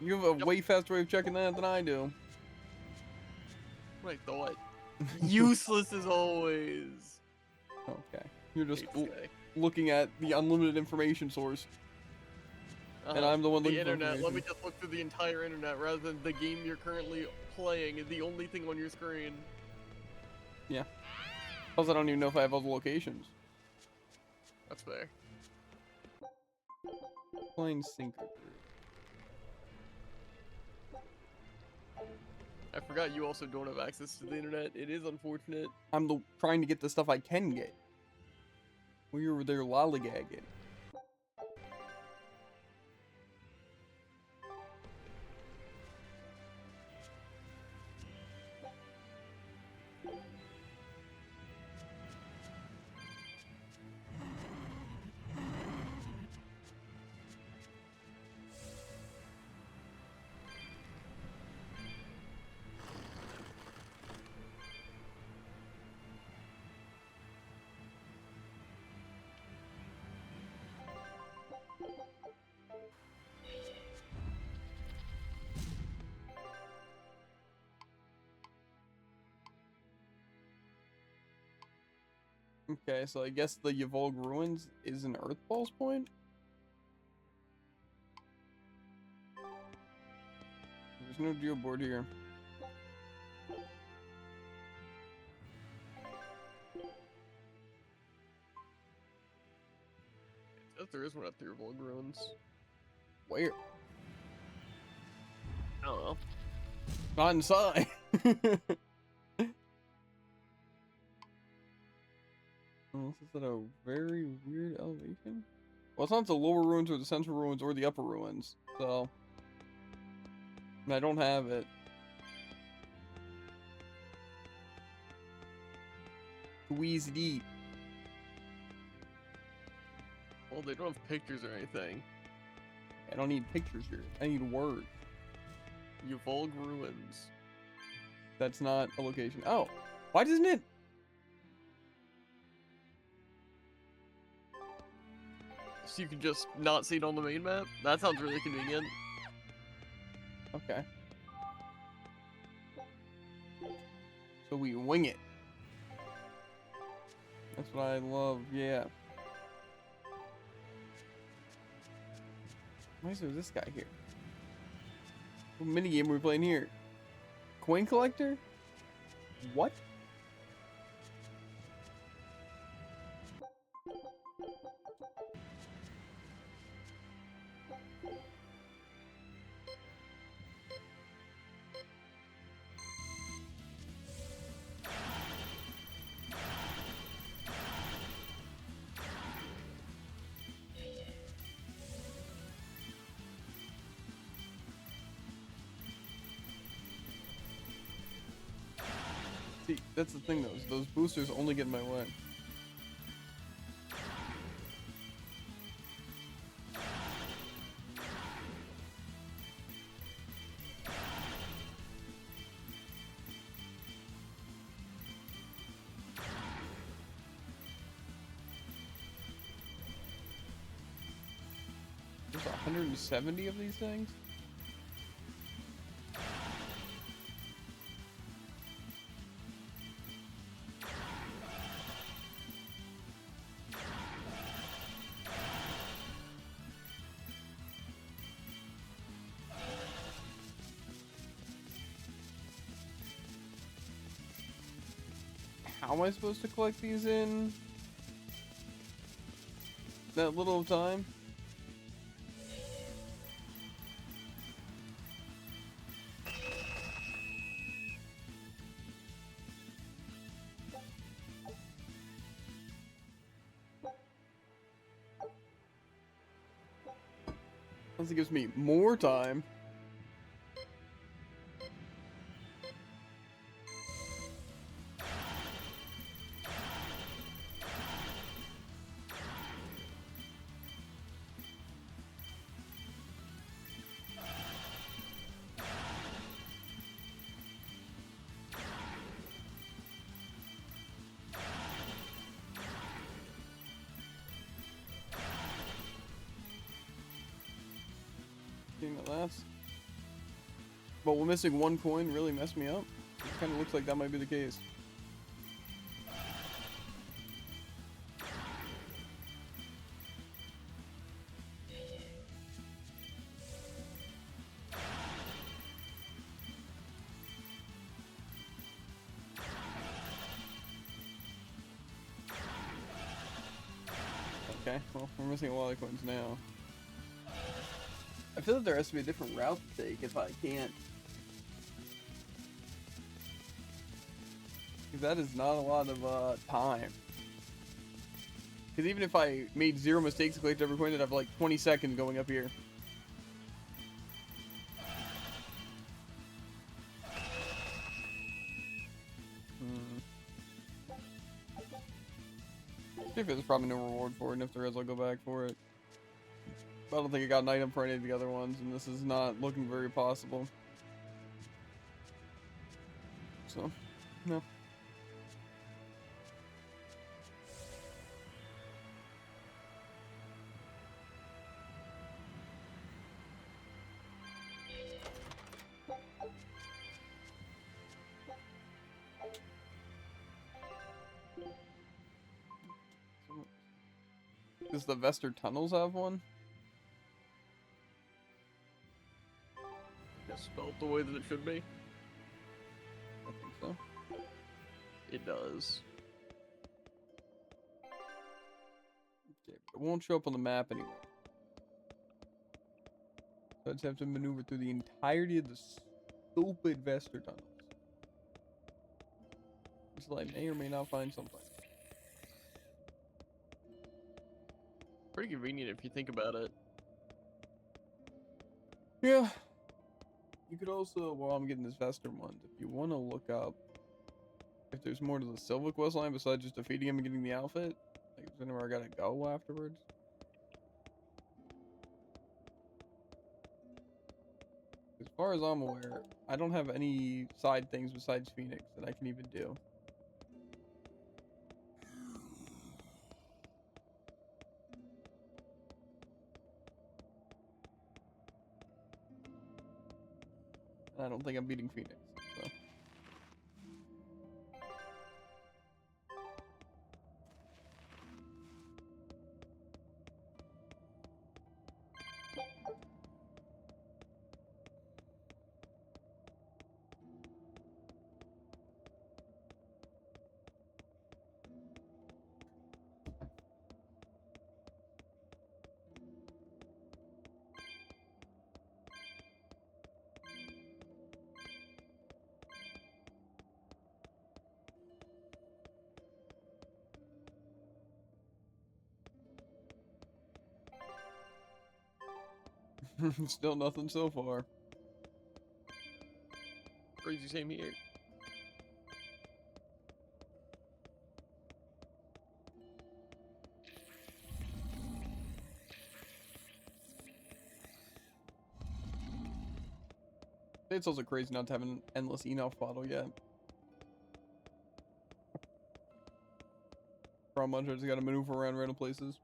You have a way faster way of checking that than I do. I thought. Useless as always. Okay. You're just looking at the unlimited information source. And I'm the one looking the for internet. Let information. me just look through the entire internet rather than the game you're currently playing is the only thing on your screen. Yeah. Plus, I don't even know if I have all the locations. That's fair. Plain sinker. I forgot you also don't have access to the internet. It is unfortunate. I'm trying to get the stuff I can get. We were there lollygagging. Okay, so I guess the Yvolg Ruins is an Earthball's point? There's no geoboard here. If there is one at the Yvolg Ruins. Where? I don't know. Not inside. Oh, this is at a very weird elevation. Well, it's not the lower ruins or the central ruins or the upper ruins, so and I don't have it. Squeeze deep. Well, they don't have pictures or anything. I don't need pictures here. I need words. Yvolg Ruins. That's not a location. Oh, why doesn't it? So you can just not see it on the main map? That sounds really convenient. Okay. So we wing it. That's what I love, yeah. Why is there this guy here? What minigame are we playing here? Coin collector? What? See, that's the thing though, is those boosters only get in my way. There's 170 of these things? How am I supposed to collect these in that little time? Unless it gives me more time. That last. But we're missing one coin really messed me up. It kind of looks like that might be the case. Okay, well, we're missing a lot of coins now. I feel like there has to be a different route to take if I can't. Because that is not a lot of time. Because even if I made 0 mistakes to collect every coin, I'd have like 20 seconds going up here. If there's probably no reward for it, and if there is, I'll go back for it. I don't think I got an item for any of the other ones, and this is not looking very possible. So, no. Does the Vester Tunnels have one? It's spelled the way that it should be. I think so. It does. Okay, but it won't show up on the map anyway. So I just have to maneuver through the entirety of the stupid Vester Tunnels. Until I may or may not find something. Pretty convenient if you think about it. Yeah. You could also, while I'm getting this Vester one, if you want to look up if there's more to the Silva quest line besides just defeating him and getting the outfit, like is anywhere I gotta go afterwards. As far as I'm aware, I don't have any side things besides Phoenix that I can even do. I don't think I'm beating Phoenix, so. Still nothing so far. Crazy same here. It's also crazy not to have an endless enough bottle yet. For how much I just gotta maneuver around random places.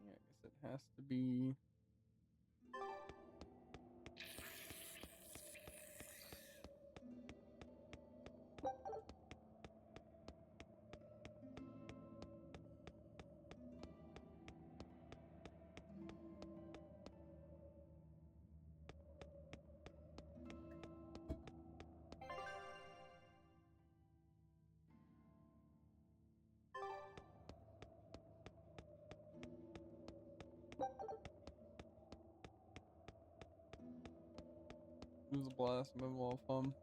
Yeah, I guess it has to be. It was a blast. I'm having a lot of fun.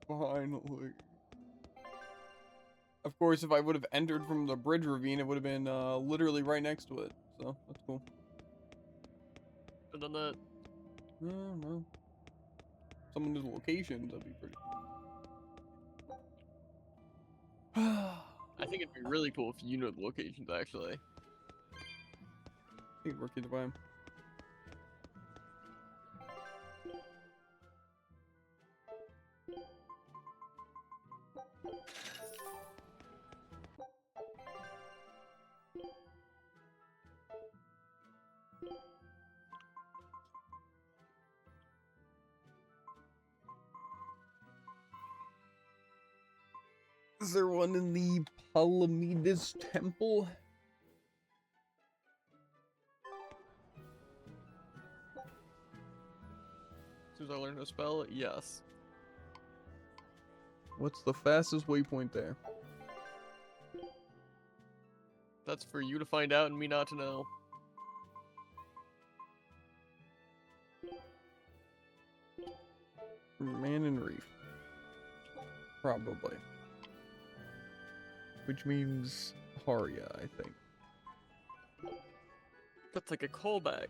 Finally. Of course, if I would have entered from the bridge ravine, it would have been literally right next to it. So, that's cool. And then that. No. Someone knows the locations, that'd be pretty cool. I think it'd be really cool if you know the locations, actually. I think we're either way. Is there one in the Palamedes Temple? As soon as I learn to spell it, yes. What's the fastest waypoint there? That's for you to find out and me not to know. Man and Reef. Probably. Which means Haria, I think. That's like a callback.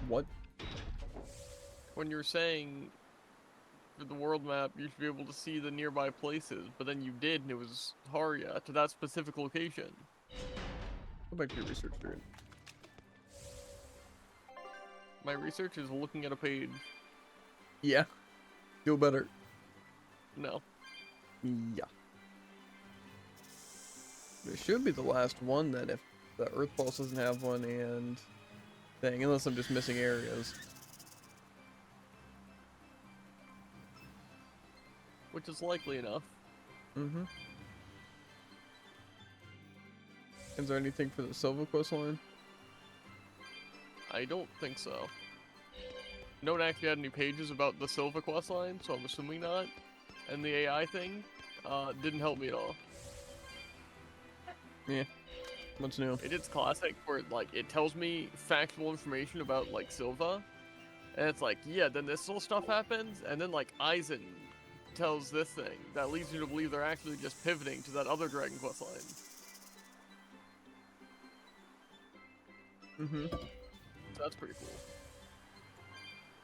What? When you're saying for the world map you should be able to see the nearby places, but then you did and it was Haria to that specific location. Go back to your research period. My research is looking at a page. Yeah. Feel better. No. Yeah. There should be the last one then if the Earth Pulse doesn't have one and thing, unless I'm just missing areas. Which is likely enough. Mm-hmm. Is there anything for the Silva quest line? I don't think so. No one actually had any pages about the Silva quest line, so I'm assuming not. And the AI thing didn't help me at all. Yeah. What's new? It is classic where like it tells me factual information about like Silva, and it's like, yeah, then this little stuff happens, and then like Eisen tells this thing that leads you to believe they're actually just pivoting to that other Dragon Quest line. Mm-hmm. So that's pretty cool.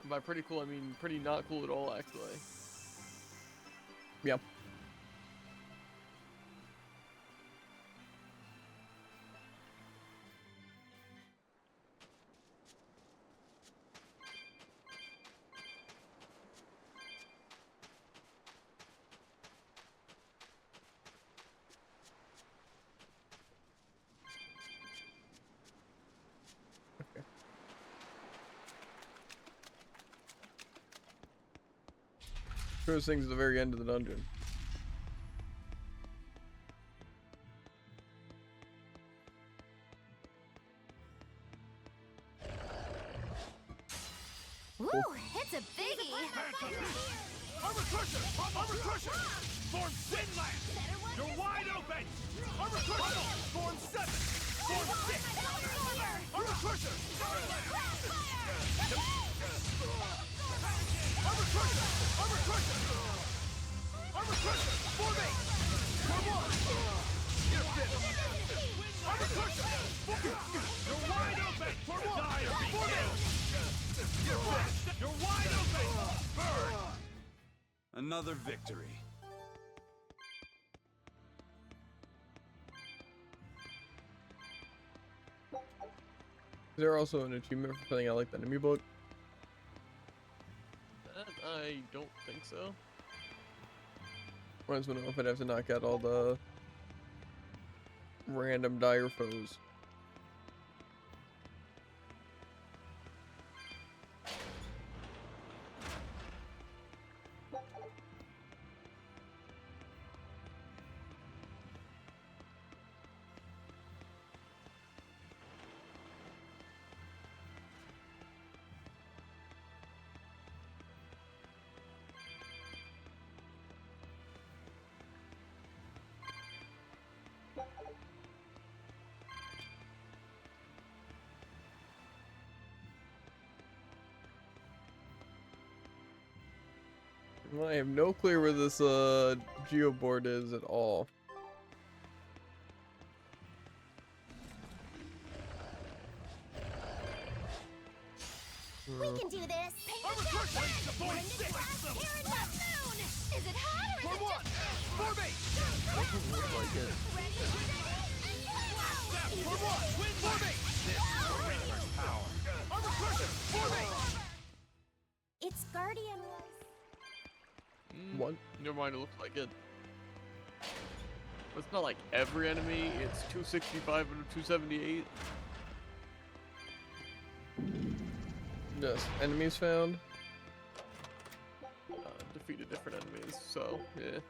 And by pretty cool, I mean pretty not cool at all, actually. Yeah. First thing's at the very end of the dungeon. Woo, it's a biggie! Armor Crusher! Armor Crusher! Form Sinland! You're wide open! Armor Crusher! Form 7! Form 6! Armor Crusher! Armor Crusher! Armor Crusher! Armor Crusher! Form 8! Form 1! You're finished! Armor Crusher! You're wide open! Form 1! Form 8! You're finished! You're wide open! Burn! Another victory. Is there also an achievement for filling out like the enemy book? That I don't think so. Runs would know if I'd have to knock out all the random dire foes. Well, I have no clue where this geoboard is at all. We can do this! Armor Crusher! Here in the moon! Is it hot or is it just... Form 8! Doesn't look like it. Form 1! Form 8! This Reaper's power! Armor Crusher! Form 8! It's Guardian. What? Never mind, it looks like it. But it's not like every enemy, it's 265 out of 278. Yes, enemies found. Defeated different enemies, so yeah.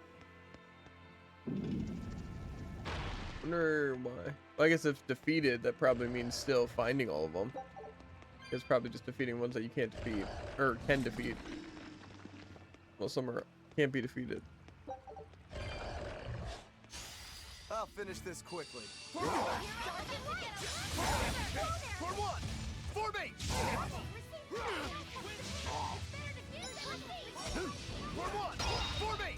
Wonder why. Well, I guess if defeated, that probably means still finding all of them. It's probably just defeating ones that you can't defeat, or can defeat. Well, some are can't be defeated. Oh, I'll finish this quickly. For one! For me! For one! For me!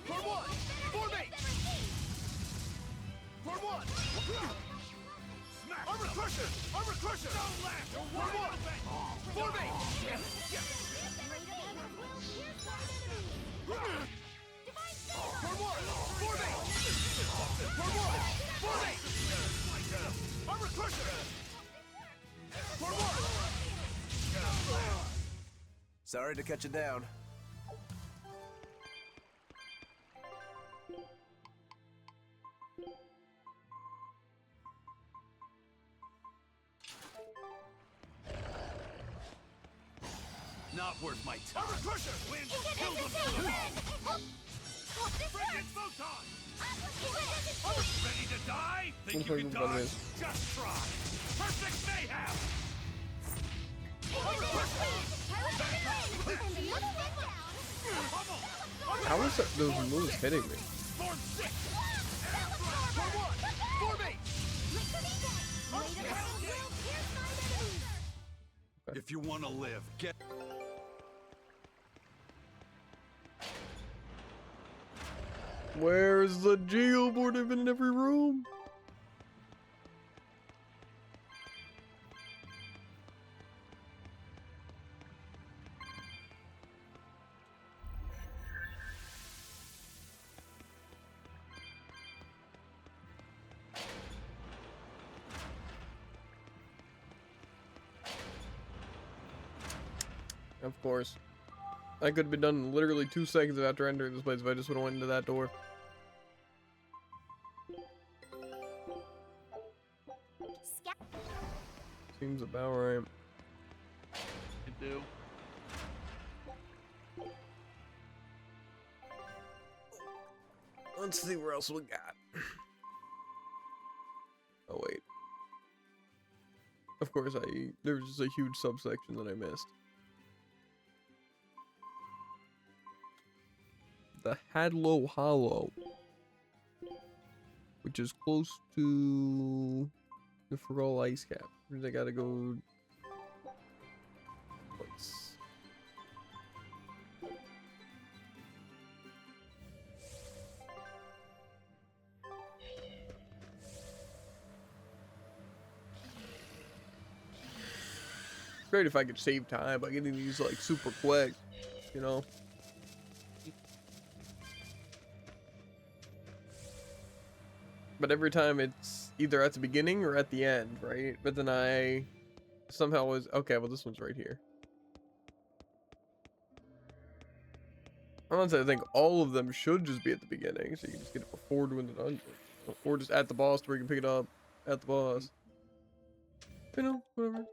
For one! For me! For one! Armor crusher! Armor crusher! For one! For me! For one! For me! For one! For me! Armor crusher! For one! Sorry to cut you down. Not worth my time. Armor crusher! Win! Kill them! Frigid photon! Ready to die? Think Looks you like can we've got dodge? this. Just try. Perfect mayhem! How is that, those moves hitting me? Form 6! For one! For me! If you want to live, get... Where's the geoboard? I've been in every room. Of course. I could have been done in literally 2 seconds after entering this place if I just would have went into that door. Seems about right. You do. Let's see where else we got. Oh wait. Of course there was just a huge subsection that I missed. The Hadlow Hollow, which is close to the Fergal Ice Cap. I gotta go twice. Great if I could save time by getting these like super quick, you know. But every time it's either at the beginning or at the end, right? But then I somehow was okay. Well, this one's right here. Honestly, I think all of them should just be at the beginning, so you can just get it before doing the dungeon, or just at the boss where you can pick it up at the boss. You know, whatever.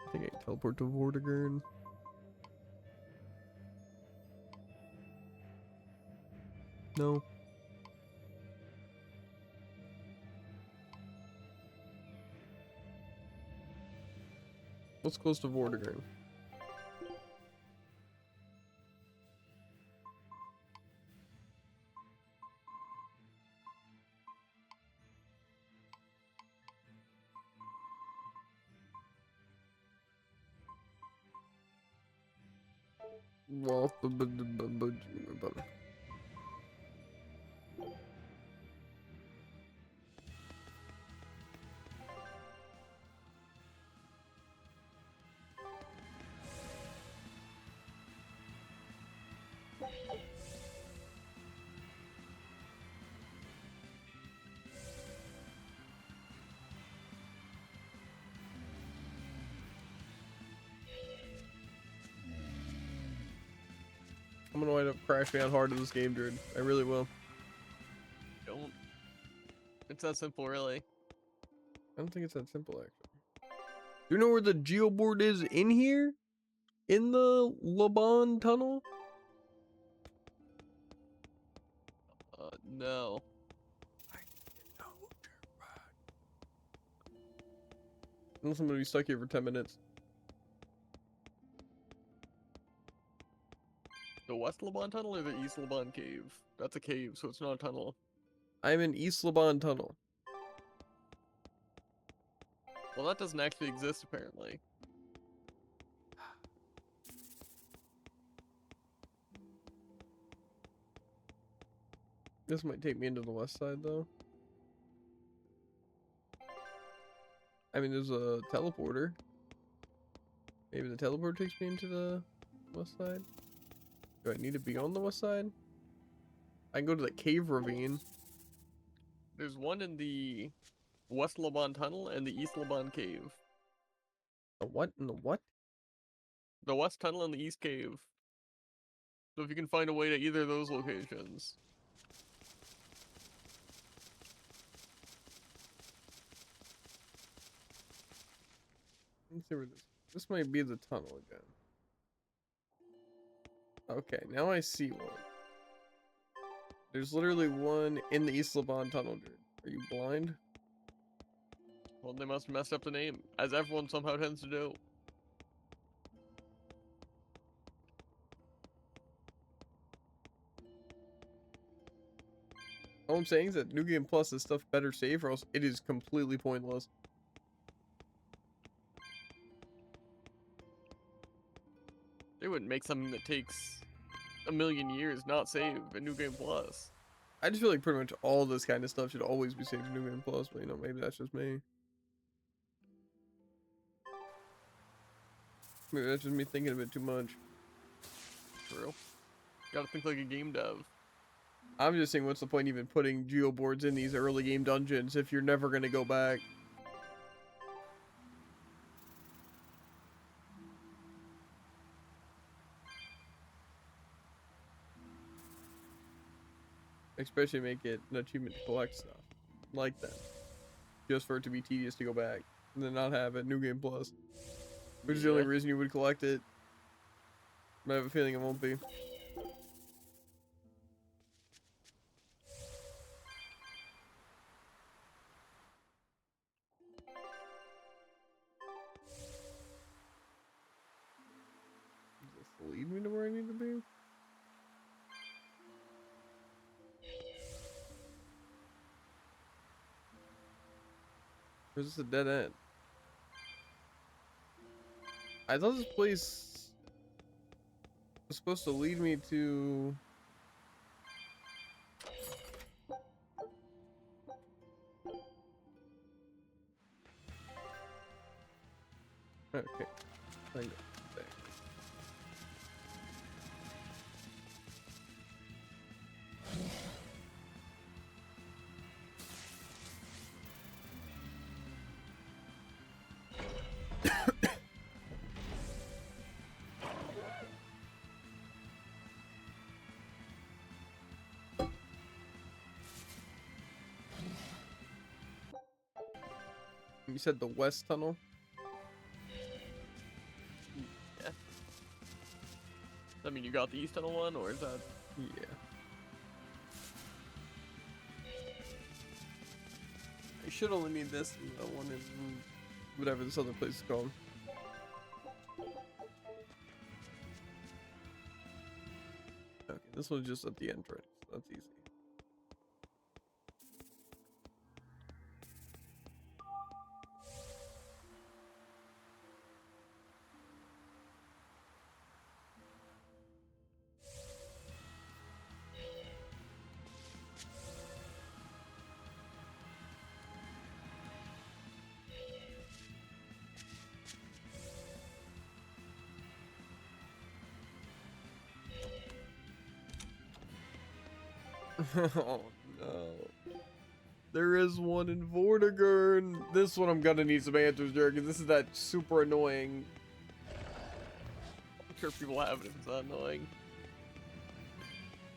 I think I can teleport to Vortigern. No. What's close to Vortigern? Well, I'm gonna wind up crashing out hard in this game, dude. I really will. Don't. It's that simple, really. I don't think it's that simple, actually. Do you know where the geoboard is in here? In the Laban tunnel? No. Unless I'm gonna be stuck here for 10 minutes. The West Laban Tunnel or the East Laban Cave? That's a cave, so it's not a tunnel. I'm in East Laban Tunnel. Well, that doesn't actually exist, apparently. This might take me into the west side, though. I mean, there's a teleporter. Maybe the teleporter takes me into the west side? Do I need to be on the west side? I can go to the cave ravine. There's one in the West Laban Tunnel and the East Laban Cave. The what and the what? The West Tunnel and the East Cave. So if you can find a way to either of those locations. Let's see where this might be the tunnel again. Okay, now I see one. There's literally one in the East Laban Tunnel, dude. Are you blind? Well, they must have messed up the name, as everyone somehow tends to do. All I'm saying is that New Game Plus is stuff better saved, or else it is completely pointless. They wouldn't make something that takes a million years not save in New Game Plus. I just feel like pretty much all this kind of stuff should always be saved in New Game Plus, but you know, maybe that's just me. Maybe that's just me thinking a bit too much. True. Gotta think like a game dev. I'm just saying, what's the point even putting geoboards in these early game dungeons if you're never gonna go back? Especially make it an achievement to collect stuff like that, just for it to be tedious to go back and then not have it New Game Plus, which is the only reason you would collect it. But I have a feeling it won't be. Does this lead me to where I need to be? Or is this a dead end? I thought this place was supposed to lead me to... Okay. I go there. You said the west tunnel? Yeah. I mean, you got the East Tunnel one, or is that... Yeah. I should only need this and the one in whatever this other place is called. Okay, this one's just at the entrance. That's easy. Oh no. There is one in Vortigern. This one I'm gonna need some answers there, because this is that super annoying. I'm sure people have it if it's that annoying.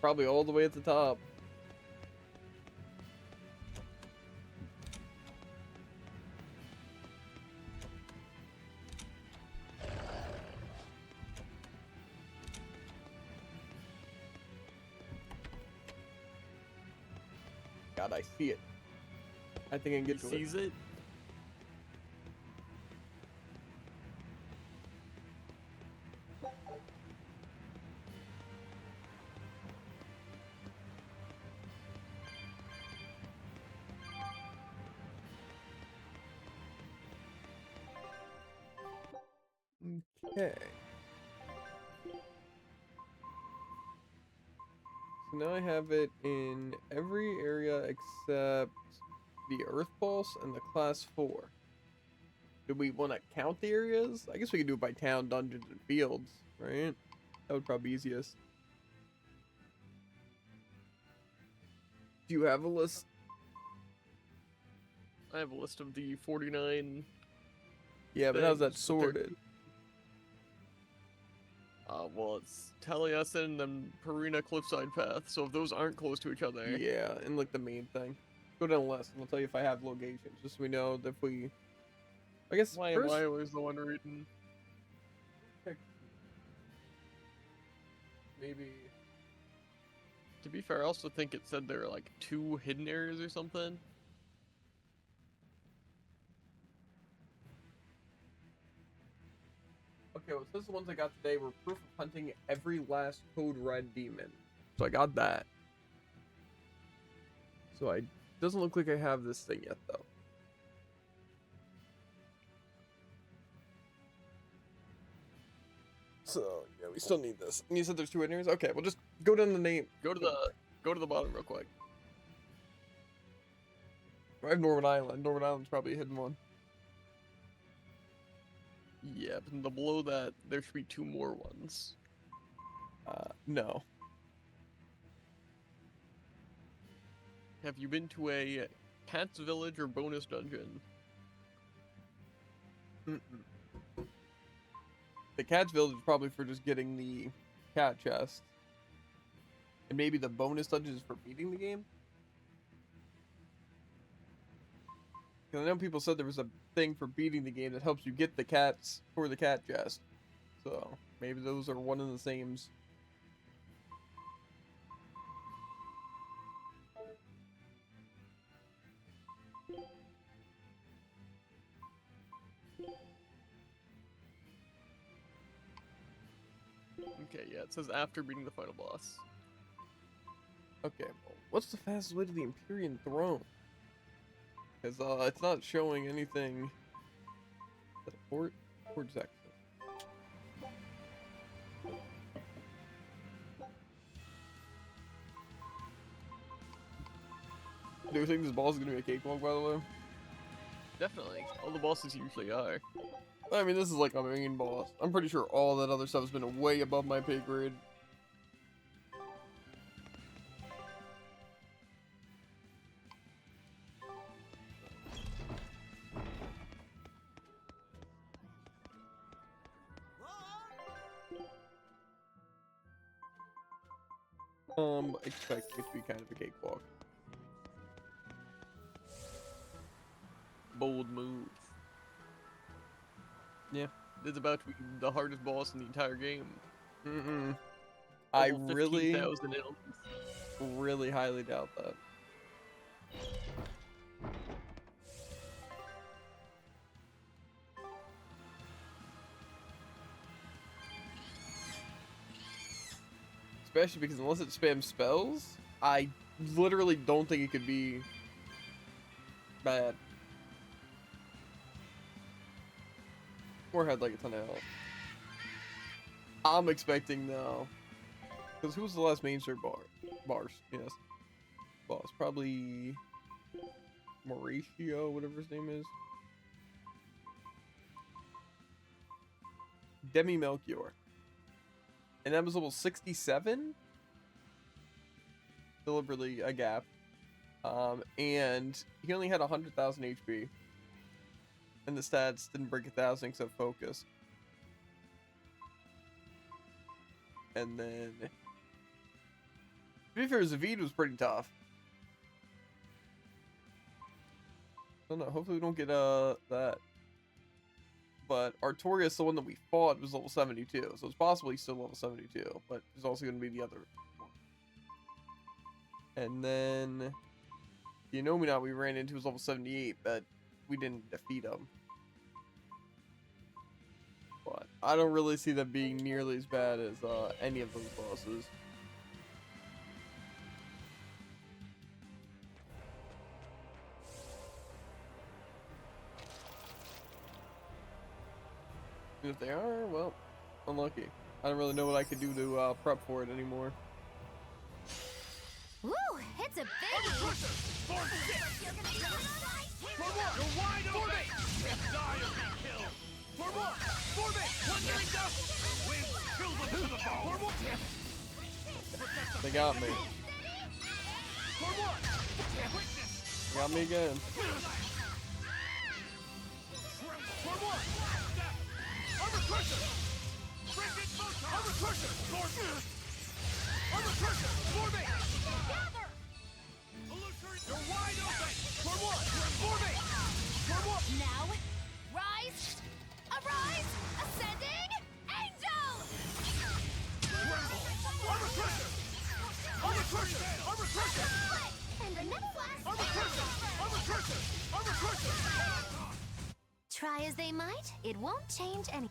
Probably all the way at the top. God, I see it. I think I can get to it. Sees it? Okay. So now I have it in every area except the Earth Pulse and the Class 4. Do we want to count the areas? I guess we could do it by town, dungeons, and fields, right? That would probably be easiest. Do you have a list? I have a list of the 49. Yeah, but how's that things, but they're- sorted? Well, it's Taliesin and Perina Cliffside Path, so if those aren't close to each other... Yeah, and like the main thing. Go down the list, and I'll tell you if I have locations, just so we know that if we... I guess Why first... am I always the one reading? Maybe... To be fair, I also think it said there are like 2 hidden areas or something. Okay, well, it says the ones I got today were proof of hunting every last Code Red demon. So I got that. So I... Doesn't look like I have this thing yet, though. So, yeah, we still need this. And you said there's 2 hidden areas? Okay, well, just go down the name. Go to the bottom real quick. I have Northern Island. Northern Island's probably a hidden one. Yeah, but below that, there should be 2 more ones. No. Have you been to a Cat's Village or bonus dungeon? Mm-mm. The Cat's Village is probably for just getting the cat chest. And maybe the bonus dungeon is for beating the game? Because I know people said there was a thing for beating the game that helps you get the cats for the cat chest. So, maybe those are one and the same. Okay, yeah, it says after beating the final boss. Okay, well, what's the fastest way to the Empyrean Throne? Because, it's not showing anything. Is that a port? Port's exit. Do you think this boss is gonna be a cakewalk, by the way? Definitely. All the bosses usually are. I mean, this is like a main boss. I'm pretty sure all that other stuff has been way above my pay grade. Expect it to be kind of a cakewalk. Bold move. Yeah. It's about to be the hardest boss in the entire game. Mm-mm. I really, 15,000 ills. really highly doubt that. Especially because unless it spams spells, I literally don't think it could be bad. Or had like a ton of health. I'm expecting now. Because who was the last mainstream bars? Yes. Boss. Probably Mauricio, whatever his name is. Demi Melchior. And that was level 67? Deliberately a gap. And he only had 100,000 HP. And the stats didn't break 1,000 except focus. And then... To be fair, Zavid was pretty tough. I don't know, hopefully we don't get that. But Artorias, the one that we fought, was level 72. So it's possibly still level 72. But there's also going to be the other one. And then... The Inominat we ran into was level 78, but we didn't defeat him. But I don't really see that being nearly as bad as any of those bosses. if they are, well, unlucky. I don't really know what I could do to prep for it anymore. Woo! It's a biggie! You're gonna be on ice! You're wide open! Die or be killed! For more! For me! Plundering dust! We've killed them to the bone! For more! They got me. For more! They got me again. For more! Armor crusher! Frigid photon! Armor crusher! Armor crusher! For me! Gather! You're wide open! For more! For me! For more! Now, rise! Arise! Ascending! Angel! Armor crusher! Armor crusher! Armor crusher! And another blast! Armor crusher! Armor crusher! Armor crusher! Try as they might, it won't change any.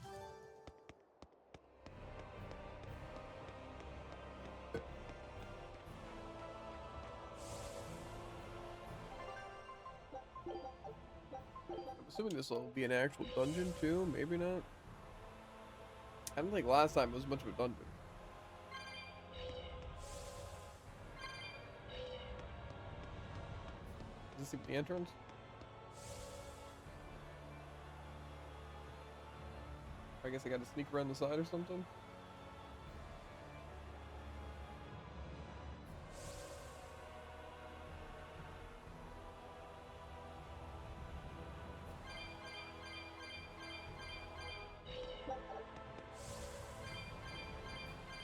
I'm assuming this will be an actual dungeon too, maybe not. I don't think last time it was much of a dungeon. Is this the entrance? I guess I gotta sneak around the side or something.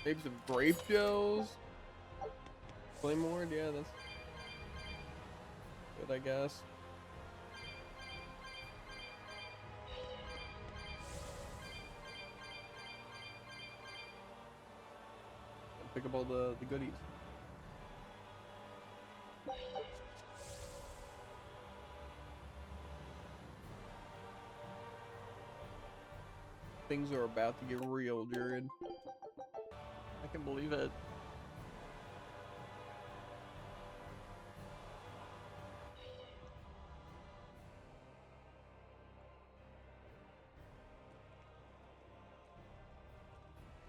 Maybe some grape gels. Claymore, yeah, that's good, I guess. Pick up all the goodies. Things are about to get real, Jared. I can believe it.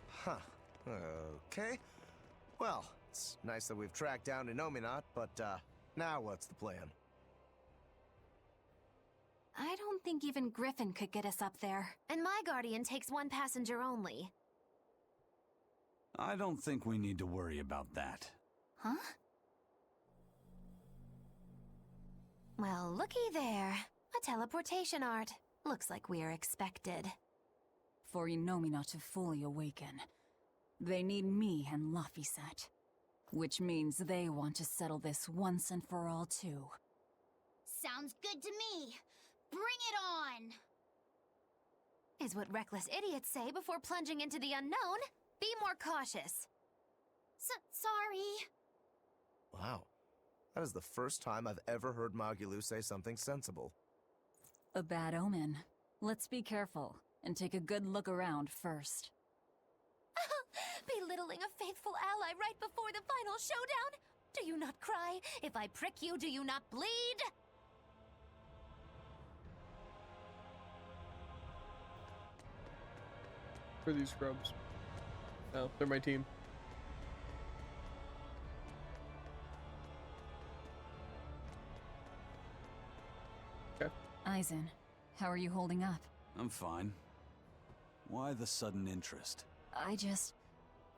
Huh. Okay. Well, it's nice that we've tracked down Inominat, but, now what's the plan? I don't think even Griffin could get us up there. And my guardian takes one passenger only. I don't think we need to worry about that. Huh? Well, looky there. A teleportation art. Looks like we're expected. For Inomina to fully awaken, they need me and Laphicet. Which means they want to settle this once and for all, too. Sounds good to me. Bring it on! Is what reckless idiots say before plunging into the unknown. Be more cautious. Sorry. Wow. That is the first time I've ever heard Magulu say something sensible. A bad omen. Let's be careful, and take a good look around first. Belittling a faithful ally right before the final showdown? Do you not cry? If I prick you, do you not bleed? For these scrubs. Oh, they're my team. Okay. Eisen, how are you holding up? I'm fine. Why the sudden interest?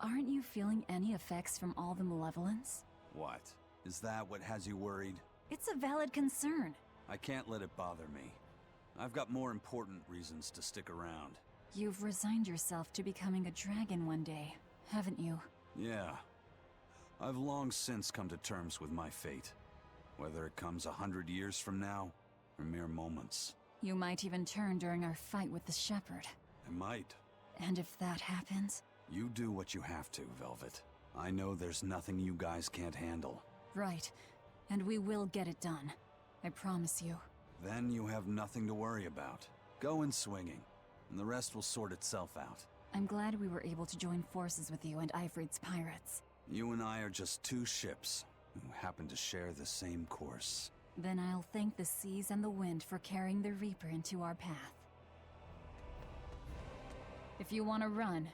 Aren't you feeling any effects from all the malevolence? What? Is that what has you worried? It's a valid concern. I can't let it bother me. I've got more important reasons to stick around. You've resigned yourself to becoming a dragon one day, haven't you? Yeah. I've long since come to terms with my fate. Whether it comes 100 years from now, or mere moments. You might even turn during our fight with the Shepherd. I might. And if that happens? You do what you have to, Velvet. I know there's nothing you guys can't handle. Right. And we will get it done. I promise you. Then you have nothing to worry about. Go in swinging, and the rest will sort itself out. I'm glad we were able to join forces with you and Ifrit's pirates. You and I are just two ships who happen to share the same course. Then I'll thank the seas and the wind for carrying the Reaper into our path. If you want to run,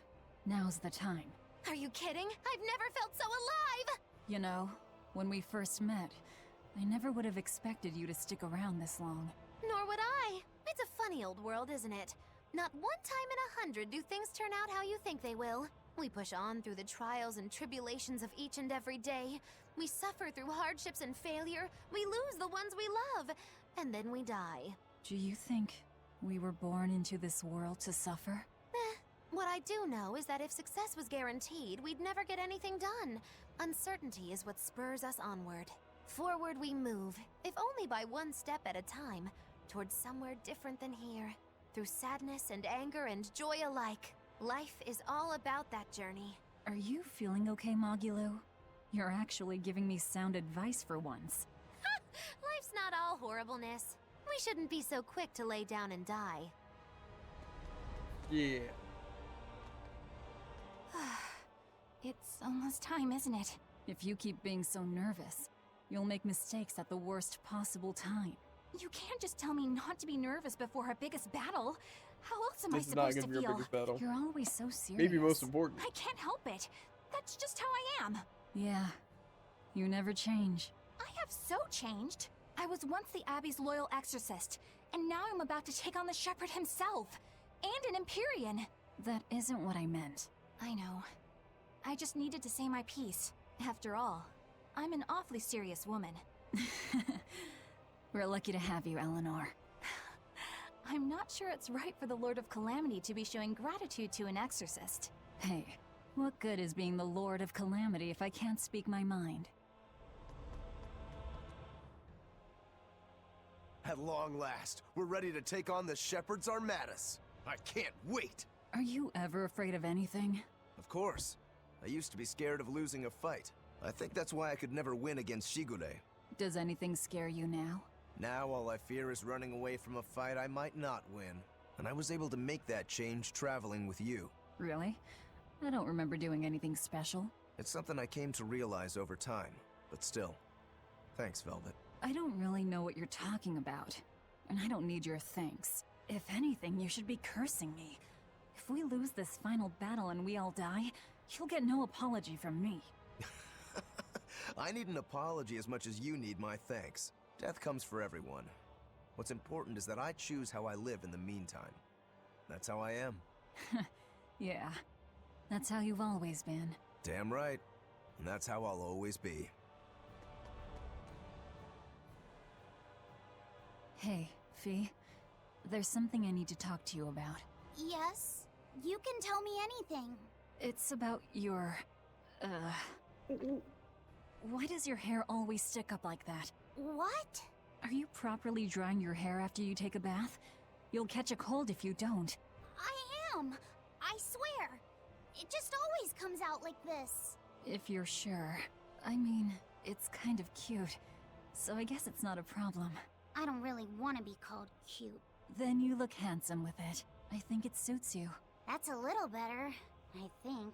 now's the time. Are you kidding? I've never felt so alive! You know, when we first met, I never would have expected you to stick around this long. Nor would I. It's a funny old world, isn't it? Not one time in 100 do things turn out how you think they will. We push on through the trials and tribulations of each and every day. We suffer through hardships and failure. We lose the ones we love. And then we die. Do you think we were born into this world to suffer? What I do know is that if success was guaranteed, we'd never get anything done. Uncertainty is what spurs us onward. Forward we move, if only by one step at a time, towards somewhere different than here. Through sadness and anger and joy alike. Life is all about that journey. Are you feeling okay, Magulu? You're actually giving me sound advice for once. Life's not all horribleness. We shouldn't be so quick to lay down and die. Yeah. It's almost time, isn't it? If you keep being so nervous, you'll make mistakes at the worst possible time. You can't just tell me not to be nervous before our biggest battle. How else am I This is not supposed gonna to be your feel? biggest battle. You're always so serious. Maybe most important. I can't help it. That's just how I am. Yeah, you never change. I have so changed. I was once the Abbey's loyal exorcist, and now I'm about to take on the Shepherd himself, and an Empyrean. That isn't what I meant. I know. I just needed to say my piece. After all, I'm an awfully serious woman. We're lucky to have you, Eleanor. I'm not sure it's right for the Lord of Calamity to be showing gratitude to an exorcist. Hey, what good is being the Lord of Calamity if I can't speak my mind? At long last, we're ready to take on the Shepherd's Armadas. I can't wait! Are you ever afraid of anything? Of course. I used to be scared of losing a fight. I think that's why I could never win against Shigure. Does anything scare you now? Now all I fear is running away from a fight I might not win. And I was able to make that change traveling with you. Really? I don't remember doing anything special. It's something I came to realize over time. But still, thanks, Velvet. I don't really know what you're talking about. And I don't need your thanks. If anything, you should be cursing me. If we lose this final battle and we all die, you'll get no apology from me. I need an apology as much as you need my thanks. Death comes for everyone. What's important is that I choose how I live in the meantime. That's how I am. Yeah, that's how you've always been. Damn right. And that's how I'll always be. Hey, Fee. There's something I need to talk to you about. Yes? You can tell me anything. It's about your... Why does your hair always stick up like that? What? Are you properly drying your hair after you take a bath? You'll catch a cold if you don't. I am. I swear. It just always comes out like this. If you're sure. I mean, it's kind of cute. So I guess it's not a problem. I don't really want to be called cute. Then you look handsome with it. I think it suits you. That's a little better, I think.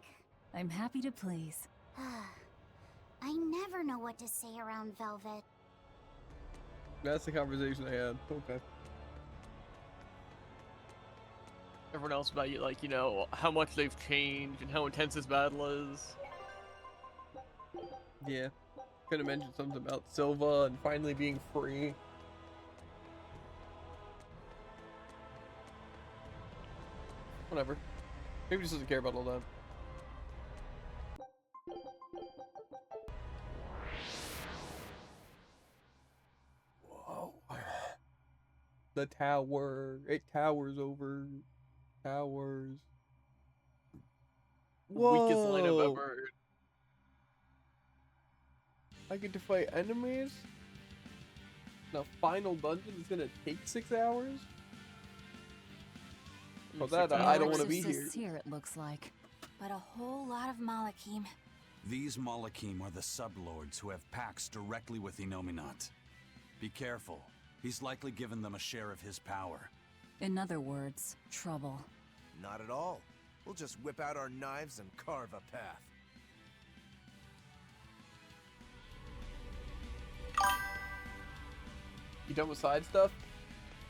I'm happy to please. I never know what to say around Velvet. That's the conversation I had. Okay. Everyone else about you, like, you know, how much they've changed and how intense this battle is. Yeah. Could have mentioned something about Silva and finally being free. Whatever. Maybe he just doesn't care about all that. Whoa. The tower. It towers over. Towers. Whoa. Weakest line I've ever heard. I get to fight enemies? The final dungeon is gonna take 6 hours? Well, that I don't want to be here. Here it looks like. But a whole lot of Malachim. These Malachim are the sublords who have pacts directly with Inominat. Be careful. He's likely given them a share of his power. In other words, trouble. Not at all. We'll just whip out our knives and carve a path. You done with side stuff?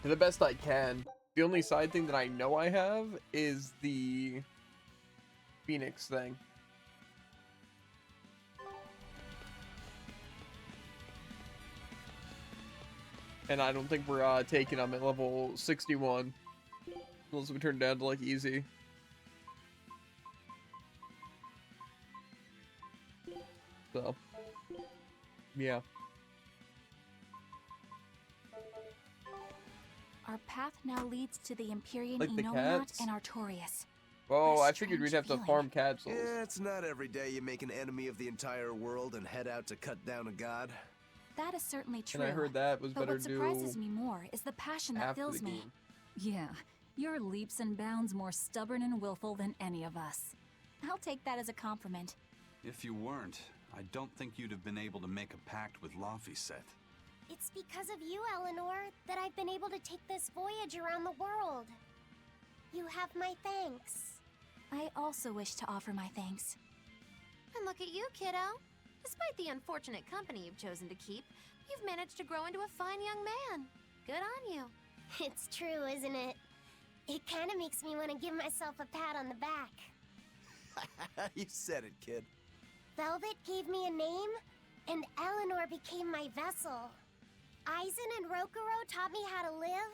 Do the best I can. The only side thing that I know I have is the Phoenix thing. And I don't think we're taking them at level 61. Unless we turn it down to like easy. So, yeah. Our path now leads to the Empyrean Like the Enominat cats? and Artorias. Oh, I figured we'd have to farm capsules. Yeah, it's not every day you make an enemy of the entire world and head out to cut down a god. That is certainly true. And I heard that was but better what to do surprises me more is the passion that after fills the me. game. Yeah, you're leaps and bounds more stubborn and willful than any of us. I'll take that as a compliment. If you weren't, I don't think you'd have been able to make a pact with Laphicet. It's because of you, Eleanor, that I've been able to take this voyage around the world. You have my thanks. I also wish to offer my thanks. And look at you, kiddo. Despite the unfortunate company you've chosen to keep, you've managed to grow into a fine young man. Good on you. It's true, isn't it? It kind of makes me want to give myself a pat on the back. You said it, kid. Velvet gave me a name, and Eleanor became my vessel. Aizen and Rokuro taught me how to live,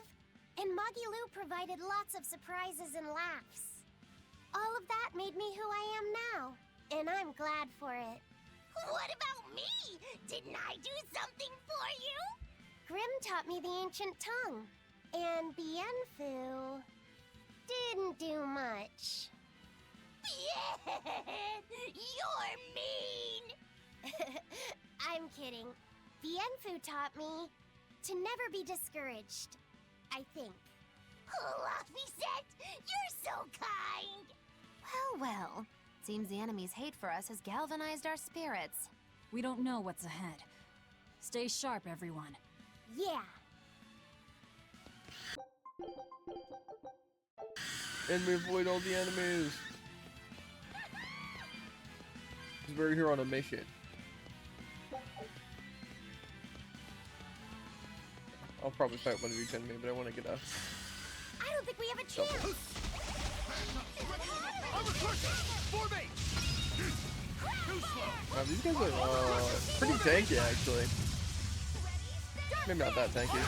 and Magilu provided lots of surprises and laughs. All of that made me who I am now, and I'm glad for it. What about me? Didn't I do something for you? Grimm taught me the ancient tongue, and Bienfu didn't do much. You're mean! I'm kidding. Bienfu taught me to never be discouraged, I think. Oh, Laphicet, you're so kind! Well. Seems the enemy's hate for us has galvanized our spirits. We don't know what's ahead. Stay sharp, everyone. Yeah. And we avoid all the enemies. Because we're here on a mission. I'll probably fight one of each enemy, but I want to get a... I don't think we have a chance. Wow, these guys are pretty tanky, actually. Maybe not that tanky.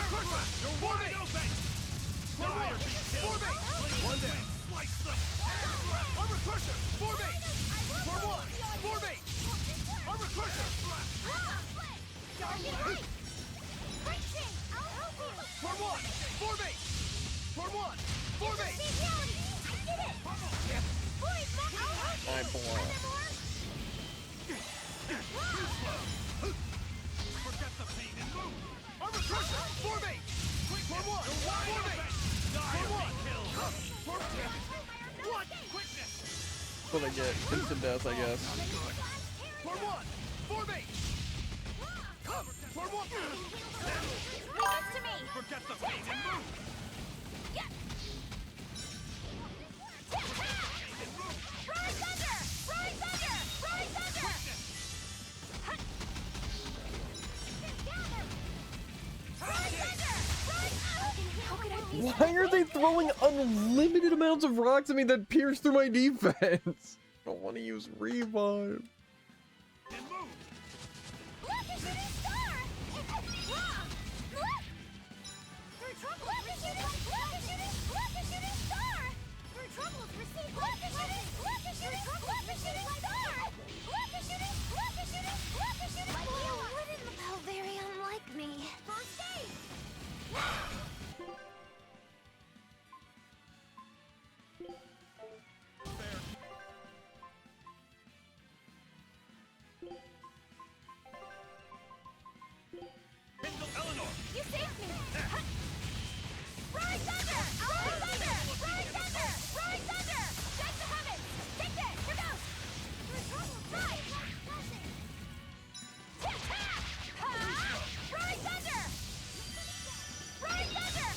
I'm Forget the pain and move! Armor Crusher! Formate! For one! What? Quickness! That's what I get. Instant death, I guess. For one! Formate! Come! For one! Leave this to me! Forget the pain and move! Rise thunder! Rise thunder! Rise thunder! Why are they throwing unlimited amounts of rocks at me that pierce through my defense? I don't want to use revive. Wouldn't felt very unlike me. Eleanor! You saved me! Rise thunder! Rise thunder! Rise thunder! Rise thunder! Take the heavens! Take this! Here goes! Rise! Rise thunder! Rise thunder! Rise thunder!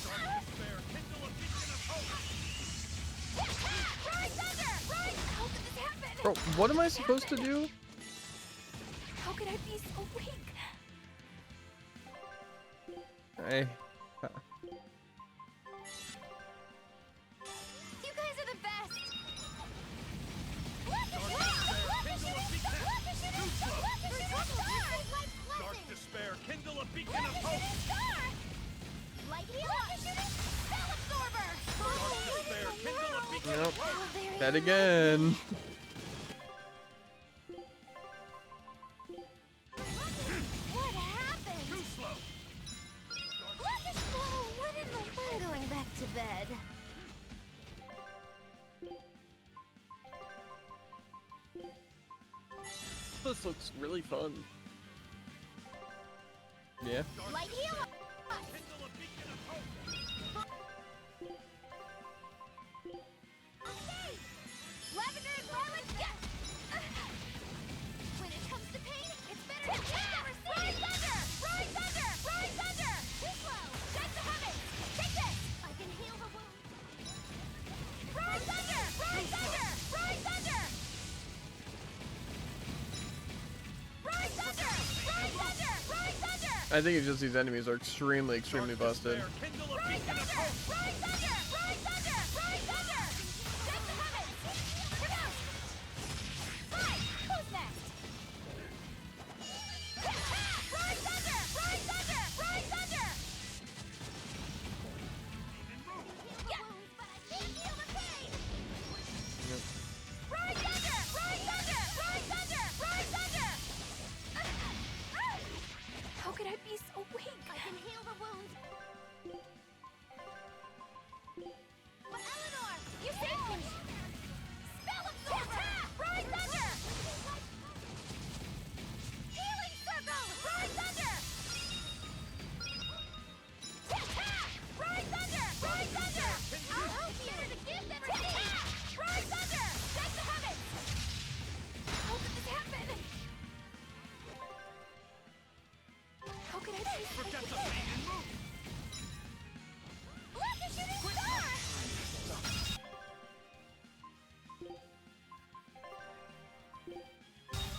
Rise! How did this happen? Bro, what am I supposed to do? How could I be so weak? Dead again. What happened? Too slow. Lucas, whoa, what in the world? I'm going back to bed. This looks really fun. Yeah. Light heal. Okay. Lavender and Violet, yes. When it comes to pain, it's better to take the receipt. Ride thunder! Ride thunder! Ride thunder! Too slow. Take the humming. Take this. I can heal the wound. Ride thunder! Ride thunder! Ride thunder! Ride thunder! Ride thunder! Ride thunder! I think it's just these enemies are extremely busted. Ride thunder! Ride thunder! Ride thunder! Ride thunder! Take the humming. Here goes. Hi. Who's next? Ride thunder! Ride thunder! Ride thunder! Yeah. But I can't feel the pain. Ride thunder! Ride thunder! Ride thunder! Ride thunder! How could I be so weak? I can heal the wound. But Eleanor, you saved me. Spell absorber! Ride thunder! Healing circle! Ride thunder! Ride thunder! Ride thunder! I'll help you to give them receipt! Ride thunder! Take the humming! How did this happen? How could I be so Forget the pain and move! Look, a shooting star!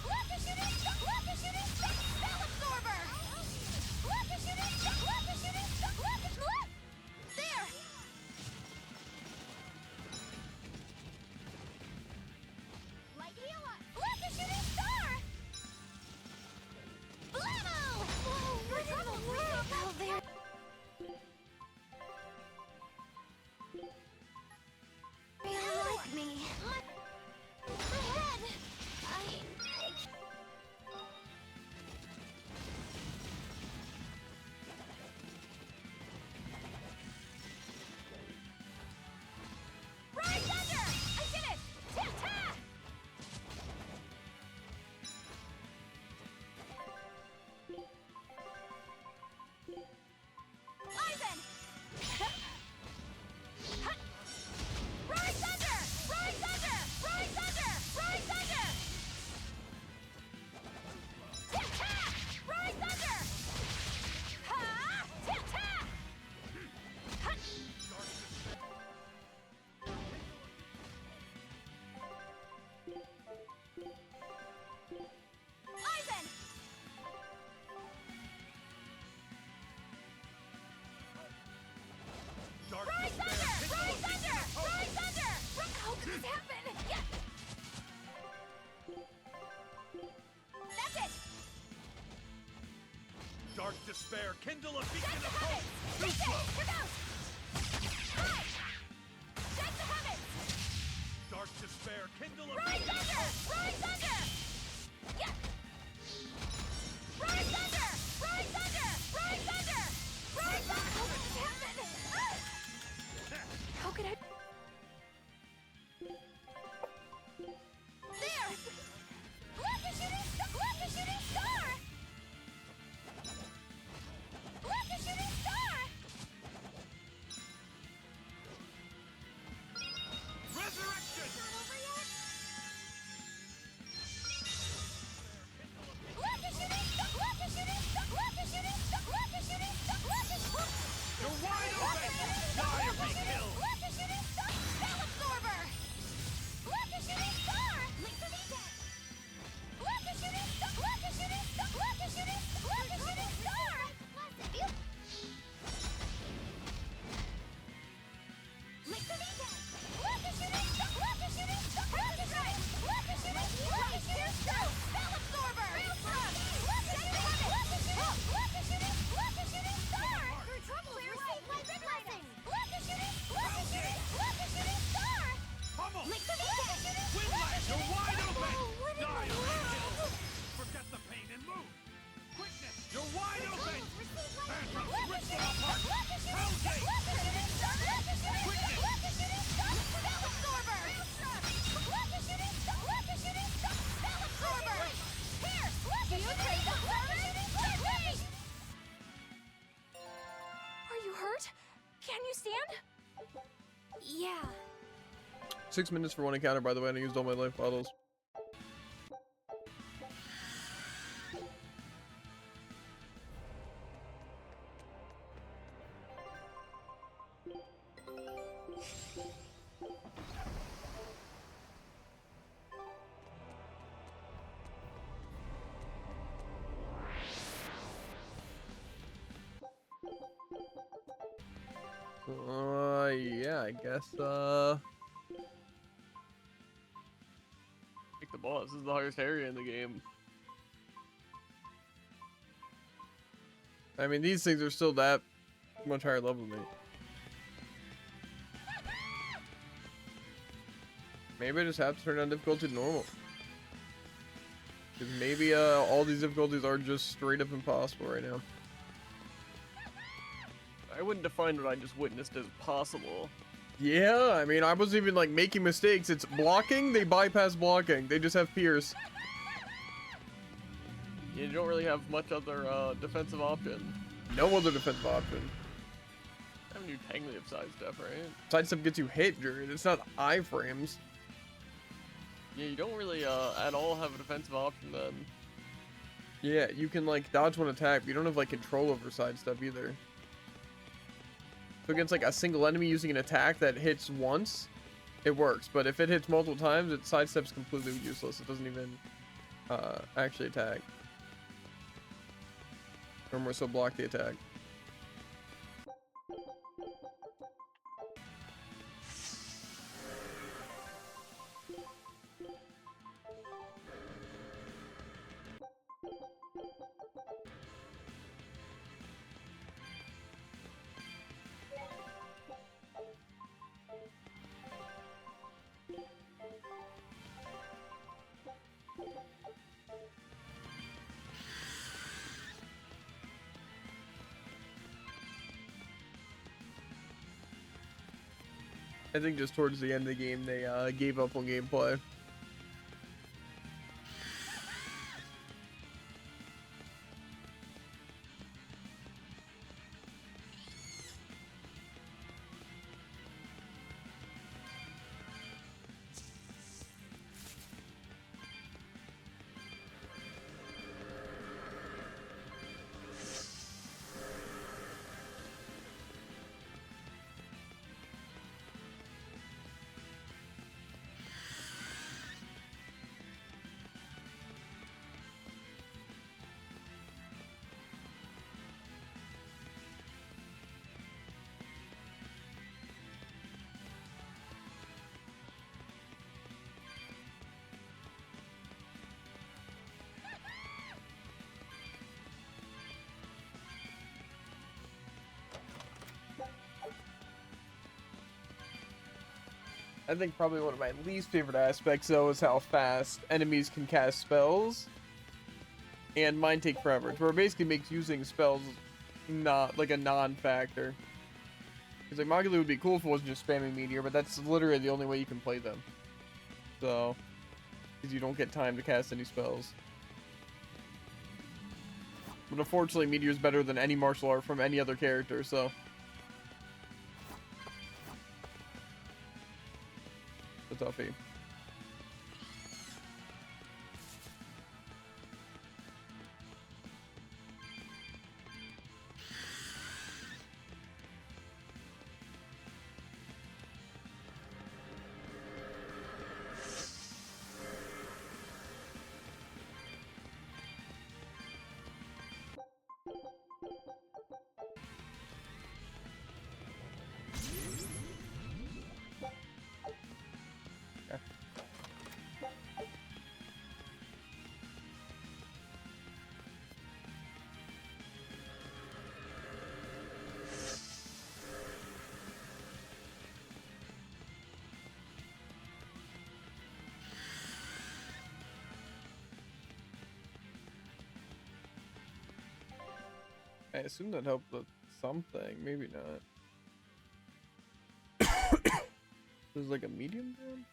Look, a shooting star! Look, a shooting star! Spell absorber! Look, a shooting star! Look, a shooting star! Look! There! Light heal up! Look, a shooting star! Blammo! Whoa, what in the world? Oh, there. Really like me. My head. Ride thunder! I did it! Ta-ta! Ivan! Ride thunder! Ride thunder! Ride thunder! Ride thunder! Ta-ta! Ride thunder! Ha! Ta-ta! Hut! Ivan! Ride thunder! Ride thunder! Ride thunder! How could this happen? Yeah! That's it! Dark despair, kindle a Take beacon the of humming! hope! Take Too this! slow! Here goes! Hi! Take the humming! Dark despair, kindle a Ride beacon of thunder! hope! Ride thunder! Yeah! Ride thunder! Ride thunder! Ride thunder! Ride thunder! How could this happen? How could I? There! Look, a shooting star! Look, a shooting star! Look, a shooting star! Resurrection! Not over yet? 6 minutes for one encounter, by the way, and I used all my life bottles. Yeah, I guess, Pick the boss. This is the hardest area in the game. I mean, these things are still that much higher level than me. Maybe I just have to turn down difficulty to normal. Because maybe, all these difficulties are just straight up impossible right now. I wouldn't define what I just witnessed as possible. Yeah, I mean, I wasn't even, like, making mistakes. It's blocking, they bypass blocking. They just have Pierce. You don't really have much other, defensive option. No other defensive option. I mean, you technically have sidestep, right? Sidestep gets you hit, Jared. It's not iframes. Yeah, you don't really, at all have a defensive option then. Yeah, you can, like, dodge one attack, but you don't have, like, control over sidestep either. So against, like, a single enemy using an attack that hits once, it works. But if it hits multiple times, its sidestep's completely useless. It doesn't even, actually attack. Or more so block the attack. I think just towards the end of the game, they gave up on gameplay. I think probably one of my least favorite aspects, though, is how fast enemies can cast spells. And mine take forever. Where it basically makes using spells not, like, a non-factor. Because, like, Magulu would be cool if it wasn't just spamming Meteor, but that's literally the only way you can play them. So, because you don't get time to cast any spells. But unfortunately, Meteor's better than any martial art from any other character, so... a toughie. I assume that helped with something, maybe not. This is like a medium down?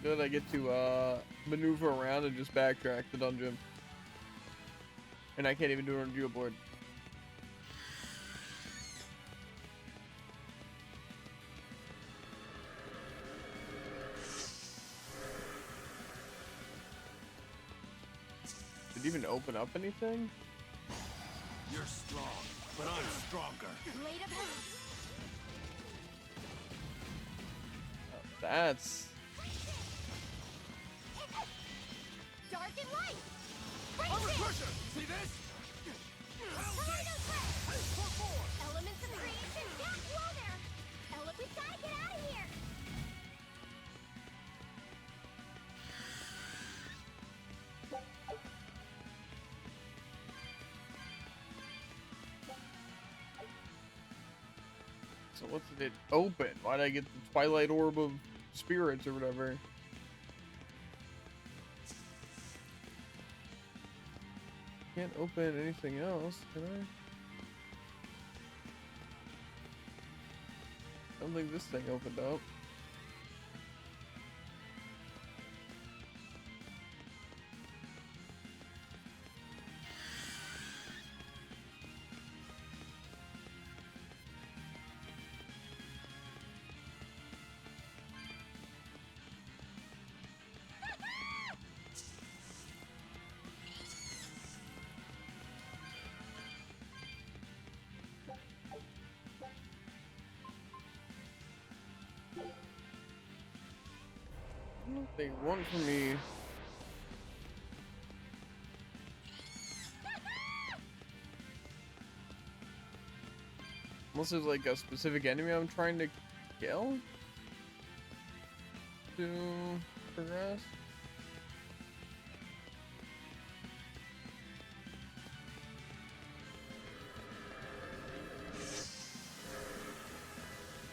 Good, I get to maneuver around and just backtrack the dungeon. And I can't even do it on geoboard. Did it even open up anything? You're strong, but I'm stronger. That's... Dark and light! I'm a crusher! See this? Elements of creation down below there! We gotta get out of here! So what did it open? Why did I get the Twilight Orb of Spirits or whatever? Can't open anything else, can I? I don't think this thing opened up. They want from me. Unless there's like a specific enemy I'm trying to kill to progress.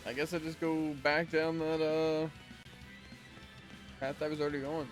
I guess I just go back down that path I was already going.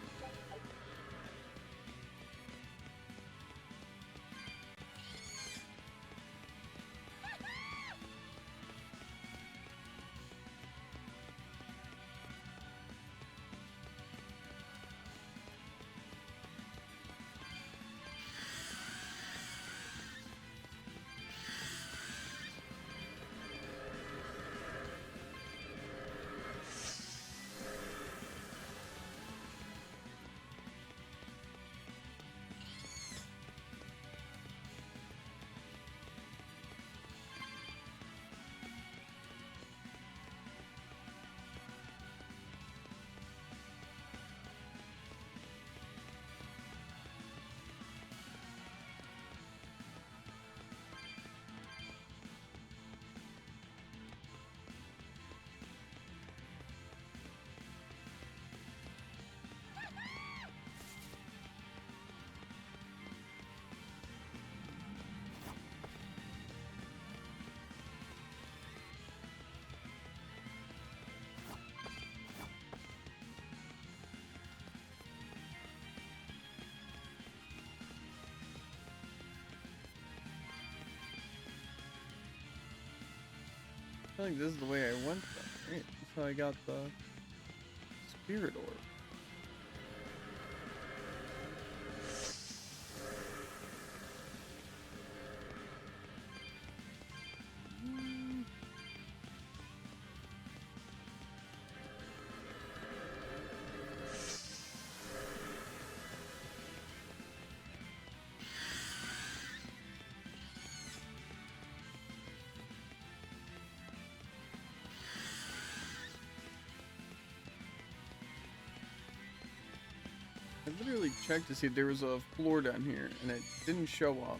I think this is the way I went though, right? So I got the spirit orb. I literally checked to see if there was a floor down here, and it didn't show up.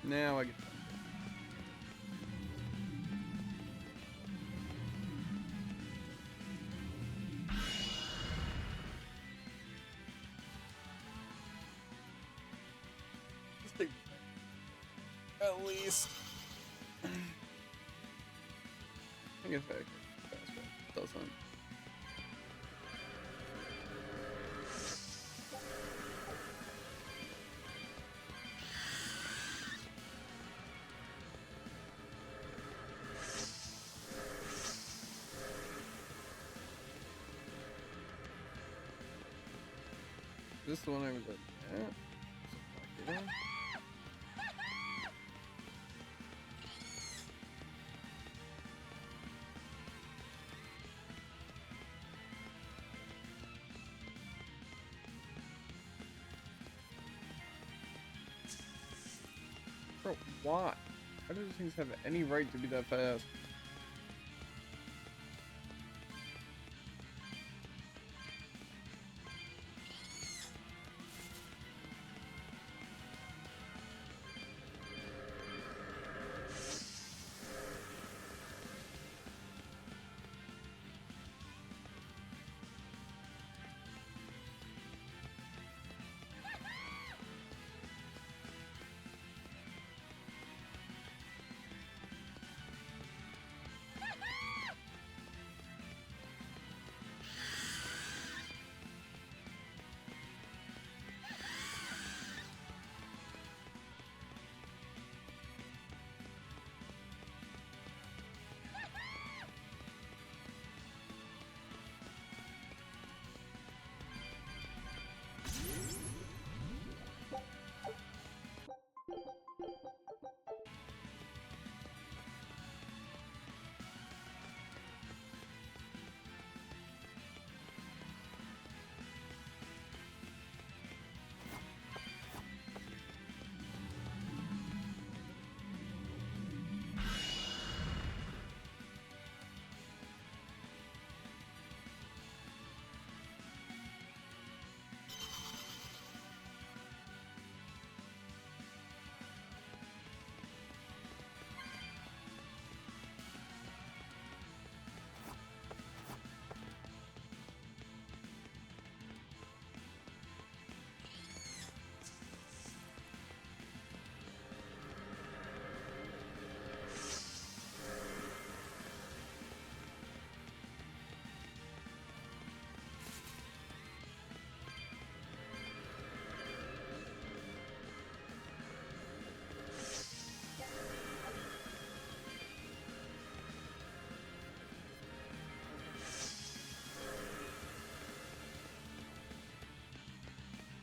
Now I get done. At least. I guess I could fast travel. Doesn't. this the one I was at? Yeah. Bro, why? How do those things have any right to be that fast?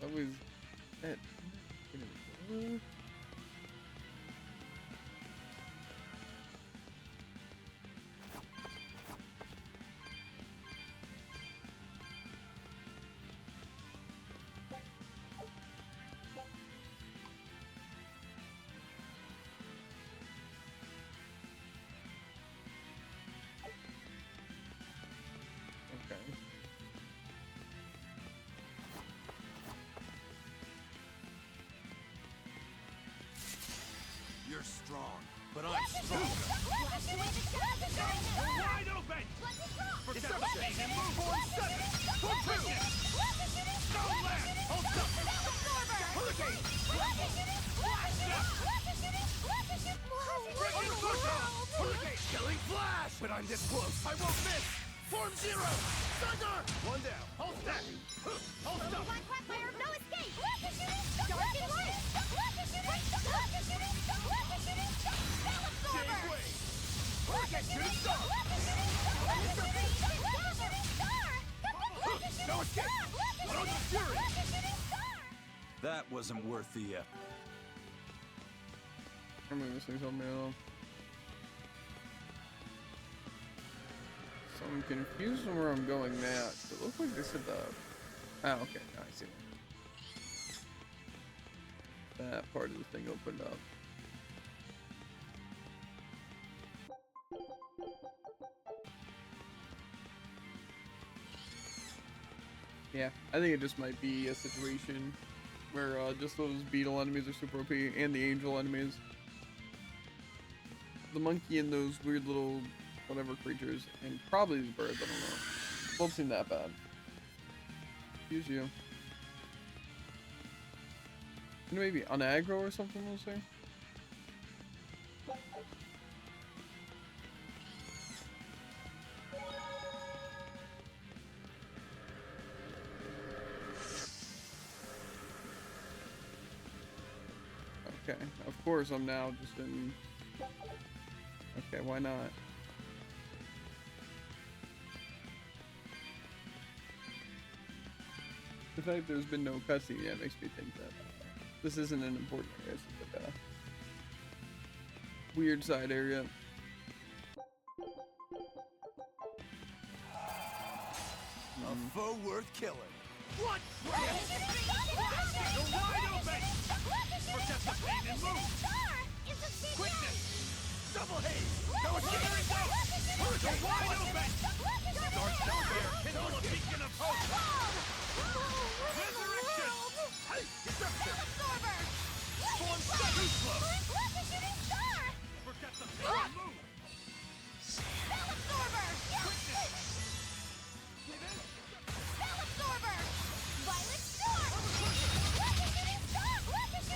That was it. Okay. You're strong, but I'm stronger. Wide open! Forget the thing and move on 7! For 2! No land! Hold up! Hurricane! Blast them! Freaking push off! Hurricane! Killing flash! But I'm this close, I won't miss! Form 0! Thunder! One down. Hold that! Hold up! One quagmire, no escape! Dark and light! Same way! Hurricane shooting star! No escape! Blow the fury! That wasn't worth the I'm gonna say something else. So I'm confused on where I'm going now. It looks like they said the... Oh, okay. I see. That part of the thing opened up. Yeah, I think it just might be a situation where just those beetle enemies are super OP and the angel enemies. The monkey and those weird little whatever creatures, and probably these birds, I don't know. Won't seem that bad. Use you. Maybe on aggro or something, we'll see. Okay, of course I'm now just in... Okay, why not? The fact there's been no cutscene yet makes me think that this isn't an important area. It's like a weird side area. A foe worth killing. What? You're wide open! Forget the pain and move! Quickness! Double haze! No shivering down! You're wide open! Dark Starfire, kindle a beacon of hope! Resurrection! Hey! Deception! Storm set! Too slow! Forget the pain and move! Quickness!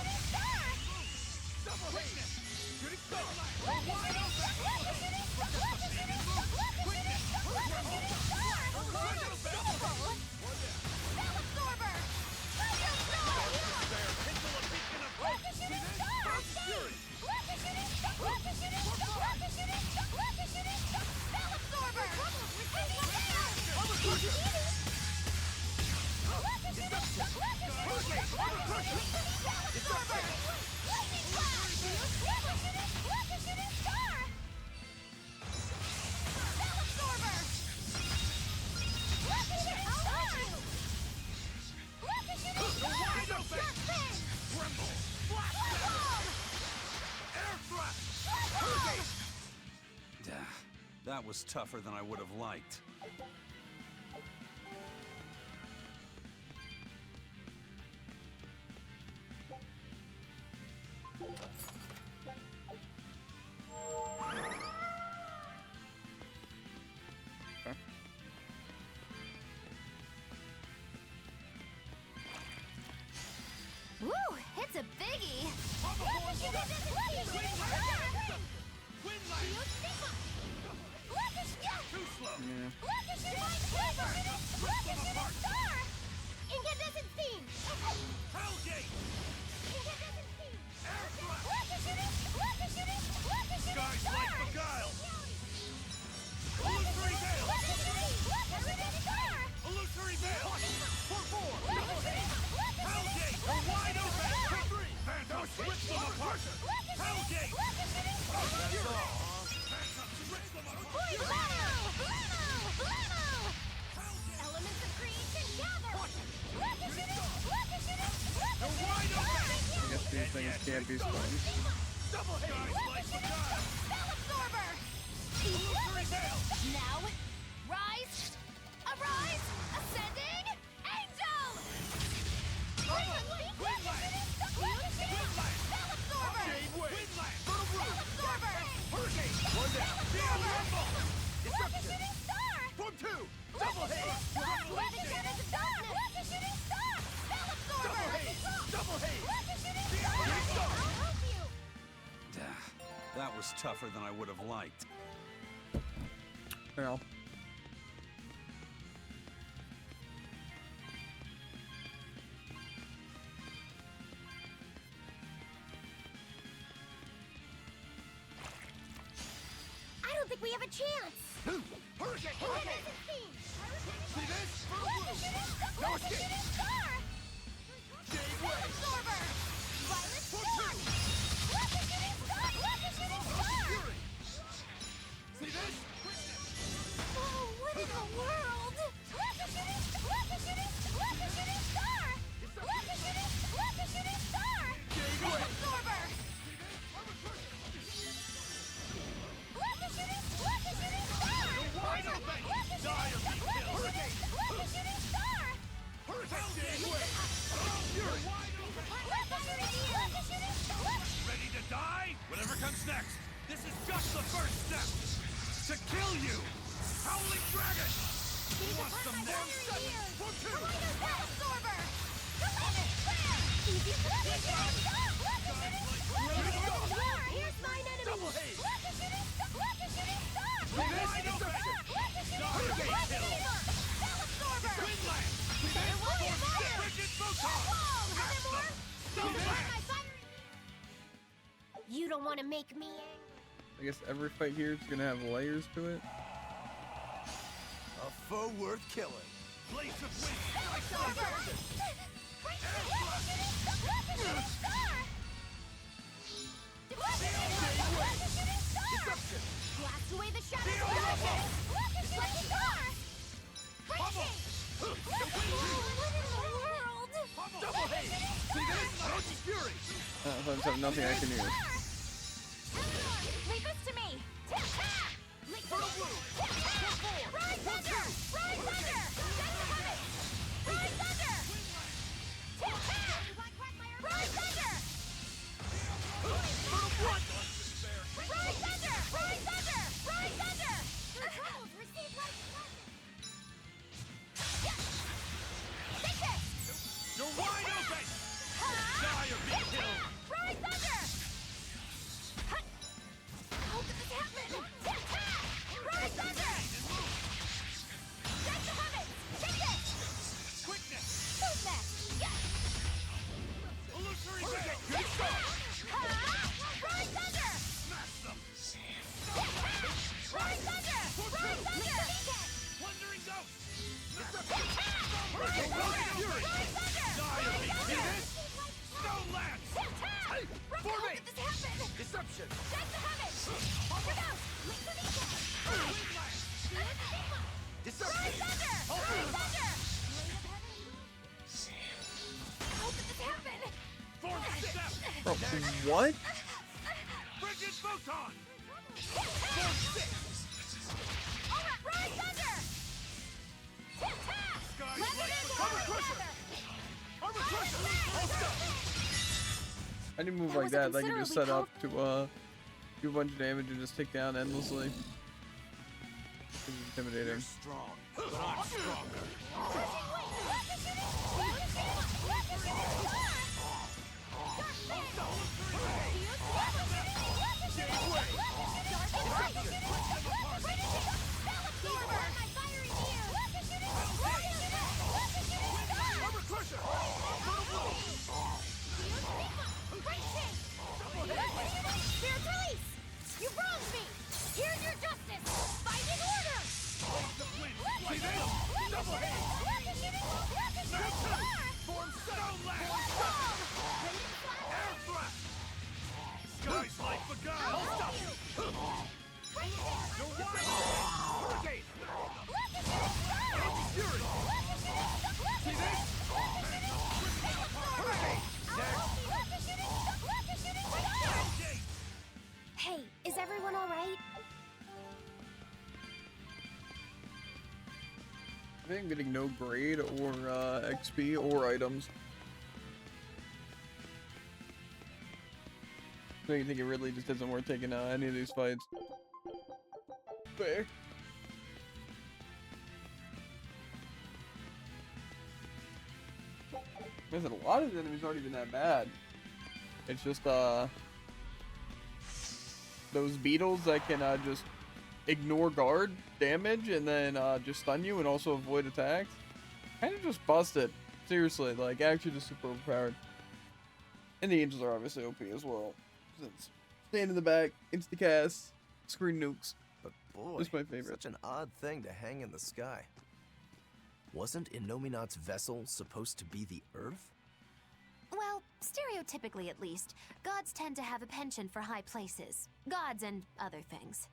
Double haze! Shooting star! We're wide open! Forget the pain and move! Quickness! We're wide open! There, kindle a beacon of hope! See this? Burst fury! That was tougher than I would have liked. Woo! It's a biggie! Incandescent steam! Hellgate! Incandescent steam! Air thrust! Skies Skies like beguile! Illusory veil! Illusory veil! For 4! Double haze! Hellgate! We're wide open! For 3! Phantoms, rip them apart! Hellgate! That's all, huh? Phantoms, rip them apart! Elements of creation gather! They're wide open! I guess these things can't be spun. Double haze! Skies like beguile! Absorber! Illusory veil! Now, rise! Arise! Ascending! Angel! Jade wave! Fertile root! Hurricane! One down! Damn rumble! Destruction! Form 2! Double haze! Double haze! Double haze! Damn star! That was tougher than I would have liked. Well. I don't think we have a chance! Hurricane! Incandescent steam! See this? Fertile blue! No escape! Jade wave! Absorber! Violet Form storm! 2! Fury! See this? Oh, what in the world? Jade wave! Absorber! Wide open! Die or be killed! Hurricane! Hurricane! Jade wave! Fury! Ready to die? Whatever comes next. This is just the first step. To kill you! Howling Dragon! Want some more? Form 2! Absorber! Here's mine enemy! Double haze! Wide open! Hurricane kill! Windland! Frigid Photon! You don't want to make me angry. I guess every fight here is gonna have layers to it. A foe worth killing. Blaze of wind! Blast away the shadows of darkness! Lucky star! Raging! What in the world? Double haze! See this? Roach's fury! I have nothing I can use. Leave this to me! Fertile blue! Ride thunder! Ride thunder! Send the heavens! Ride thunder! Ride thunder! Fertile blood! Ride thunder! Ride thunder! Ride thunder! Your troubles receive life Take this! You're wide open! Die or be killed! Ride thunder! How did this happen? Ride thunder! Send the heavens! Take this! Quickness! Smoothness! Illusory veil! Good start! Ride thunder! Smash them! Ride thunder! Ride thunder! Plundering ghost! Ride thunder! Fury! Ride thunder! Die or be killed! Stone lance! How did this happen? Deception! Send the heavens! Look out! Wind lance! Deception! Ride thunder! Ride thunder! How did this happen? Form step! Bro, what? Frigid photon! Form 6! Ride thunder! Sky's Leather light is Armor leather! crusher! Armor crusher! All stuff! I didn't move That like was a that. I can just set considerably up to do a bunch of damage and just take down endlessly. It's intimidating. Strong, but I'm stronger. Armor crusher! Spirit release! You wronged me! Here's your justice! Fight in order! See this? Double haze! Form stone lance! Air thrust! Sky's light begun! All stuff! You're wide open! Hurricane! Roach's fury! See this? Hurricane! Next! Hey, is everyone alright? I think I'm getting no grade or XP or items. So you think it really just isn't worth taking any of these fights. Fair. Listen, a lot of the enemies aren't even that bad. It's just those beetles that can just ignore guard damage and then just stun you and also avoid attacks. Kind of just busted. Seriously, like actually just super overpowered. And the angels are obviously OP as well. Since stand in the back, insta cast, screen nukes. But boy, It's my favorite. such an odd thing to hang in the sky. Wasn't Innominat's vessel supposed to be the Earth? Well, stereotypically at least, gods tend to have a penchant for high places. Gods and other things.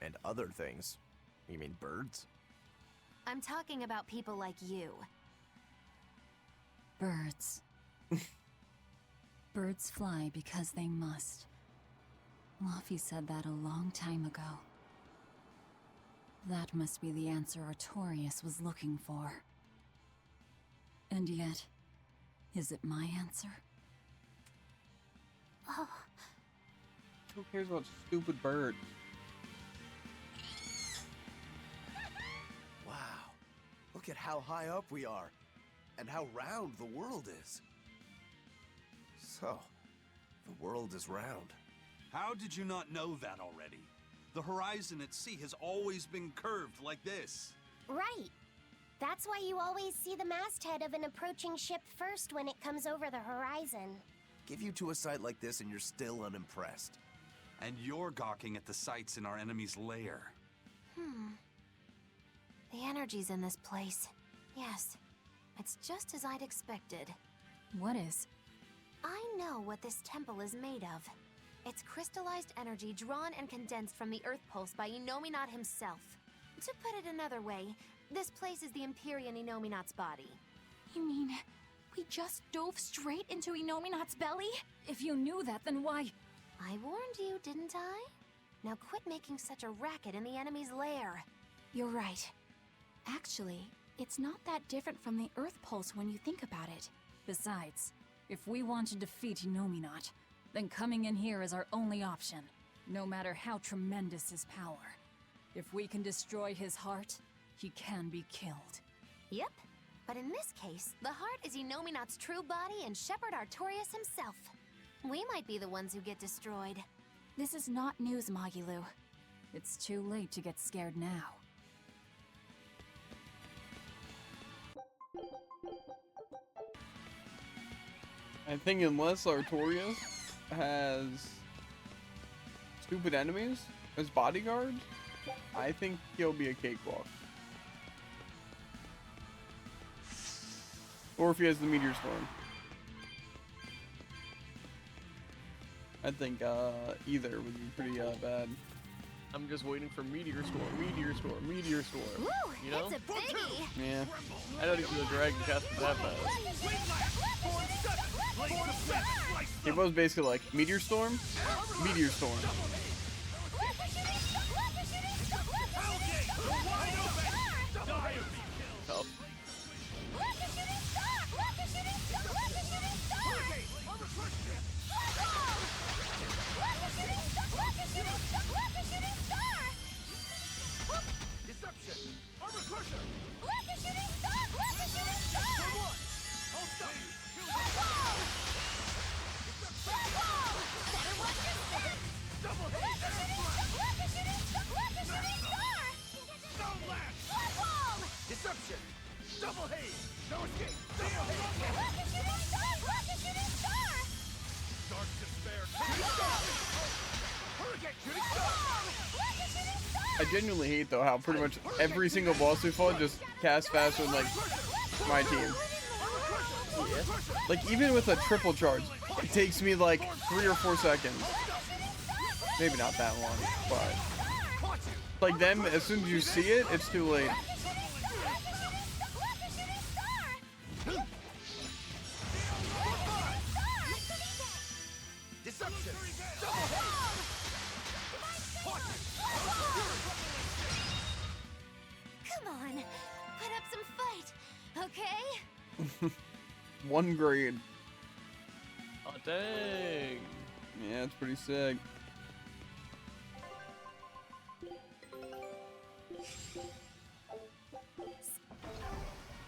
And other things? You mean birds? I'm talking about people like you. Birds. Birds fly because they must. Laffy said that a long time ago. That must be the answer Artorias was looking for. And yet, is it my answer? Oh, Who cares about stupid birds? Wow. Look at how high up we are. And how round the world is. So, the world is round. How did you not know that already? The horizon at sea has always been curved like this. right. That's why you always see the masthead of an approaching ship first when it comes over the horizon. Give you to a sight like this and you're still unimpressed. And you're gawking at the sights in our enemy's lair. The energy's in this place. Yes, it's just as I'd expected. What is? I know what this temple is made of. It's crystallized energy drawn and condensed from the Earth Pulse by Inominat himself. To put it another way, this place is the Empyrean Inominat's body. You mean, we just dove straight into Inominat's belly? If you knew that, then why? I warned you, didn't I? Now quit making such a racket in the enemy's lair. You're right. Actually, it's not that different from the Earth Pulse when you think about it. Besides, if we want to defeat Inominat, then coming in here is our only option, no matter how tremendous his power. If we can destroy his heart, he can be killed. Yep, but in this case, the heart is Inominat's true body and Shepherd Artorias himself. We might be the ones who get destroyed. This is not news, Magilu. It's too late to get scared now. I think unless Artorias has stupid enemies as bodyguards, I think he'll be a cakewalk. Or if he has the Meteor Storm. I think either would be pretty bad. I'm just waiting for Meteor Storm, Meteor Storm, Meteor Storm. Woo! You know? It's a biggie! Yeah. I don't even know the dragon cast is that fast. It was basically like Meteor Storm, Meteor Storm. Tough. Deception! Armor crusher! Double hit! Deception! Double haze! No escape! Double haze! Dark despair! Hurricane! Shooting star! I genuinely hate though how pretty much every single boss we fought just cast faster than like my team. Yeah. Like even with a triple charge, it takes me like 3 or 4 seconds. Maybe not that long, but like them, as soon as you see it, it's too late. Deception! Come on, put up some fight, okay? 1 grade. Oh, dang. Yeah, it's pretty sick.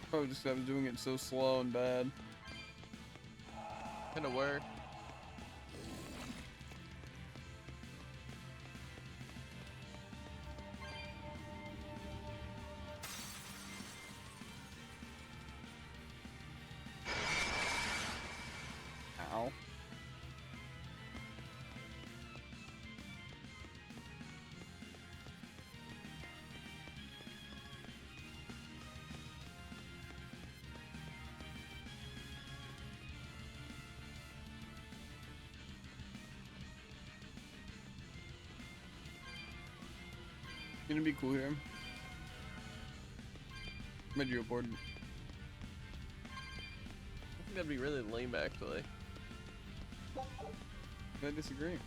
Probably just 'cause I was doing it so slow and bad. Kinda where? Ow. Gonna be cool here. Made you board. I think that'd be really lame, actually. I disagree.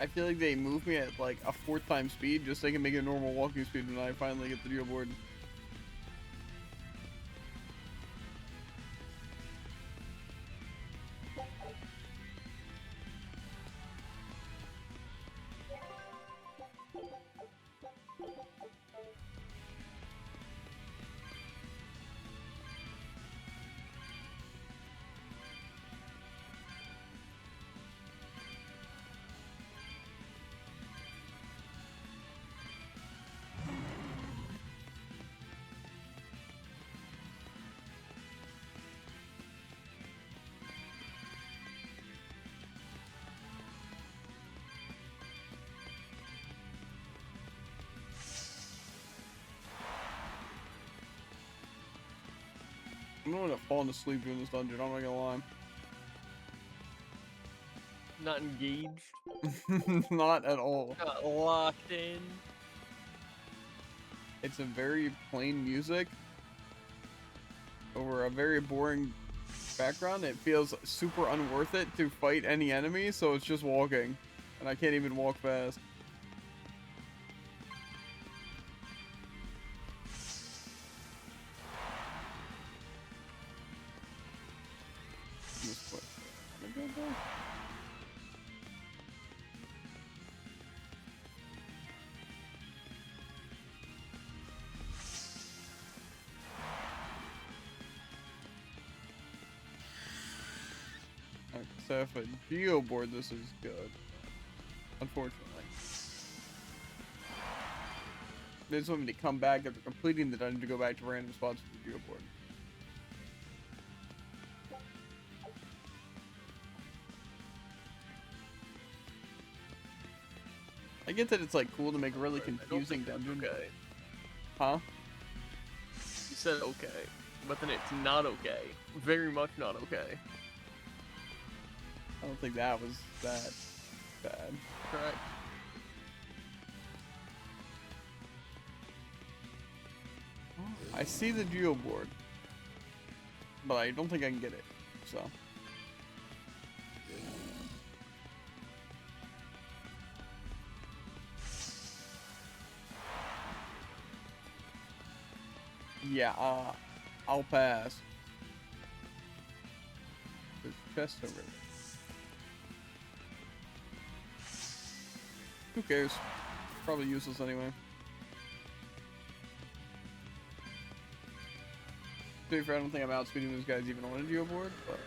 I feel like they move me at like a 4th time speed just so they can make it a normal walking speed when I finally get the geoboard. I'm gonna fall asleep doing this dungeon, I'm not gonna lie. Not engaged. Not at all. Not locked in. It's a very plain music over a very boring background. It feels super unworth it to fight any enemy, so it's just walking. And I can't even walk fast. So if a geo board, this is good. Unfortunately. They just want me to come back after completing the dungeon to go back to random spots for the geo board. I get that it's like cool to make a really confusing dungeon. Okay. Huh? You said okay, but then it's not okay. Very much not okay. I don't think that was that bad. Correct. I see the geo board, but I don't think I can get it, so. Yeah, I'll pass. There's a chest over there. Who cares? Probably useless anyway. To be fair, I don't think I'm outspeeding those guys even on a geo board, but.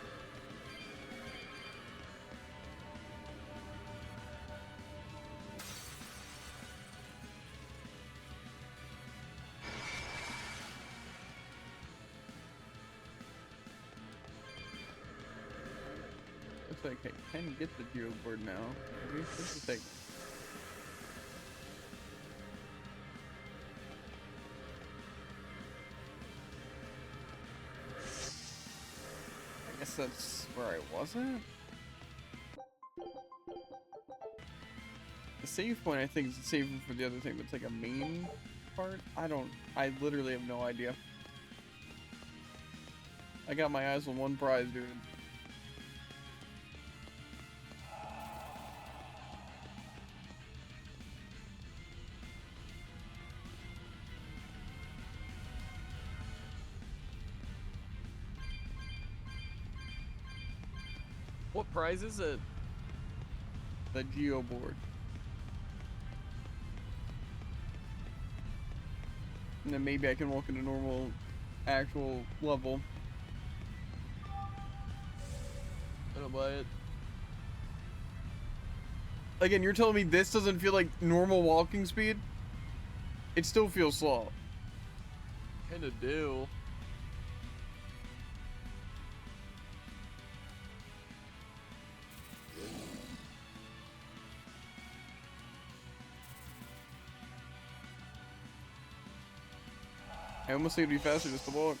Looks like I can get the geo board now. Maybe this will take. I guess that's where I wasn't. The save point, I think, is the save for the other thing, but it's like a main part. I literally have no idea. I got my eyes on one prize, dude. What prize is it? The geo board. And then maybe I can walk into normal, actual level. I don't buy it. Again, you're telling me this doesn't feel like normal walking speed? It still feels slow. Kinda do. I almost think it'd be faster just to walk.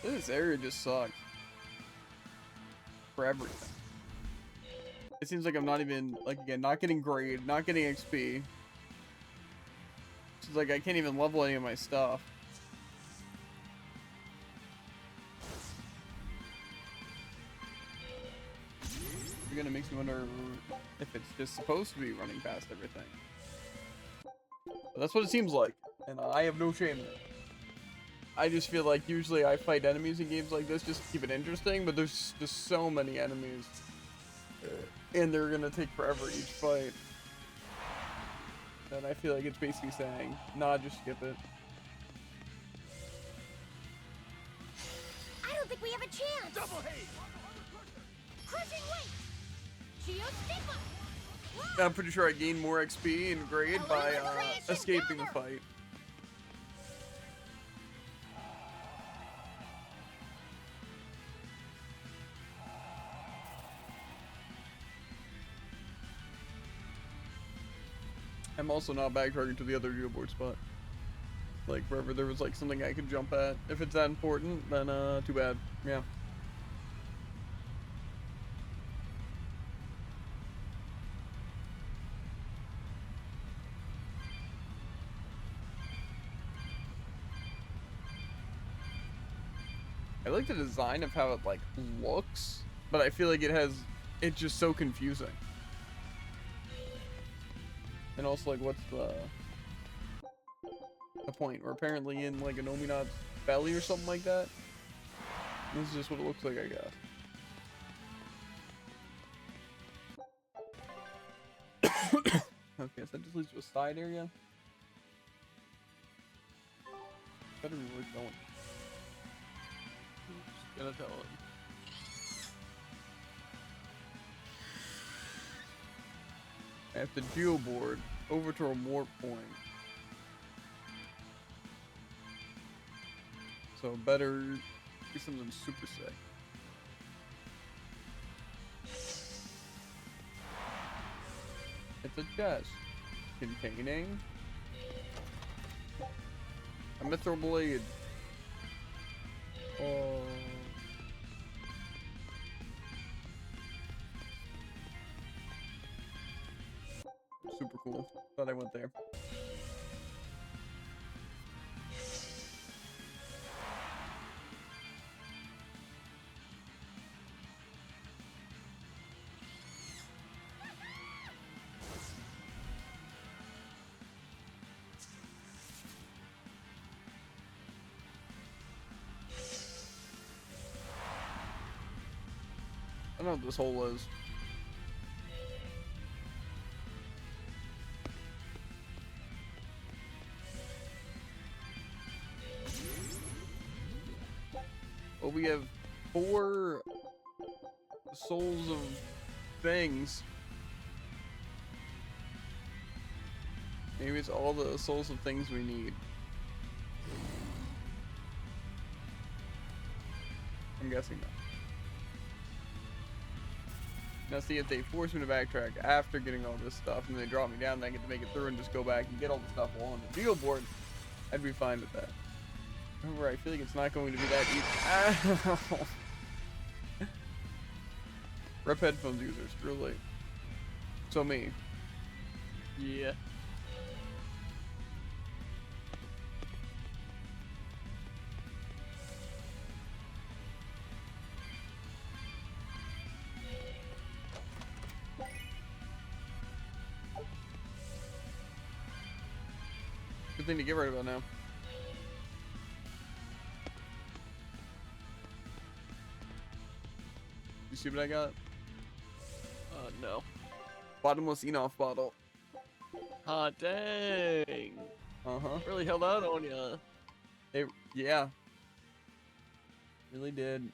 This area just sucks. For everything. It seems like I'm not even, like, again, not getting grade, not getting XP. It's like I can't even level any of my stuff. It gonna makes me wonder if it's just supposed to be running past everything. But that's what it seems like, and I have no shame in it. I just feel like usually I fight enemies in games like this just to keep it interesting, but there's just so many enemies. And they're gonna take forever each fight. And I feel like it's basically saying, nah, just skip it. like we have a chance! Double haze! Crushing weight! Geostigma! I'm pretty sure I gained more XP and grade by escaping the fight. I'm also not backtracking to the other geoboard spot. Like, wherever there was, like, something I could jump at. If it's that important, then, too bad. Yeah. I like the design of how it, like, looks, but I feel like it's just so confusing. And also, like, what's the point? We're apparently in, like, an Ominat's belly or something like that. This is just what it looks like, I guess. Okay, so that just leads to a side area. Better be where it's going. Just gonna tell him. At the geoboard, over to a warp point. So better do something super sick. It's a chest containing a mithril blade. Oh. Super cool. Thought I went there. I don't know what this hole is. Well, we have 4 souls of things. Maybe it's all the souls of things we need. I'm guessing not. Now see, if they force me to backtrack after getting all this stuff and they drop me down and I get to make it through and just go back and get all the stuff while on the geoboard, I'd be fine with that. However, I feel like it's not going to be that easy. Ow! Rep headphones users, really. So me. Yeah. Good thing to get right about now. You see what I got? No. Bottomless Enough bottle. Ah, dang. Uh-huh. Really held out on ya. Yeah. Really did.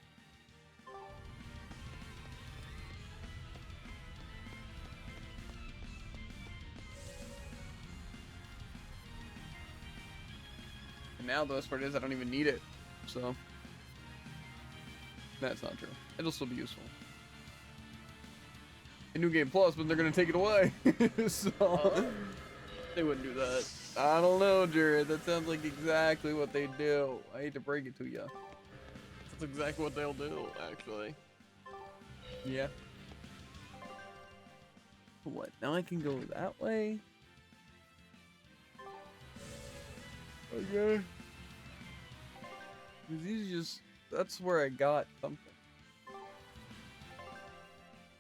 And now the best part is I don't even need it. So. That's not true. It'll still be useful. In New Game Plus, but they're gonna take it away. So they wouldn't do that. I don't know, Jared. That sounds like exactly what they do. I hate to break it to you. That's exactly what they'll do, actually. Yeah. What? Now I can go that way? Okay. These just... That's where I got something.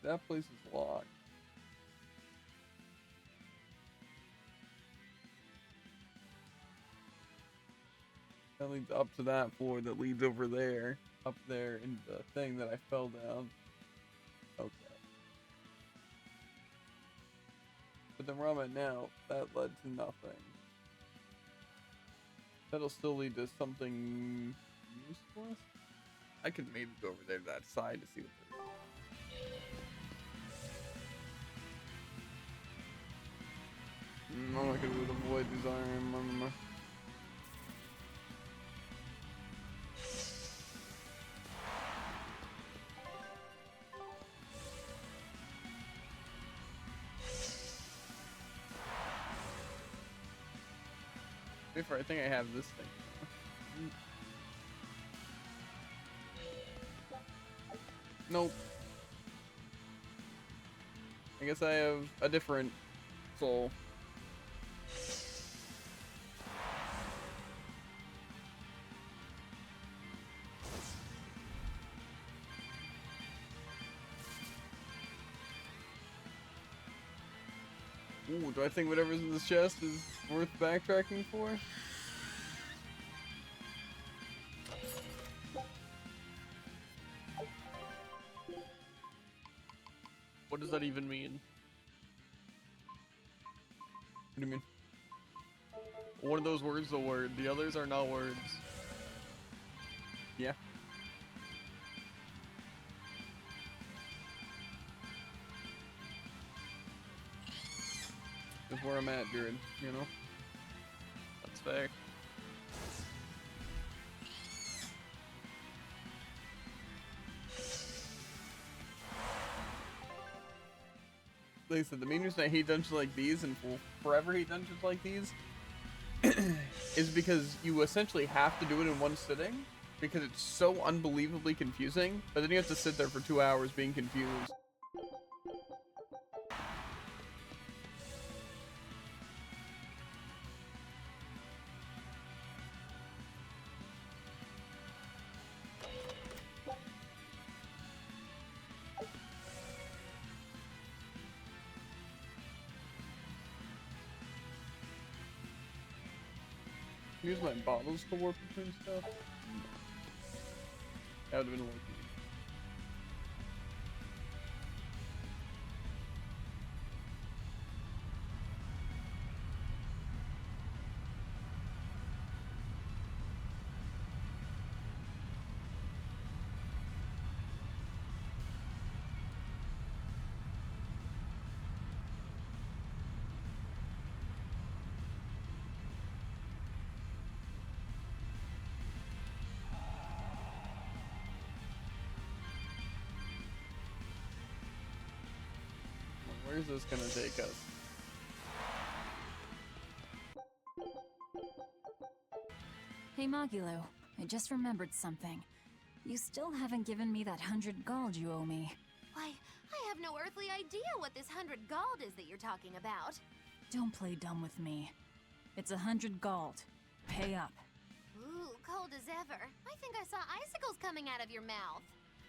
That place is locked. That leads up to that floor that leads over there. Up there in the thing that I fell down. Okay. But then where I'm at now, that led to nothing. That'll still lead to something useless? I could maybe go over there to that side to see what I'm not gonna be able to avoid these iron armor. I think I have this thing. Nope. I guess I have a different soul. Ooh, do I think whatever's in this chest is worth backtracking for? What does that even mean? What do you mean? One of those words is a word, the others are not words. Yeah. That's where I'm at, dude, you know? That's fair. Like I said, the main reason I hate dungeons like these and will forever hate dungeons like these is because you essentially have to do it in one sitting because it's so unbelievably confusing, but then you have to sit there for 2 hours being confused. Use my bottles to warp between stuff. That would have been lucky. Where's this gonna take us? Hey Magilo, I just remembered something. You still haven't given me that 100 gold you owe me. Why, I have no earthly idea what this 100 gold is that you're talking about. Don't play dumb with me. It's 100 gold. Pay up. Ooh, cold as ever. I think I saw icicles coming out of your mouth.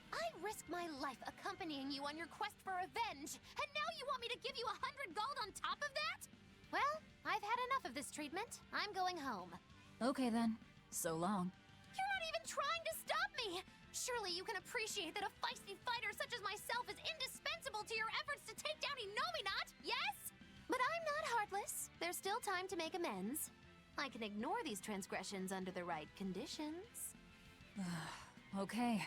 I risked my life accompanying you on your quest for revenge, and now you want me to give you 100 gold on top of that? Well, I've had enough of this treatment. I'm going home. Okay then. So long. You're not even trying to stop me! Surely you can appreciate that a feisty fighter such as myself is indispensable to your efforts to take down Inominat, yes? But I'm not heartless. There's still time to make amends. I can ignore these transgressions under the right conditions. Okay.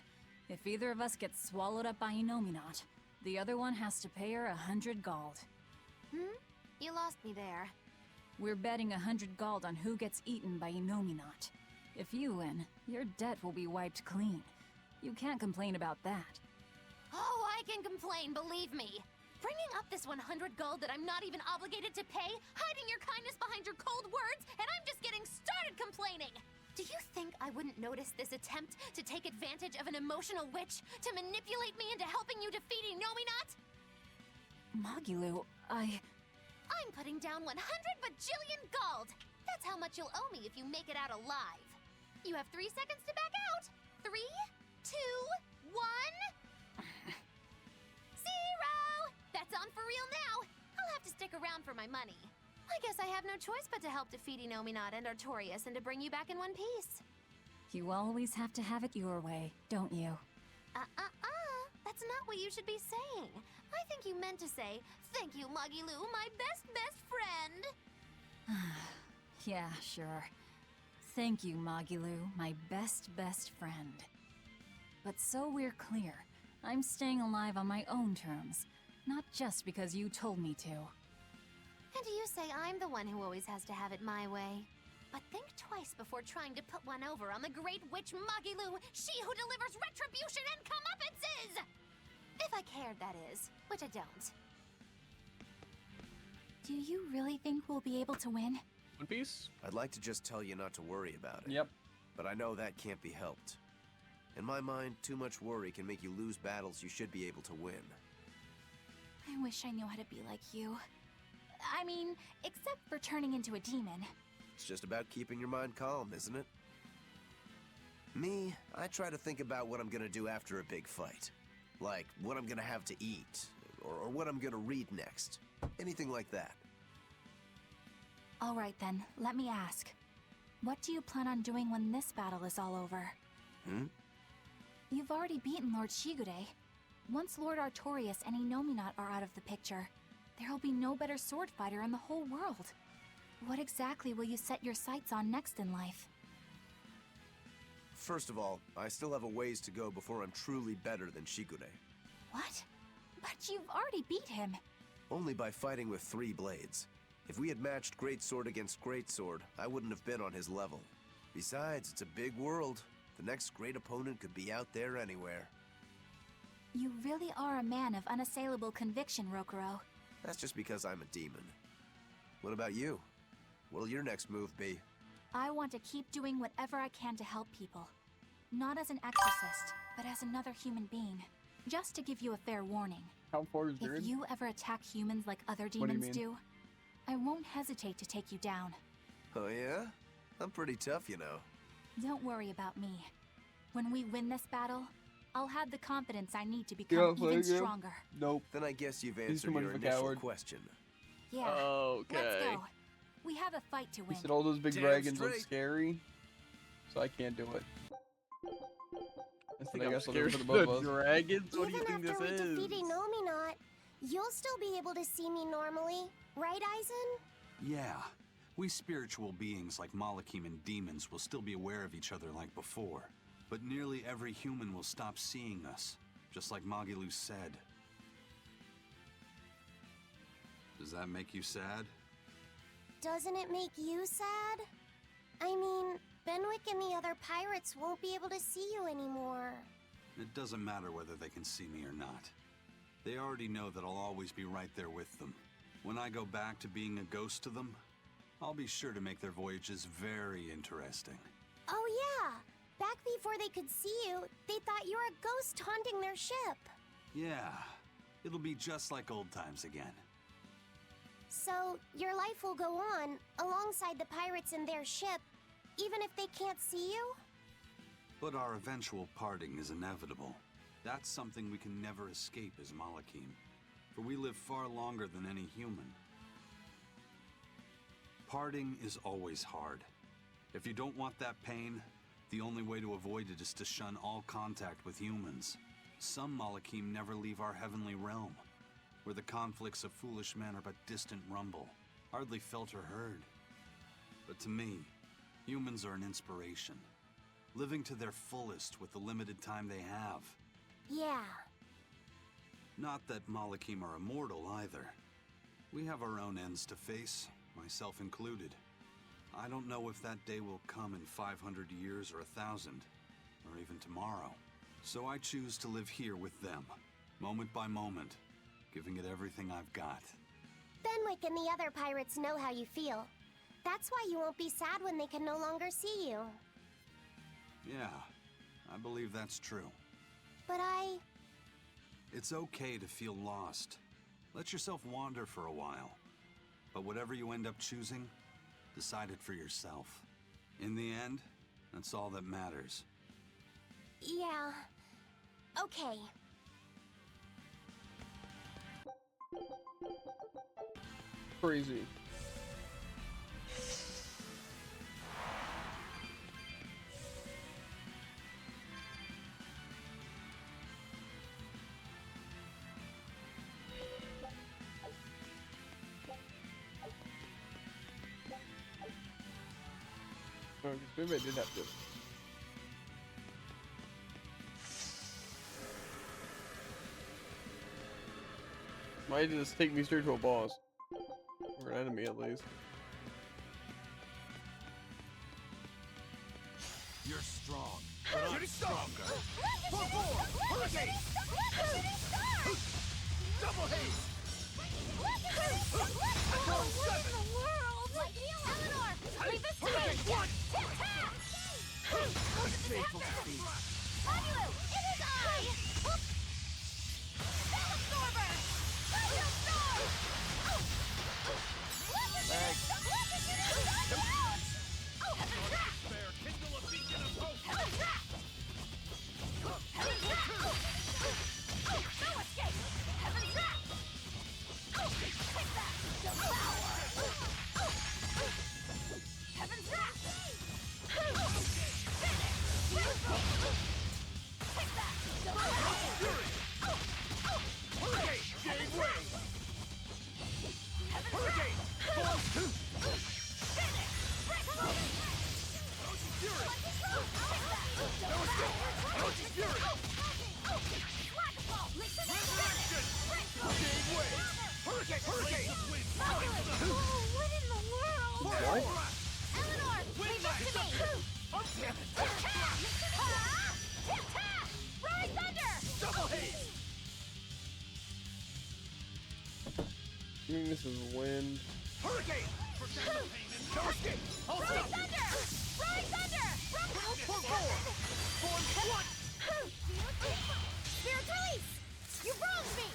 If either of us gets swallowed up by Inominat, the other one has to pay her 100 gold. You lost me there. We're betting 100 gold on who gets eaten by Inominat. If you win, your debt will be wiped clean. You can't complain about that. Oh, I can complain, believe me. Bringing up this 100 gold that I'm not even obligated to pay, hiding your kindness behind your cold words, and I'm just getting started complaining! Do you think I wouldn't notice this attempt to take advantage of an emotional witch to manipulate me into helping you defeat Inominat? Magilo, I'm putting down 100 bajillion gold! That's how much you'll owe me if you make it out alive. You have 3 seconds to back out. 3, 2, 1... 0! That's on for real now! I'll have to stick around for my money. I guess I have no choice but to help defeat Inominat and Artorias and to bring you back in one piece. you always have to have it your way, don't you? That's not what you should be saying. I think you meant to say, thank you, Magilu, my best friend. Yeah, sure. Thank you, Magilu, my best friend. But so we're clear, I'm staying alive on my own terms, not just because you told me to. And you say I'm the one who always has to have it my way. But think twice before trying to put one over on the Great Witch Magilu, she who delivers retribution and comeuppances! If I cared, that is, which I don't. Do you really think we'll be able to win? One Piece? I'd like to just tell you not to worry about it. Yep. But I know that can't be helped. In my mind, too much worry can make you lose battles you should be able to win. I wish I knew how to be like you. I mean, except for turning into a demon. It's just about keeping your mind calm, isn't it? Me, I try to think about what I'm gonna do after a big fight. Like, what I'm gonna have to eat, or what I'm gonna read next. Anything like that. All right then, let me ask. What do you plan on doing when this battle is all over? You've already beaten Lord Shigure. Once Lord Artorias and Inominat are out of the picture, there'll be no better sword fighter in the whole world. What exactly will you set your sights on next in life? First of all, I still have a ways to go before I'm truly better than Shigure. What? But you've already beat him. Only by fighting with 3 blades. If we had matched Greatsword against Greatsword, I wouldn't have been on his level. Besides, it's a big world. The next great opponent could be out there anywhere. You really are a man of unassailable conviction, Rokuro. That's just because I'm a demon. What about you? What'll your next move be? I want to keep doing whatever I can to help people. Not as an exorcist, but as another human being. Just to give you a fair warning. How far is If you ever attack humans like other What do you demons mean? do, I won't hesitate to take you down. Oh yeah? I'm pretty tough, you know. Don't worry about me. When we win this battle, I'll have the confidence I need to become even stronger. Nope. Then I guess you've He's too answered much your of a initial coward. question. Yeah. Okay. Let's go. We have a fight to He win. said all those big Damn dragons look straight. scary, so I can't do it. I said, I I'm guess I'll do it scared for the of both of us. dragons? What do you Even think this after we is? defeat Inominat, you'll still be able to see me normally, right, Aizen? Yeah. We spiritual beings like Malakim and demons will still be aware of each other like before. But nearly every human will stop seeing us, just like Magilu said. Does that make you sad? Doesn't it make you sad? I mean, Benwick and the other pirates won't be able to see you anymore. It doesn't matter whether they can see me or not. They already know that I'll always be right there with them. When I go back to being a ghost to them, I'll be sure to make their voyages very interesting. Oh yeah! Back before they could see you, they thought you were a ghost haunting their ship. Yeah, it'll be just like old times again. So, your life will go on, alongside the pirates and their ship, even if they can't see you? But our eventual parting is inevitable. That's something we can never escape as Malakim, for we live far longer than any human. Parting is always hard. If you don't want that pain, the only way to avoid it is to shun all contact with humans. Some Malakim never leave our heavenly realm, where the conflicts of foolish men are but distant rumble, hardly felt or heard. But to me, humans are an inspiration, living to their fullest with the limited time they have. Yeah. Not that Malakim are immortal either. We have our own ends to face, myself included. I don't know if that day will come in 500 years or 1,000, or even tomorrow. So I choose to live here with them, moment by moment, giving it everything I've got. Benwick and the other pirates know how you feel. That's why you won't be sad when they can no longer see you. Yeah, I believe that's true. But It's okay to feel lost. Let yourself wander for a while. But whatever you end up choosing, decide it for yourself. In the end, that's all that matters. Yeah. Okay. Crazy. Oh, maybe I did have to. Why did this take me straight to a boss? Or an enemy, at least. You're strong, but I'm stronger. Hurricane! Double haze! What in the world? Eleanor, leave this to me! Tap! Faithful speed. Anilu, it is I! Spell Absorber! Fire Storm! Thanks. Heaven Trap! Spare, kindle a beacon of hope! Heaven Trap! Heaven Trap! No escape! Heaven Trap! Take that! Devour! Heaven Trap! Take that! Devour! Hurricane! Gave way! Heaven Hurricane! Force 2! Finish! Fury! No escape! Energy Fury! Resurrection! Gave way! Hurricane! Hurricane! What in the world? What? Eleanor, leave this to me! Oh, damn it! Tap! Ride Thunder! Double haze! I mean, this is wind. Hurricane! No escape! I'll Ride stop you! Thunder! Ride Thunder! Form 1! Spirit release! You wronged me!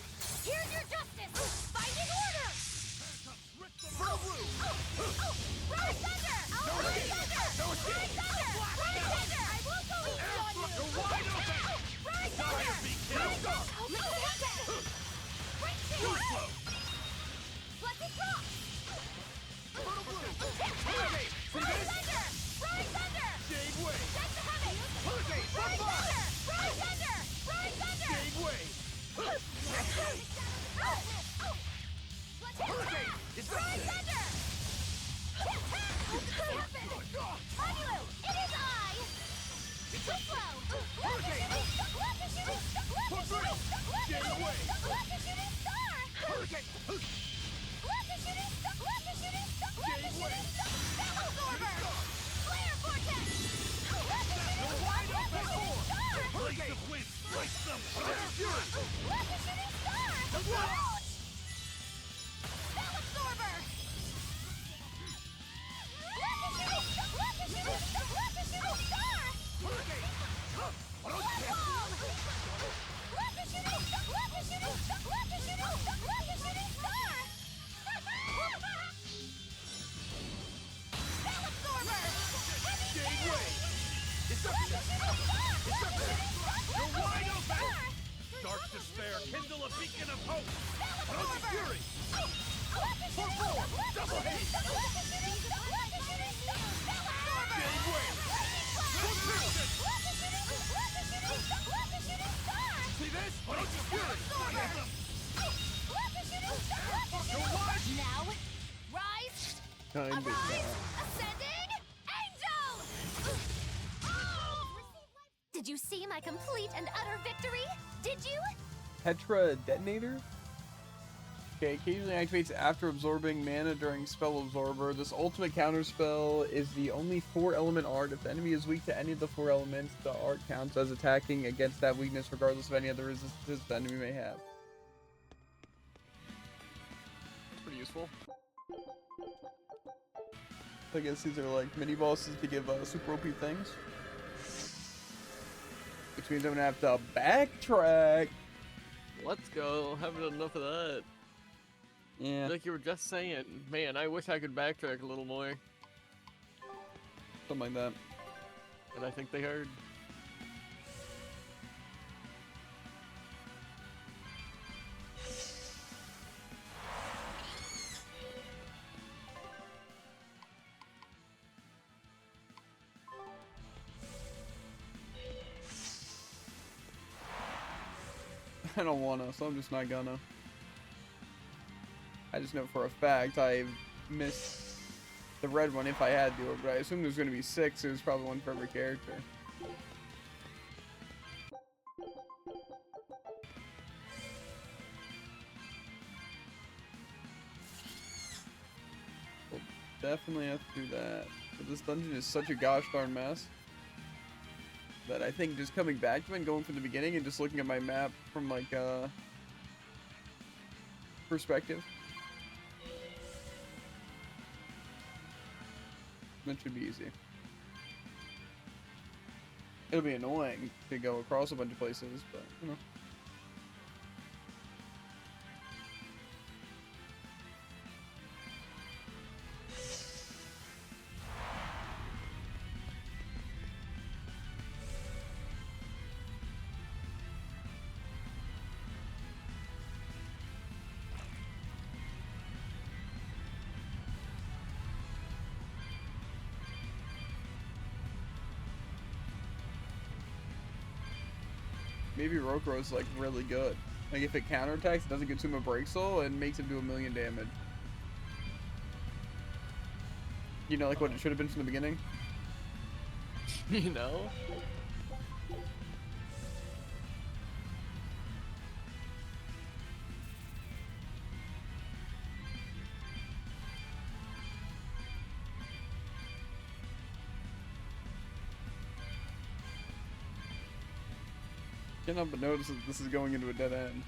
Here's your justice! Finding order! Burrow Blue! Ride Thunder! Ride Thunder! No escape! Ride Thunder! Ride Thunder! I won't go easy on you! You're wide open! Ride Thunder! Fire beat, kiddo! Great Too shield! slow! Let it drop! Burrow Blue! Ride Hurricane! See this? Thunder! Ride Thunder! Gave way! Get to heaven! Hurricane! Ride Thunder! Ride Thunder! Ride Thunder! Gave way! Hurricane! It's Ride not Thunder! Anilu, it is I! Too slow! Hurricane! Push through! Gave way! Shooting star! Hurricane! Gave way! Spell Absorber! Flare Vortex! You're wide open! Hurricane! The wind strikes them! Fury! Shooting star! Launch! Spell Absorber! Shooting star! Hurricane! Fireball! Shooting star! Spell Absorber! Heavy Gave Gale! way! Deception! Deception! You're wide open! Dark despair, kindle a beacon of hope! Energy Fury! Form 4! Double haze! Gave way! Protection! See this? Energy Fury! You're wide! Now, rise! Kind of. Arise! Ascending! Angels! Did you see my complete and utter victory? Did you? Petra Detonator? Okay, occasionally activates after absorbing mana during Spell Absorber. This ultimate counter spell is the only 4-element art. If the enemy is weak to any of the 4 elements, the art counts as attacking against that weakness regardless of any other resistance the enemy may have. That's pretty useful. I guess these are like mini bosses to give super OP things. Which means I'm gonna have to backtrack. Let's go. Haven't done enough of that. Yeah. Like you were just saying. Man, I wish I could backtrack a little more. Something like that. But I think they heard. I don't wanna, so I'm just not gonna. I just know for a fact I missed the red one if I had to, but I assume there's gonna be 6. There's probably one for every character. definitely have to do that. But this dungeon is such a gosh darn mess that I think just coming back to it and going from the beginning and just looking at my map from like perspective, that should be easy. It'll be annoying to go across a bunch of places, but you know. Maybe Rokuro is like really good. Like if it counterattacks, it doesn't consume a break soul and makes him do 1,000,000 damage. You know, like what it should have been from the beginning? You know? Can't help but notice that this is going into a dead end.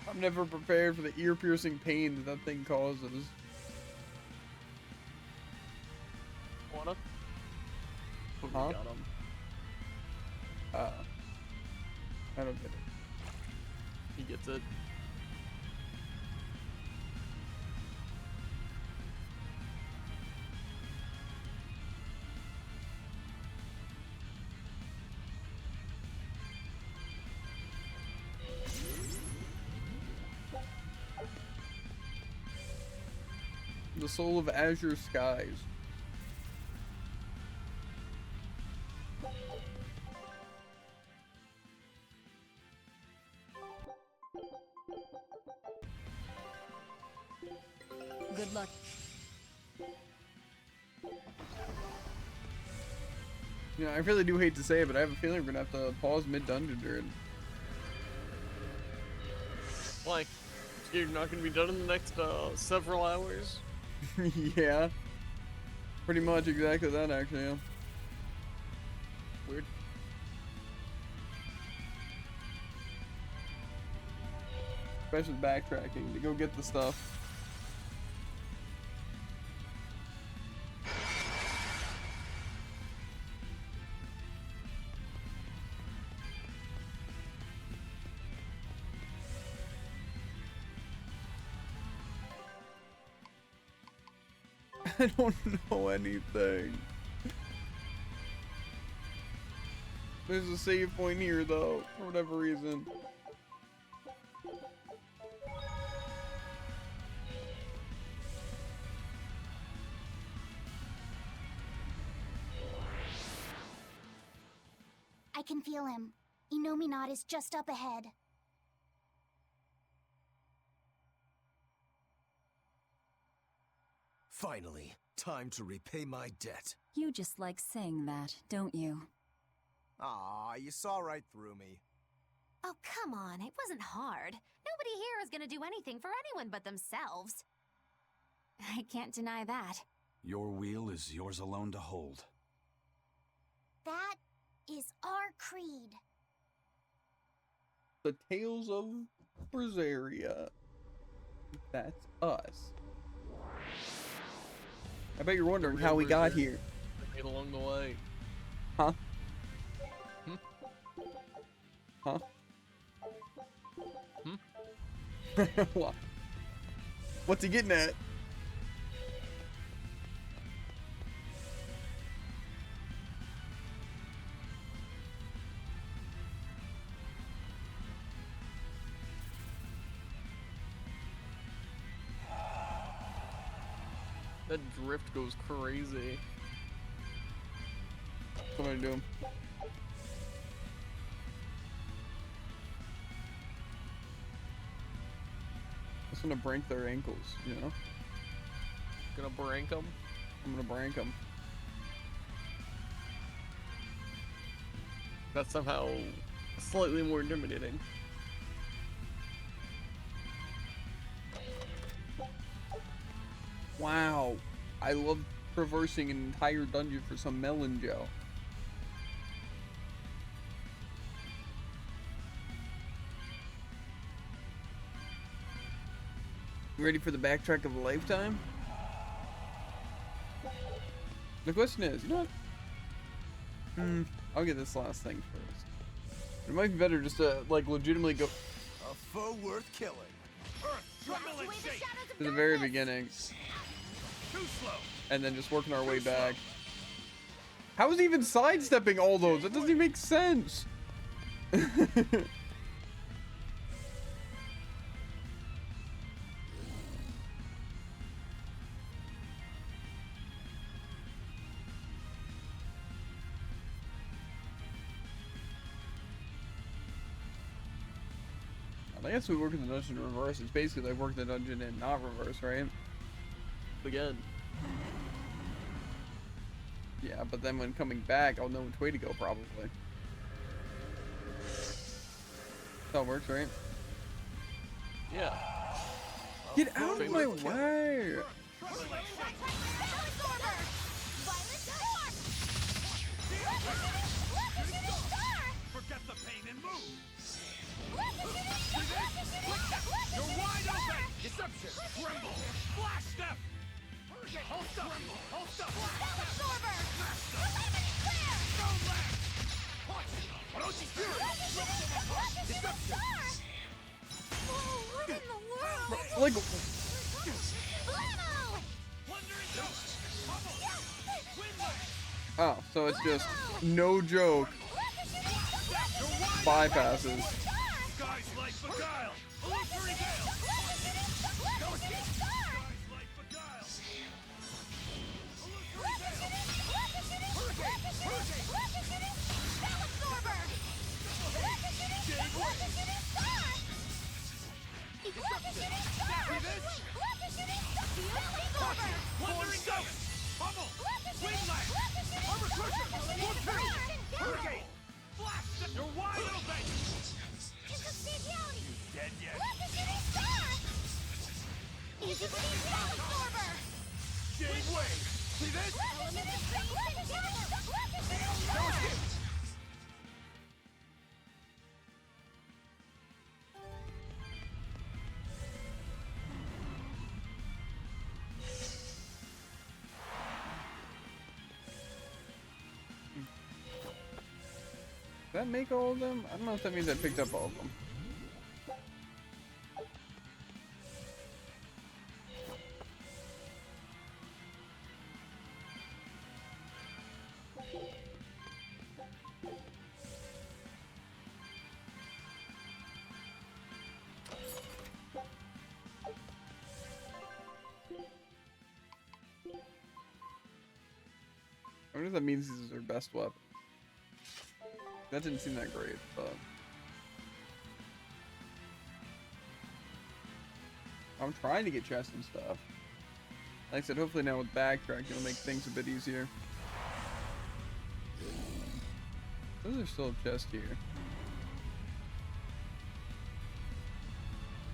I'm never prepared for the ear-piercing pain that thing causes. Wanna? Huh? Got him. I don't get it. He gets it. The soul of azure skies. Good luck. You know, I really do hate to say it, but I have a feeling we're gonna have to pause mid-dungeon, dude. Why? You're not gonna be done in the next several hours? Yeah. Pretty much exactly that, actually, yeah. Weird. Especially backtracking to go get the stuff. I don't know anything. There's a save point here, though, for whatever reason. I can feel him. Inominat is just up ahead. Finally, time to repay my debt. You just like saying that, don't you? Aw, you saw right through me. Oh, come on, it wasn't hard. Nobody here is gonna do anything for anyone but themselves. I can't deny that. Your wheel is yours alone to hold. That is our creed. The Tales of Berseria. That's us. I bet you're wondering how we got here. Made along the way. Huh? Huh? What? What's he getting at? That drift goes crazy. What am I doing? Just gonna break their ankles, you know? Gonna brank them? I'm gonna brank them. That's somehow slightly more intimidating. Wow. I love traversing an entire dungeon for some melon gel. Ready for the backtrack of a lifetime? The question is, you know what? I'll get this last thing first. It might be better just to, like, legitimately go A foe worth killing. to the very beginning. And then just working our way back. How is he even sidestepping all those? That doesn't even make sense. I guess we work in the dungeon in reverse. It's basically like working the dungeon in not reverse, right? Again. Yeah, but then when coming back, I'll know which way to go, probably. That's how it works, right? Yeah. Get out of my way! Forget the pain and move! You're wide open! Deception! Tremble! Flash step! Hold up! Hold up! Absorber! Stone lance! Punch! Orochi Fury! Deception! What in the world? Like, oh, so it's just no joke. Bypasses. Skies like beguile! Illusory veil! Skies like beguile! Wandering Ghost! Pummel! Winglash! Armor Crusher! Torpedo! Hurricane! Blast! You're wide open! Dead yet? Jade Wave! See this? No escape! Does that make all of them? I don't know if that means I picked up all of them. I wonder if that means this is their best weapon. That didn't seem that great, but I'm trying to get chests and stuff. Like I said, hopefully now with backtrack, it'll make things a bit easier. There's still a chest here.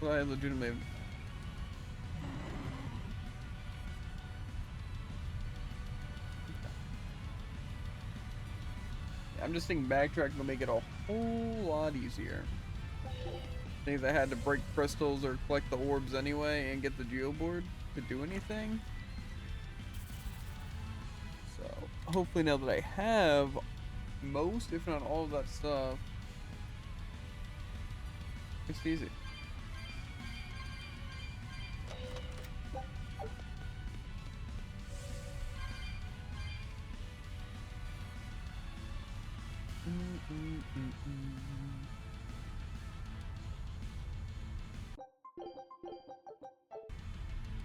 Well, I legitimately. I'm just thinking backtracking will make it a whole lot easier. I think I had to break crystals or collect the orbs anyway and get the geoboard to do anything. So hopefully now that I have most, if not all of that stuff, it's easy.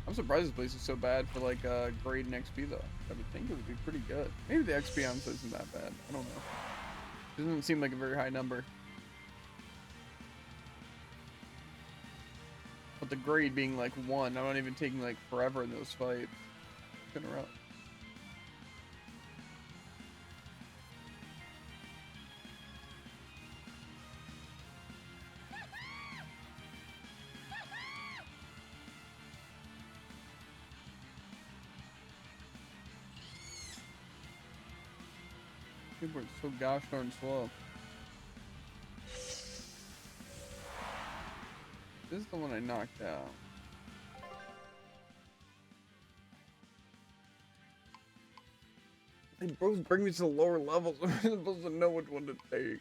I'm surprised this place is so bad for like grade and XP though. I would think it would be pretty good. Maybe the XP on this isn't that bad. I don't know. It doesn't seem like a very high number. But the grade being like 1, I'm not even taking like forever in those fights. Gonna run. People are so gosh darn slow. This is the one I knocked out. They both bring me to the lower levels. I'm supposed to know which one to take.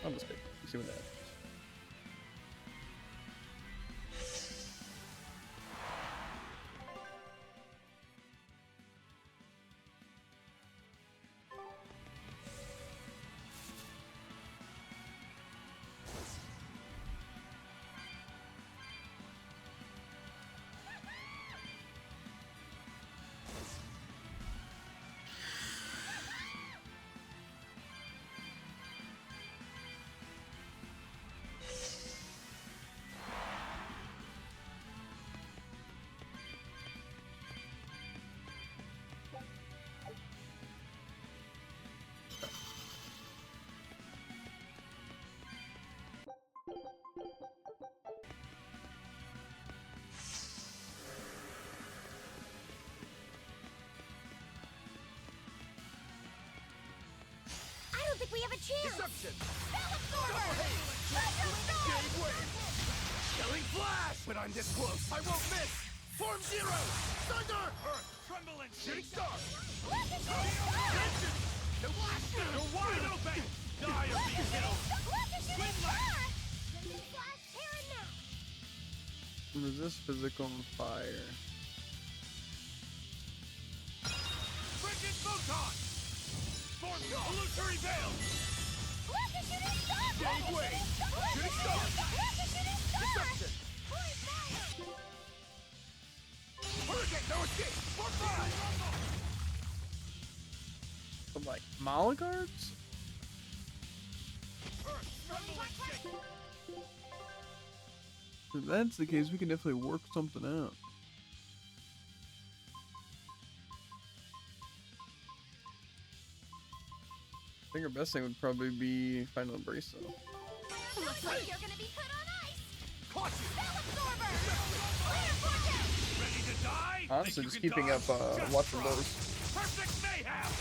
I'll just pick it. See what happens. I don't think we have a chance! Deception! Spell absorber! Killing flash! When I'm this close, I won't miss! Form zero! Thunder! Earth, tremble and shooting star! You're wide open! Die or be killed! Resist physical and fire. Frigid photon! Form illusory veil! Jade wave! Shooting star! Deception! Hurricane, no escape! For 5! But like Moligards? If that's the case, we can definitely work something out. I think our best thing would probably be Final Embrace though. Looks like you're gonna be put on ice! Caught you! Spell absorber! Clear vortex! Ready to die? Honestly, Think just you can keeping up, dodge? Just watching try. those. Perfect mayhem!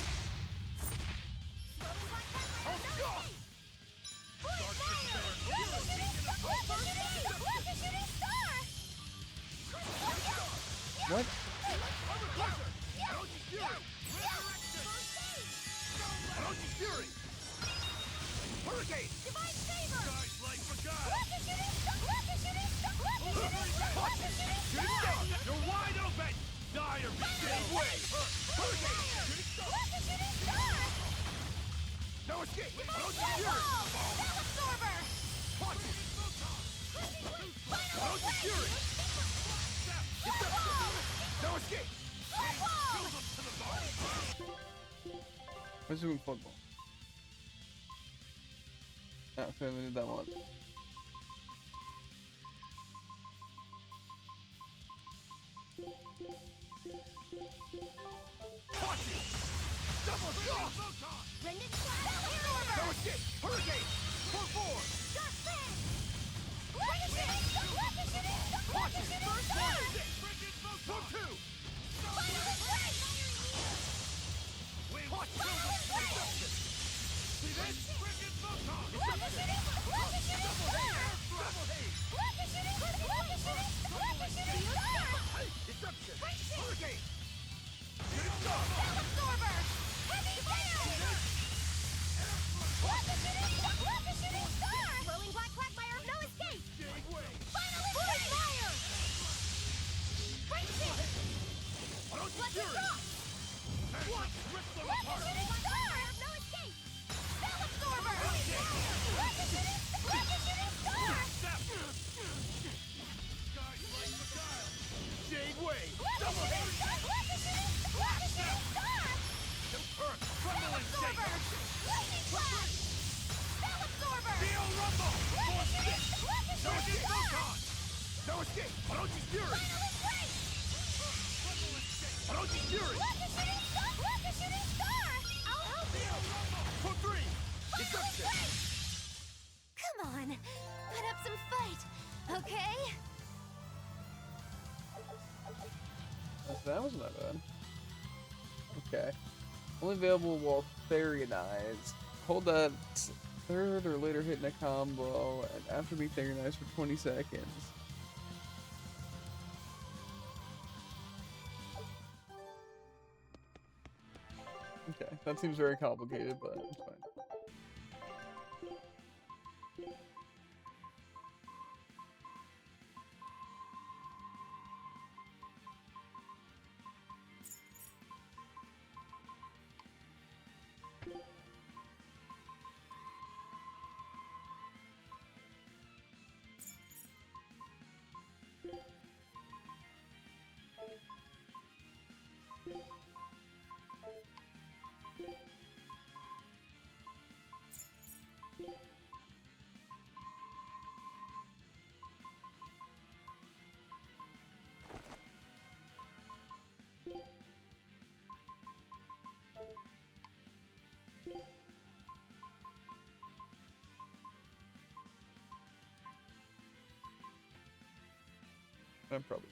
What? Fury! Hurricane! Divine favor! Guys like for God! Shooting star! You're wide open! Die or be killed! Hurricane! Shooting star! No escape! No security! Spell absorber! Watch it! No security! No escape! Kill them to the body! What's doing football? Ah, okay, we did that one. Watch it! Double shot! Rendon slash absorber! No escape! Hurricane! For 4! Dark fan! Watch it! First one! For 2! Watch it! See this? Frigid photon! Deception! No escape! Orochi's fury! Orochi's fury! Look, a shooting star! Look, a shooting star! I'll help you! For 3! Deduction! Come on, put up some fight, okay? That wasn't that bad. Okay. Only available while Therianized. Hold that third or later hitting a combo, and after being Therianized for 20 seconds. Okay, that seems very complicated, but it's fine. I'm probably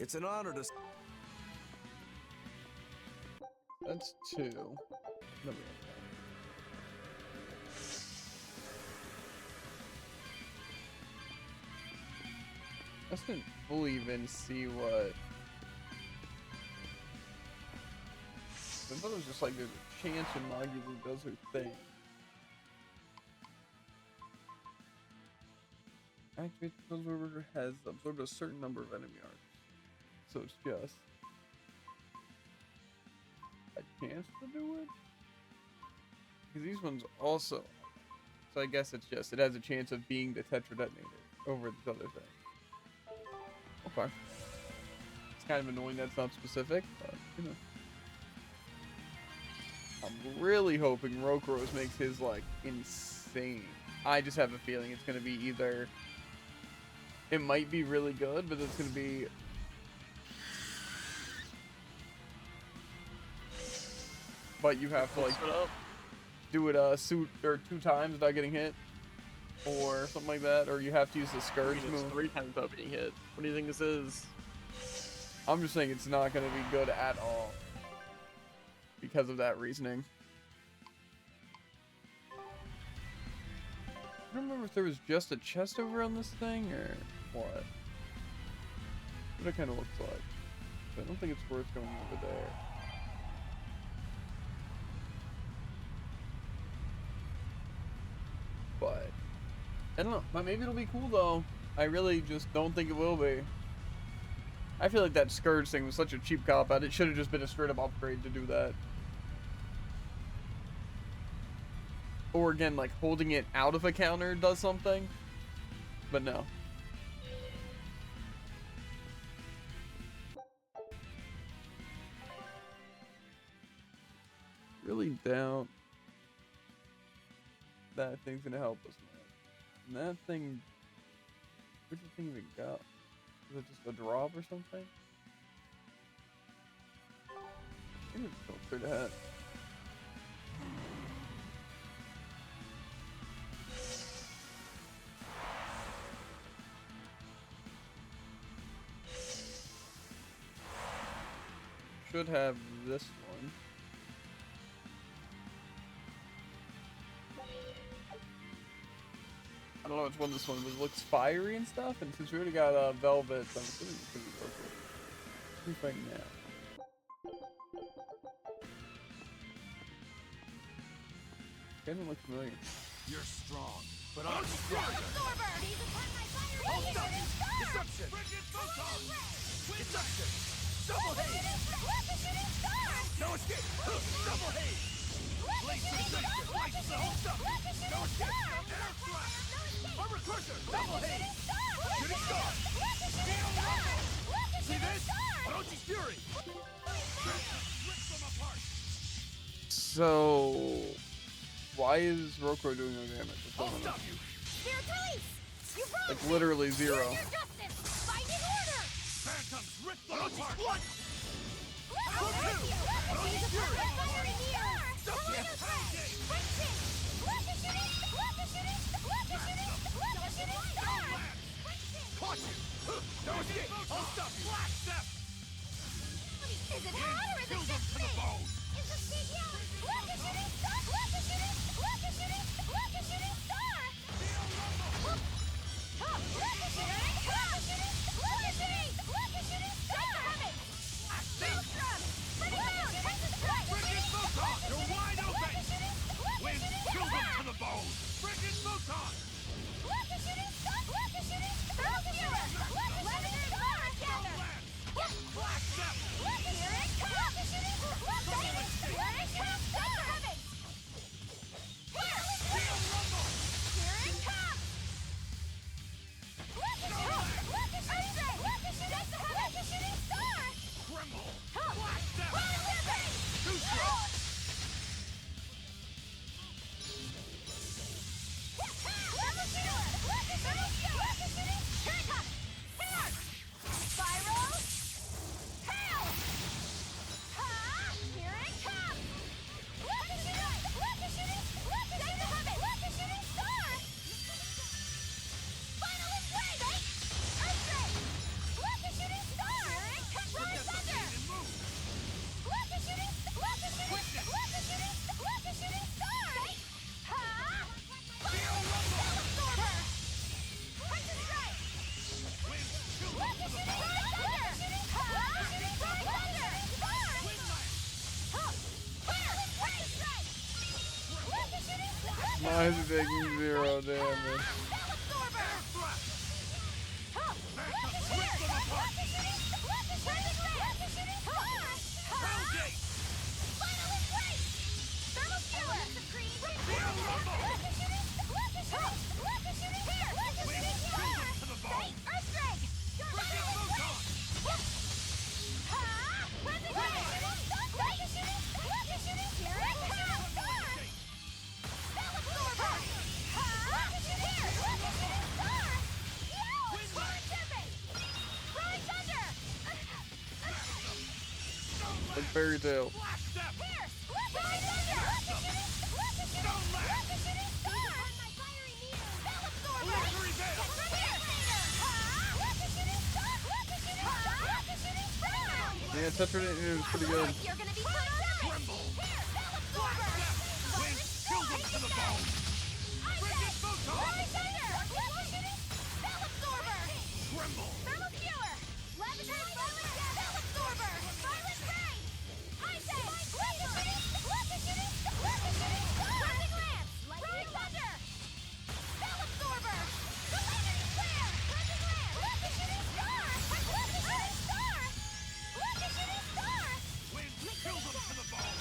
It's an honor to... That's 2. No, I just didn't fully even see what... I thought it was just like there's a chance when Magulu does her thing. Activate the absorber has absorbed a certain number of enemy arcs. So it's just a chance to do it? Because these ones also... So I guess it's just, it has a chance of being the Tetra Detonator over this other thing. Okay. It's kind of annoying that's not specific, but, you know. I'm really hoping Rokuros makes his, like, insane. I just have a feeling it's going to be either... It might be really good, but it's going to be... But you have to, like, do it suit or 2 times without getting hit, or something like that, or you have to use the Scourge move 3 times without being hit. What do you think this is? I'm just saying it's not going to be good at all because of that reasoning. I don't remember if there was just a chest over on this thing or what. What it kind of looks like. But I don't think it's worth going over there. But I don't know. But maybe it'll be cool though. I really just don't think it will be. I feel like that Scourge thing was such a cheap cop out. It should have just been a straight up upgrade to do that. Or again, like holding it out of a counter does something. But no. Really doubt that thing's gonna help us, man. And that thing, where's the thing even go? Is it just a drop or something? I think it's going straight ahead. Should have this one. I don't know which one this one was. It looks fiery and stuff, and since we already got Velvet, I'm assuming it's gonna be Roku. Let me find now. Doesn't look familiar. You're strong, but I'm stronger. Hold up! Deception! Deception! Double haze! No escape! Double haze! Blaze deception! Light the hold up! No escape! Air thrust! Armor crusher! Double haze! Shooting star! Steel rumble! See this? Orochi's fury! Rip them apart! So, why is Roku doing no damage? What's going on? Like literally zero. Phantoms, rip them apart! No escape! I'll stop you! Black step! Is it hot or is it just me? Is the CGI? Look at shooting star! Look at shooting star! Look at shooting star! Look at shooting star! Look at shooting star! Look at shooting! Look at shooting star! Maelstrom! Pretty down! Princess Strike! Frigid Photon! You're wide open! Wind, kill them to the bone! Frigid Photon! Look at shooting star! Look at shooting star! Look at shooting star! Legendary Power Scatter! Black step! Look at here it comes! Look at shooting star! Here it comes! Star Heavens! Here! Steel rumble! Here it comes! Look at shooting! Look at shooting star! Look at shooting star! Look at shooting star! Tremble! Black step! Fire Tempest! Too strong! Thermal Skewer! Look at Thermal Skewer! Look at shooting! Here it comes! Here! Spiral! Hail! Ha! Here it comes! Look at shooting! Look at shooting! Look at shooting! Look at shooting star! Final Embrace! Earthquake! Look at shooting star! Here it comes! Rise Thunder! Look at shooting! Look at shooting! Look at shooting! Look at shooting star! Ha! Steel Absorber! Princess Strike! Look at shooting! Rise Thunder! Ha! Rise Thunder! Star! Fire! Princess Strike! Look at shooting! Why is it taking zero damage? Absorber! Look at here! Look at shooting! Look at shooting! Look at shooting star! Ha! Final Embrace! Thermal Skewer! Supreme! Steel Rumble! Look at shooting! Look at shooting! Look at shooting here! Look at shooting star! Earthquake! Frigid Photon! Ha! Present Look at shooting! Look at shooting! Here it comes! Star! Spell Absorber! Ha! Look at shooting! Here! Look at shooting star! Yo! Torrent Tempest! Rise Thunder! Like fairy tale. Black step! Here! Rise Thunder! Look at shooting! Look at shooting! Look at shooting star! Spell Absorber! Illusory Veil! Here! Ha! Look at shooting star! Look at shooting star! Look at shooting star! Yeah, Tetra is pretty good. You're gonna be put down! Tremble! Here! Spell Absorber! Wind, kill them to the bone! Frigid Photon! Rise Thunder! Look at shooting! Spell Absorber! Tremble! Thermal Skewer! Laboratory Silent Spell Absorber! Silent Ray! Ice Edge! Look at shooting! Look at shooting! Look at shooting! Rising Lance! Rise Thunder! Spell Absorber! Calamity Flare! Rising Lance! Look at shooting star! Look at shooting star! Look at shooting star! Wind, kill them to the bone!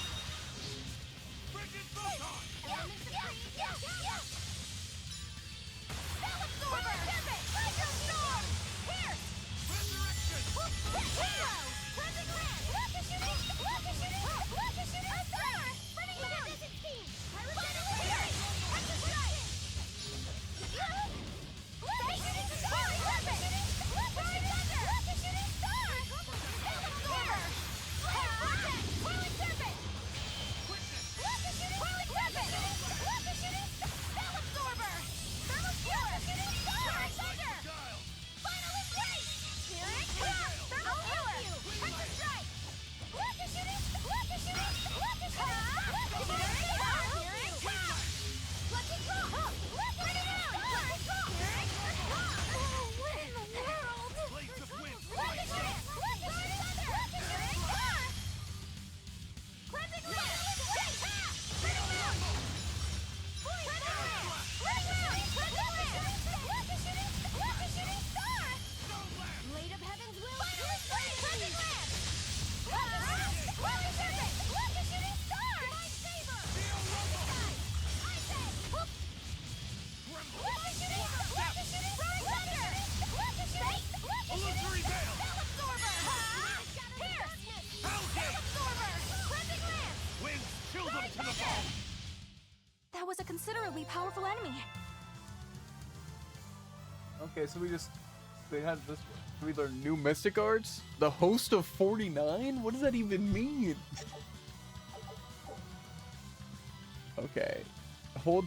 Frigid Photon! Spell Absorber! Hydro Storm! Here! Resurrection! Hero! Rising Lance! Look at shooting! Look at shooting! Look at shooting star! Spreading down! Final Embrace! Princess Strike! Look at incredibly powerful enemy. Okay, so they had this. We learn new mystic arts. The host of 49. What does that even mean? Okay, hold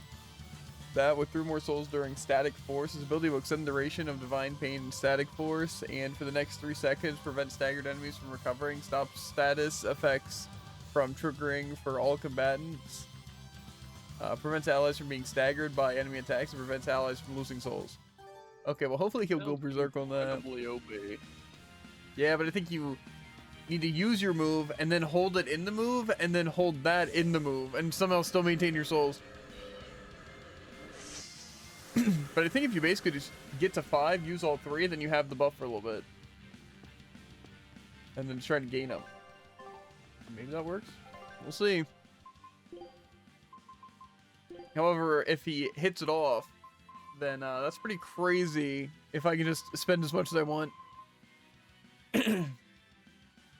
that with 3 more souls during static force. His ability will extend the duration of divine pain and static force, and for the next 3 seconds, prevent staggered enemies from recovering. Stops status effects from triggering for all combatants. Prevents allies from being staggered by enemy attacks and prevents allies from losing souls. Okay, well hopefully he'll go berserk on that. Yeah, but I think you need to use your move and then hold it in the move and then hold that in the move and somehow still maintain your souls. But I think if you basically just get to 5, use all 3, then you have the buff for a little bit. And then try to gain them. Maybe that works. We'll see. However, if he hits it off, then that's pretty crazy if I can just spend as much as I want. But,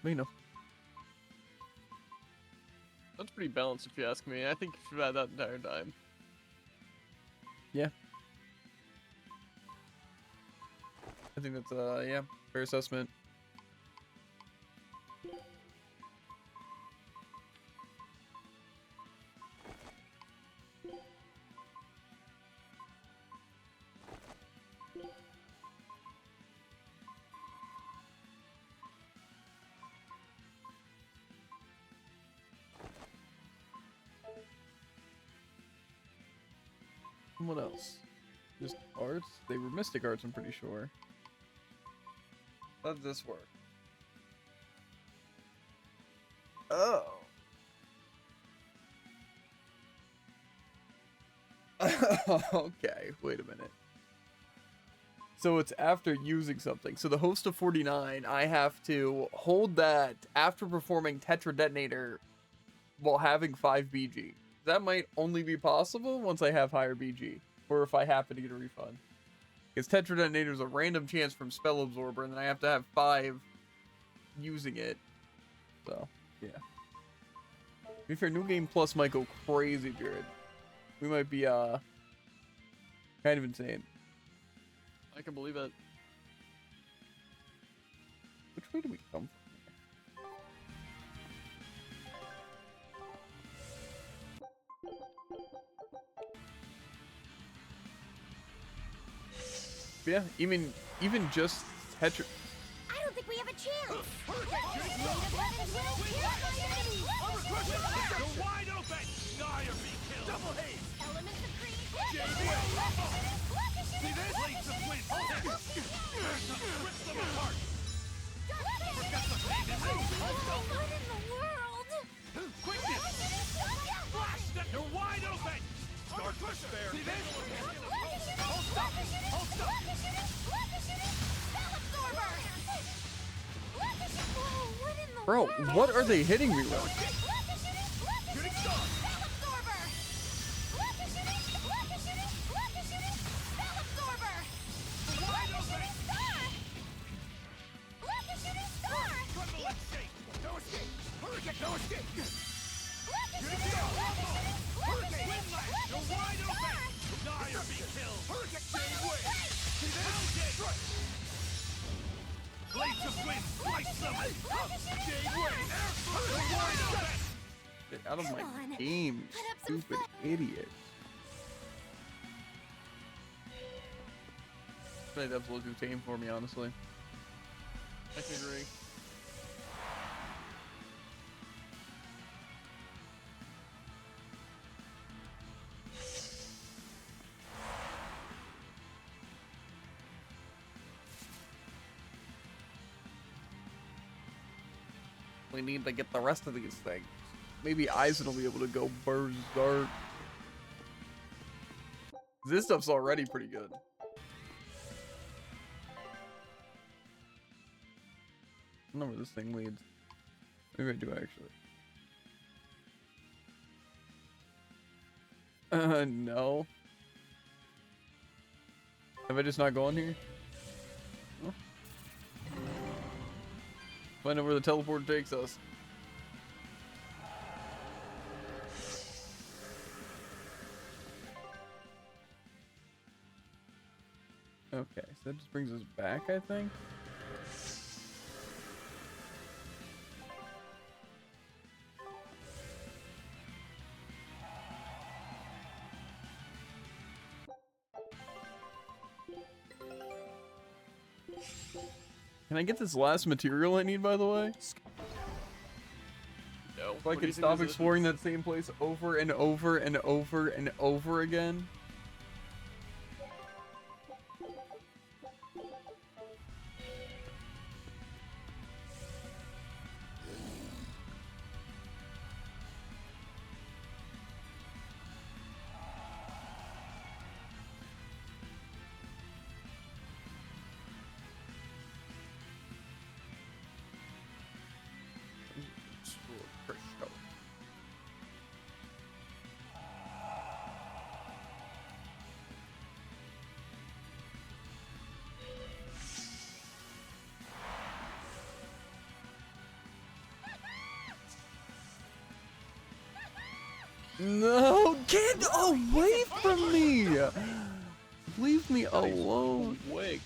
you know. That's pretty balanced if you ask me. I think you should have had that entire time. Yeah. I think that's, yeah, fair assessment. What else? Just arts? They were mystic arts, I'm pretty sure. How does this work? Oh. Okay, wait a minute. So it's after using something. So the host of 49, I have to hold that after performing Tetra Detonator while having 5 BG. That might only be possible once I have higher BG, or if I happen to get a refund. Because Tetra Detonator is a random chance from Spell Absorber, and then I have to have 5 using it. So, yeah. To be fair, New Game Plus might go crazy, Jared. We might be, kind of insane. I can believe it. Which way do we come from? Yeah, even just Tetra. I don't think we have a chance. You're wide open! Die or be killed! Double haze! Elements of greed. See this? Blades of wind! Rip them apart! Forget the pain and move! What in the world? Quickness! Blast them! You're wide open! Start push there! See this? Hold stop! Hold stop! Bro, what are they hitting me with? Shooting star! Wide open! Tremble and shake! No escape! Hurricane! No escape! Shooting star! Hurricane! Wind lash! You're wide open! Die or be killed! Hurricane! Same way! See this? Blades of wind! Slice them! Jade way! You're wide open! Get out of my game, stupid idiot. I think that's a little too tame for me, honestly. I can agree. We need to get the rest of these things. Maybe Eisen will be able to go berserk. This stuff's already pretty good. I don't know where this thing leads. Maybe I do actually. No. Have I just not gone here? No. Find out where the teleport takes us. Okay, so that just brings us back, I think. Can I get this last material I need, by the way? No. So I can stop exploring that same place over and over and over and over again? No, get away from me! Leave me alone. Wait.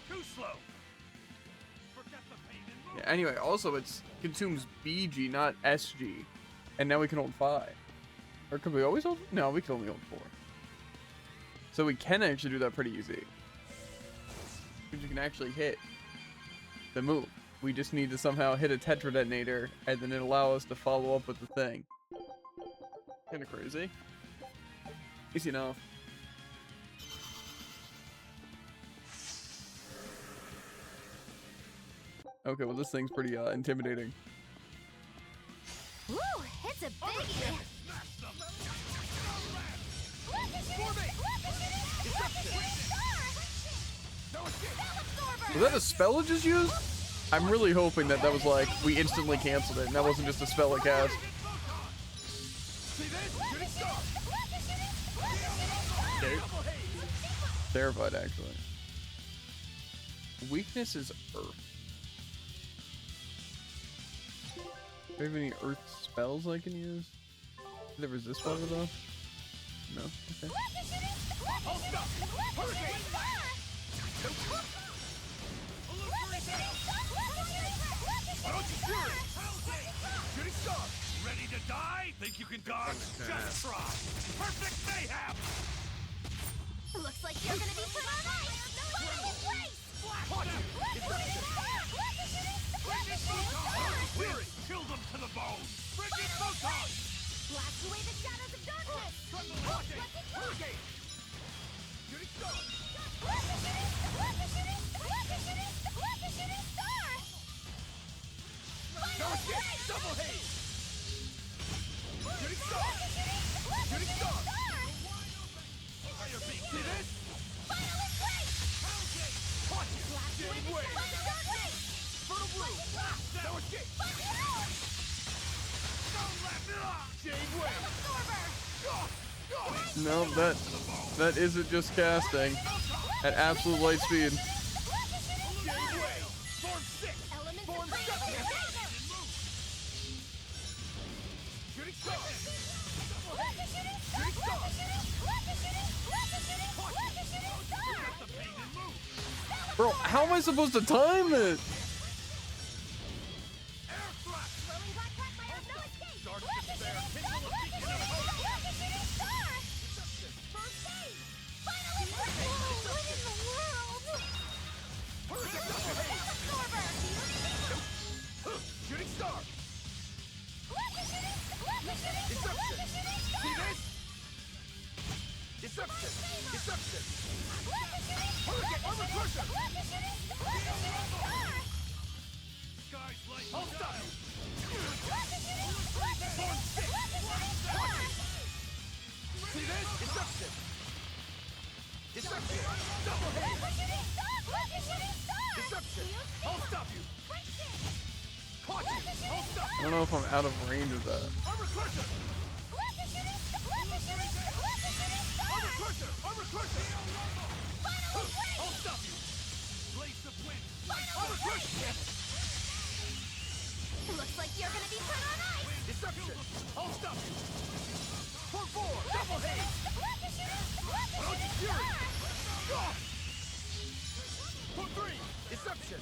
Too slow. Yeah, anyway, also it consumes BG, not SG. And now we can hold 5. Or could we always hold? No, we can only hold 4. So we can actually do that pretty easy. Because you can actually hit the move. We just need to somehow hit a Tetra detonator, and then it allow us to follow up with the thing. Kinda crazy. Easy enough. Okay, well this thing's pretty intimidating. Woo! It's a biggie! Was that a spell it just used? I'm really hoping that was like, we instantly canceled it, and that wasn't just a spell it cast. Terrified, actually. Weakness is Earth. Do I have any Earth spells I can use? Do they resist weather though? No? Okay. Shooting star! Ready to die? Think you can dodge? Just try! Perfect mayhem! Looks like you're gonna be put on ice! Fire in place! Weary! Kill them to the bone! Frigid photon! Blast away the shadows of darkness! Hurricane! Shooting star! Double haze! Shooting star! Shooting star! Fire beam! See this? Watch it! Jade wave! Fertile blue! No escape! Don't let me off! Jade wave! No, that isn't just casting. At absolute light speed. Jade wave! Form 6! Form 7! Shooting star! Shooting star! Bro, how am I supposed to time it? Shooting star! Deception! See this? Deception! Deception! Hurricane! Armor crusher! Skies light! Hold stop! Form 6! See this? Deception! Deception! Double haze! Deception! I'll stop you! Caution! I'll stop I don't know if I'm out of range of that. Armor crusher! Armor crusher! Armor crusher! I'll stop you! Blaze of wind! Armor crusher! Looks like you're gonna be put on ice! Deception! I'll stop you! For 4! Double haze! Fury! For 3! Deception!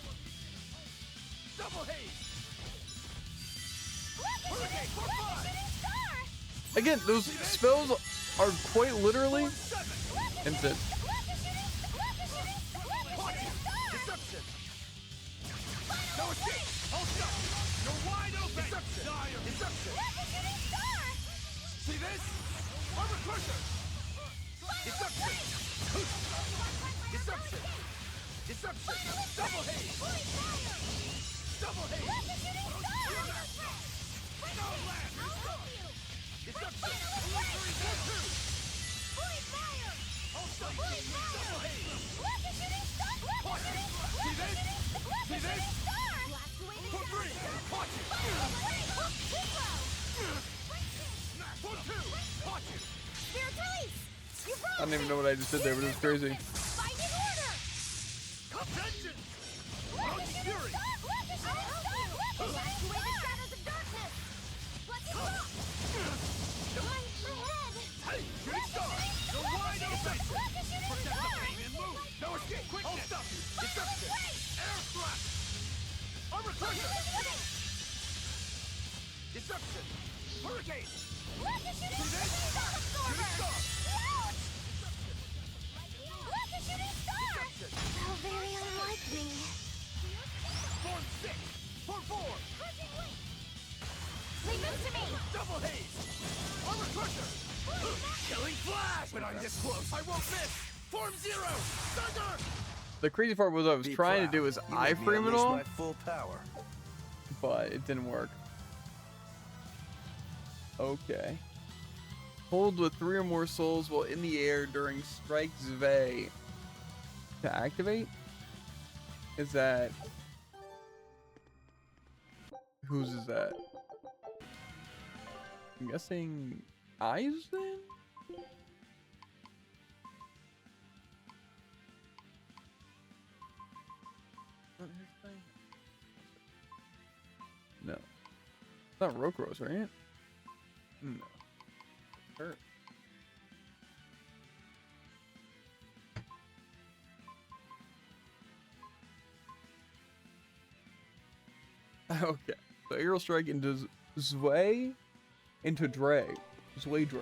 Double haze! Hurricane for 5! Again, those spells are quite literally instant. Deception! No escape! Hold up! You're wide open! Deception! Deception! See this? Armor crusher! Deception! Deception! Deception! Double haze! Double haze! No land! Deception! Illusory tattoo! Double haze! See this? See this? For 3! Watch it! For 2! Watch it! Spirit release! You I broke don't even know what I just did there, but it was crazy. Binding order! Vengeance! Roach Fury! Blast away the shadows of darkness! Let's rock! My head! Hey, shooting star! You're wide open! Protect the pain and move! No escape! Quickness! I'll stop you! Deception! Air thrust! Armor crusher! Deception! Hurricane! See this? Shooting star! Deception! How very unlike me. Form 6! Form 4! Leave this to me! Double haze! Armor crusher! Killing flash! When I'm this close, I won't miss! Form 0! Thunder! The crazy part was I was trying to do is You made me iframe it unleash all, my full power. but it didn't work. Okay. Hold with 3 or more souls while in the air during Strike Zwei. To activate? Is that... Whose is that? I'm guessing... Eyes then? No. It's not Rokuros, right? No. Hurt. Okay. So Aerial Strike into Zwei into Dre. Zwei Dre.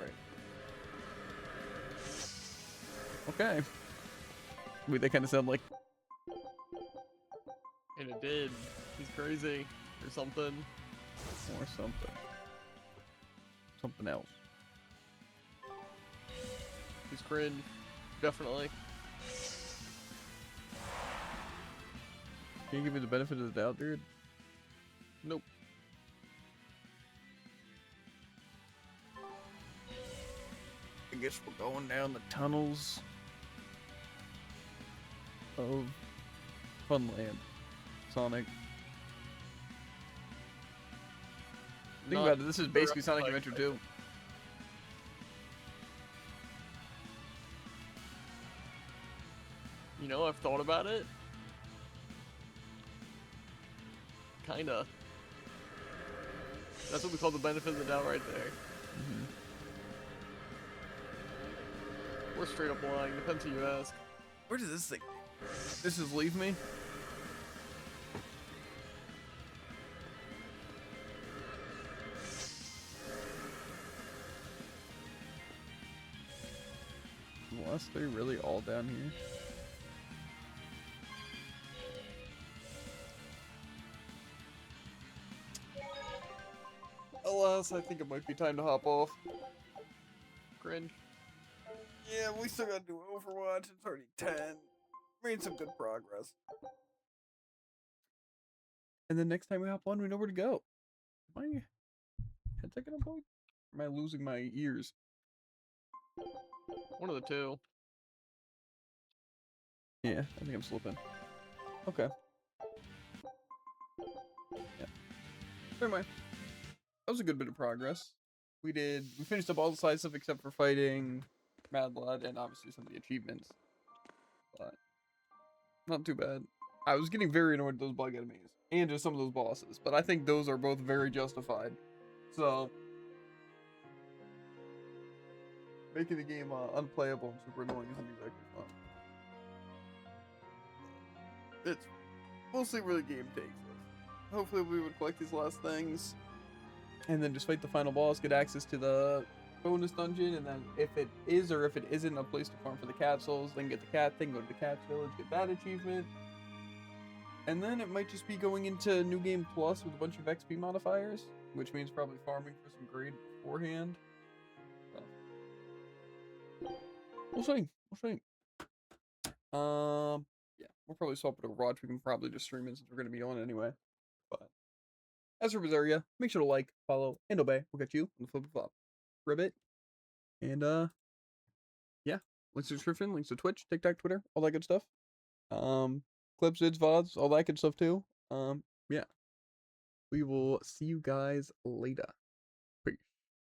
Okay. Wait, they kind of sound like... And it did. He's crazy. Or something. Or something. Something else. He's cringe. Definitely. Can you give me the benefit of the doubt, dude? Nope. I guess we're going down the tunnels of Funland. Sonic. Think about it, this is basically Sonic Adventure 2. You know, I've thought about it. Kinda. That's what we call the benefit of the doubt right there. We're straight up lying, depends who you ask. Where does this thing... This is Leave Me? Unless they're really all down here. Alas, I think it might be time to hop off. Cringe. Yeah, we still gotta do Overwatch. It's already 10. Made some good progress. And then next time we hop on, we know where to go. Am I head taking a point? Am I losing my ears? One of the two. Yeah, I think I'm slipping. Okay. Yeah. Never mind. That was a good bit of progress. We finished up all the side stuff except for fighting Mad Blood and obviously some of the achievements. But not too bad. I was getting very annoyed with those bug enemies and just some of those bosses, but I think those are both very justified. So Making the game unplayable and super annoying isn't exactly fun. It's we'll see where the game takes us. Hopefully we would collect these last things, and then just fight the final boss, get access to the bonus dungeon, and then if it is or if it isn't a place to farm for the cat souls, then get the cat thing, go to the cat's village, get that achievement. And then it might just be going into New Game Plus with a bunch of XP modifiers, which means probably farming for some grade beforehand. So, we'll see. We'll see. Yeah, we'll probably swap it to Rod. We can probably just stream it since we're going to be on anyway. But as for Berseria, make sure to like, follow, and obey. We'll get you on the flip flop. Ribbit. And yeah, links to the description, links to Twitch, TikTok, Twitter, all that good stuff. Clips, vids, VODs, all that good stuff too. Yeah. We will see you guys later. Peace.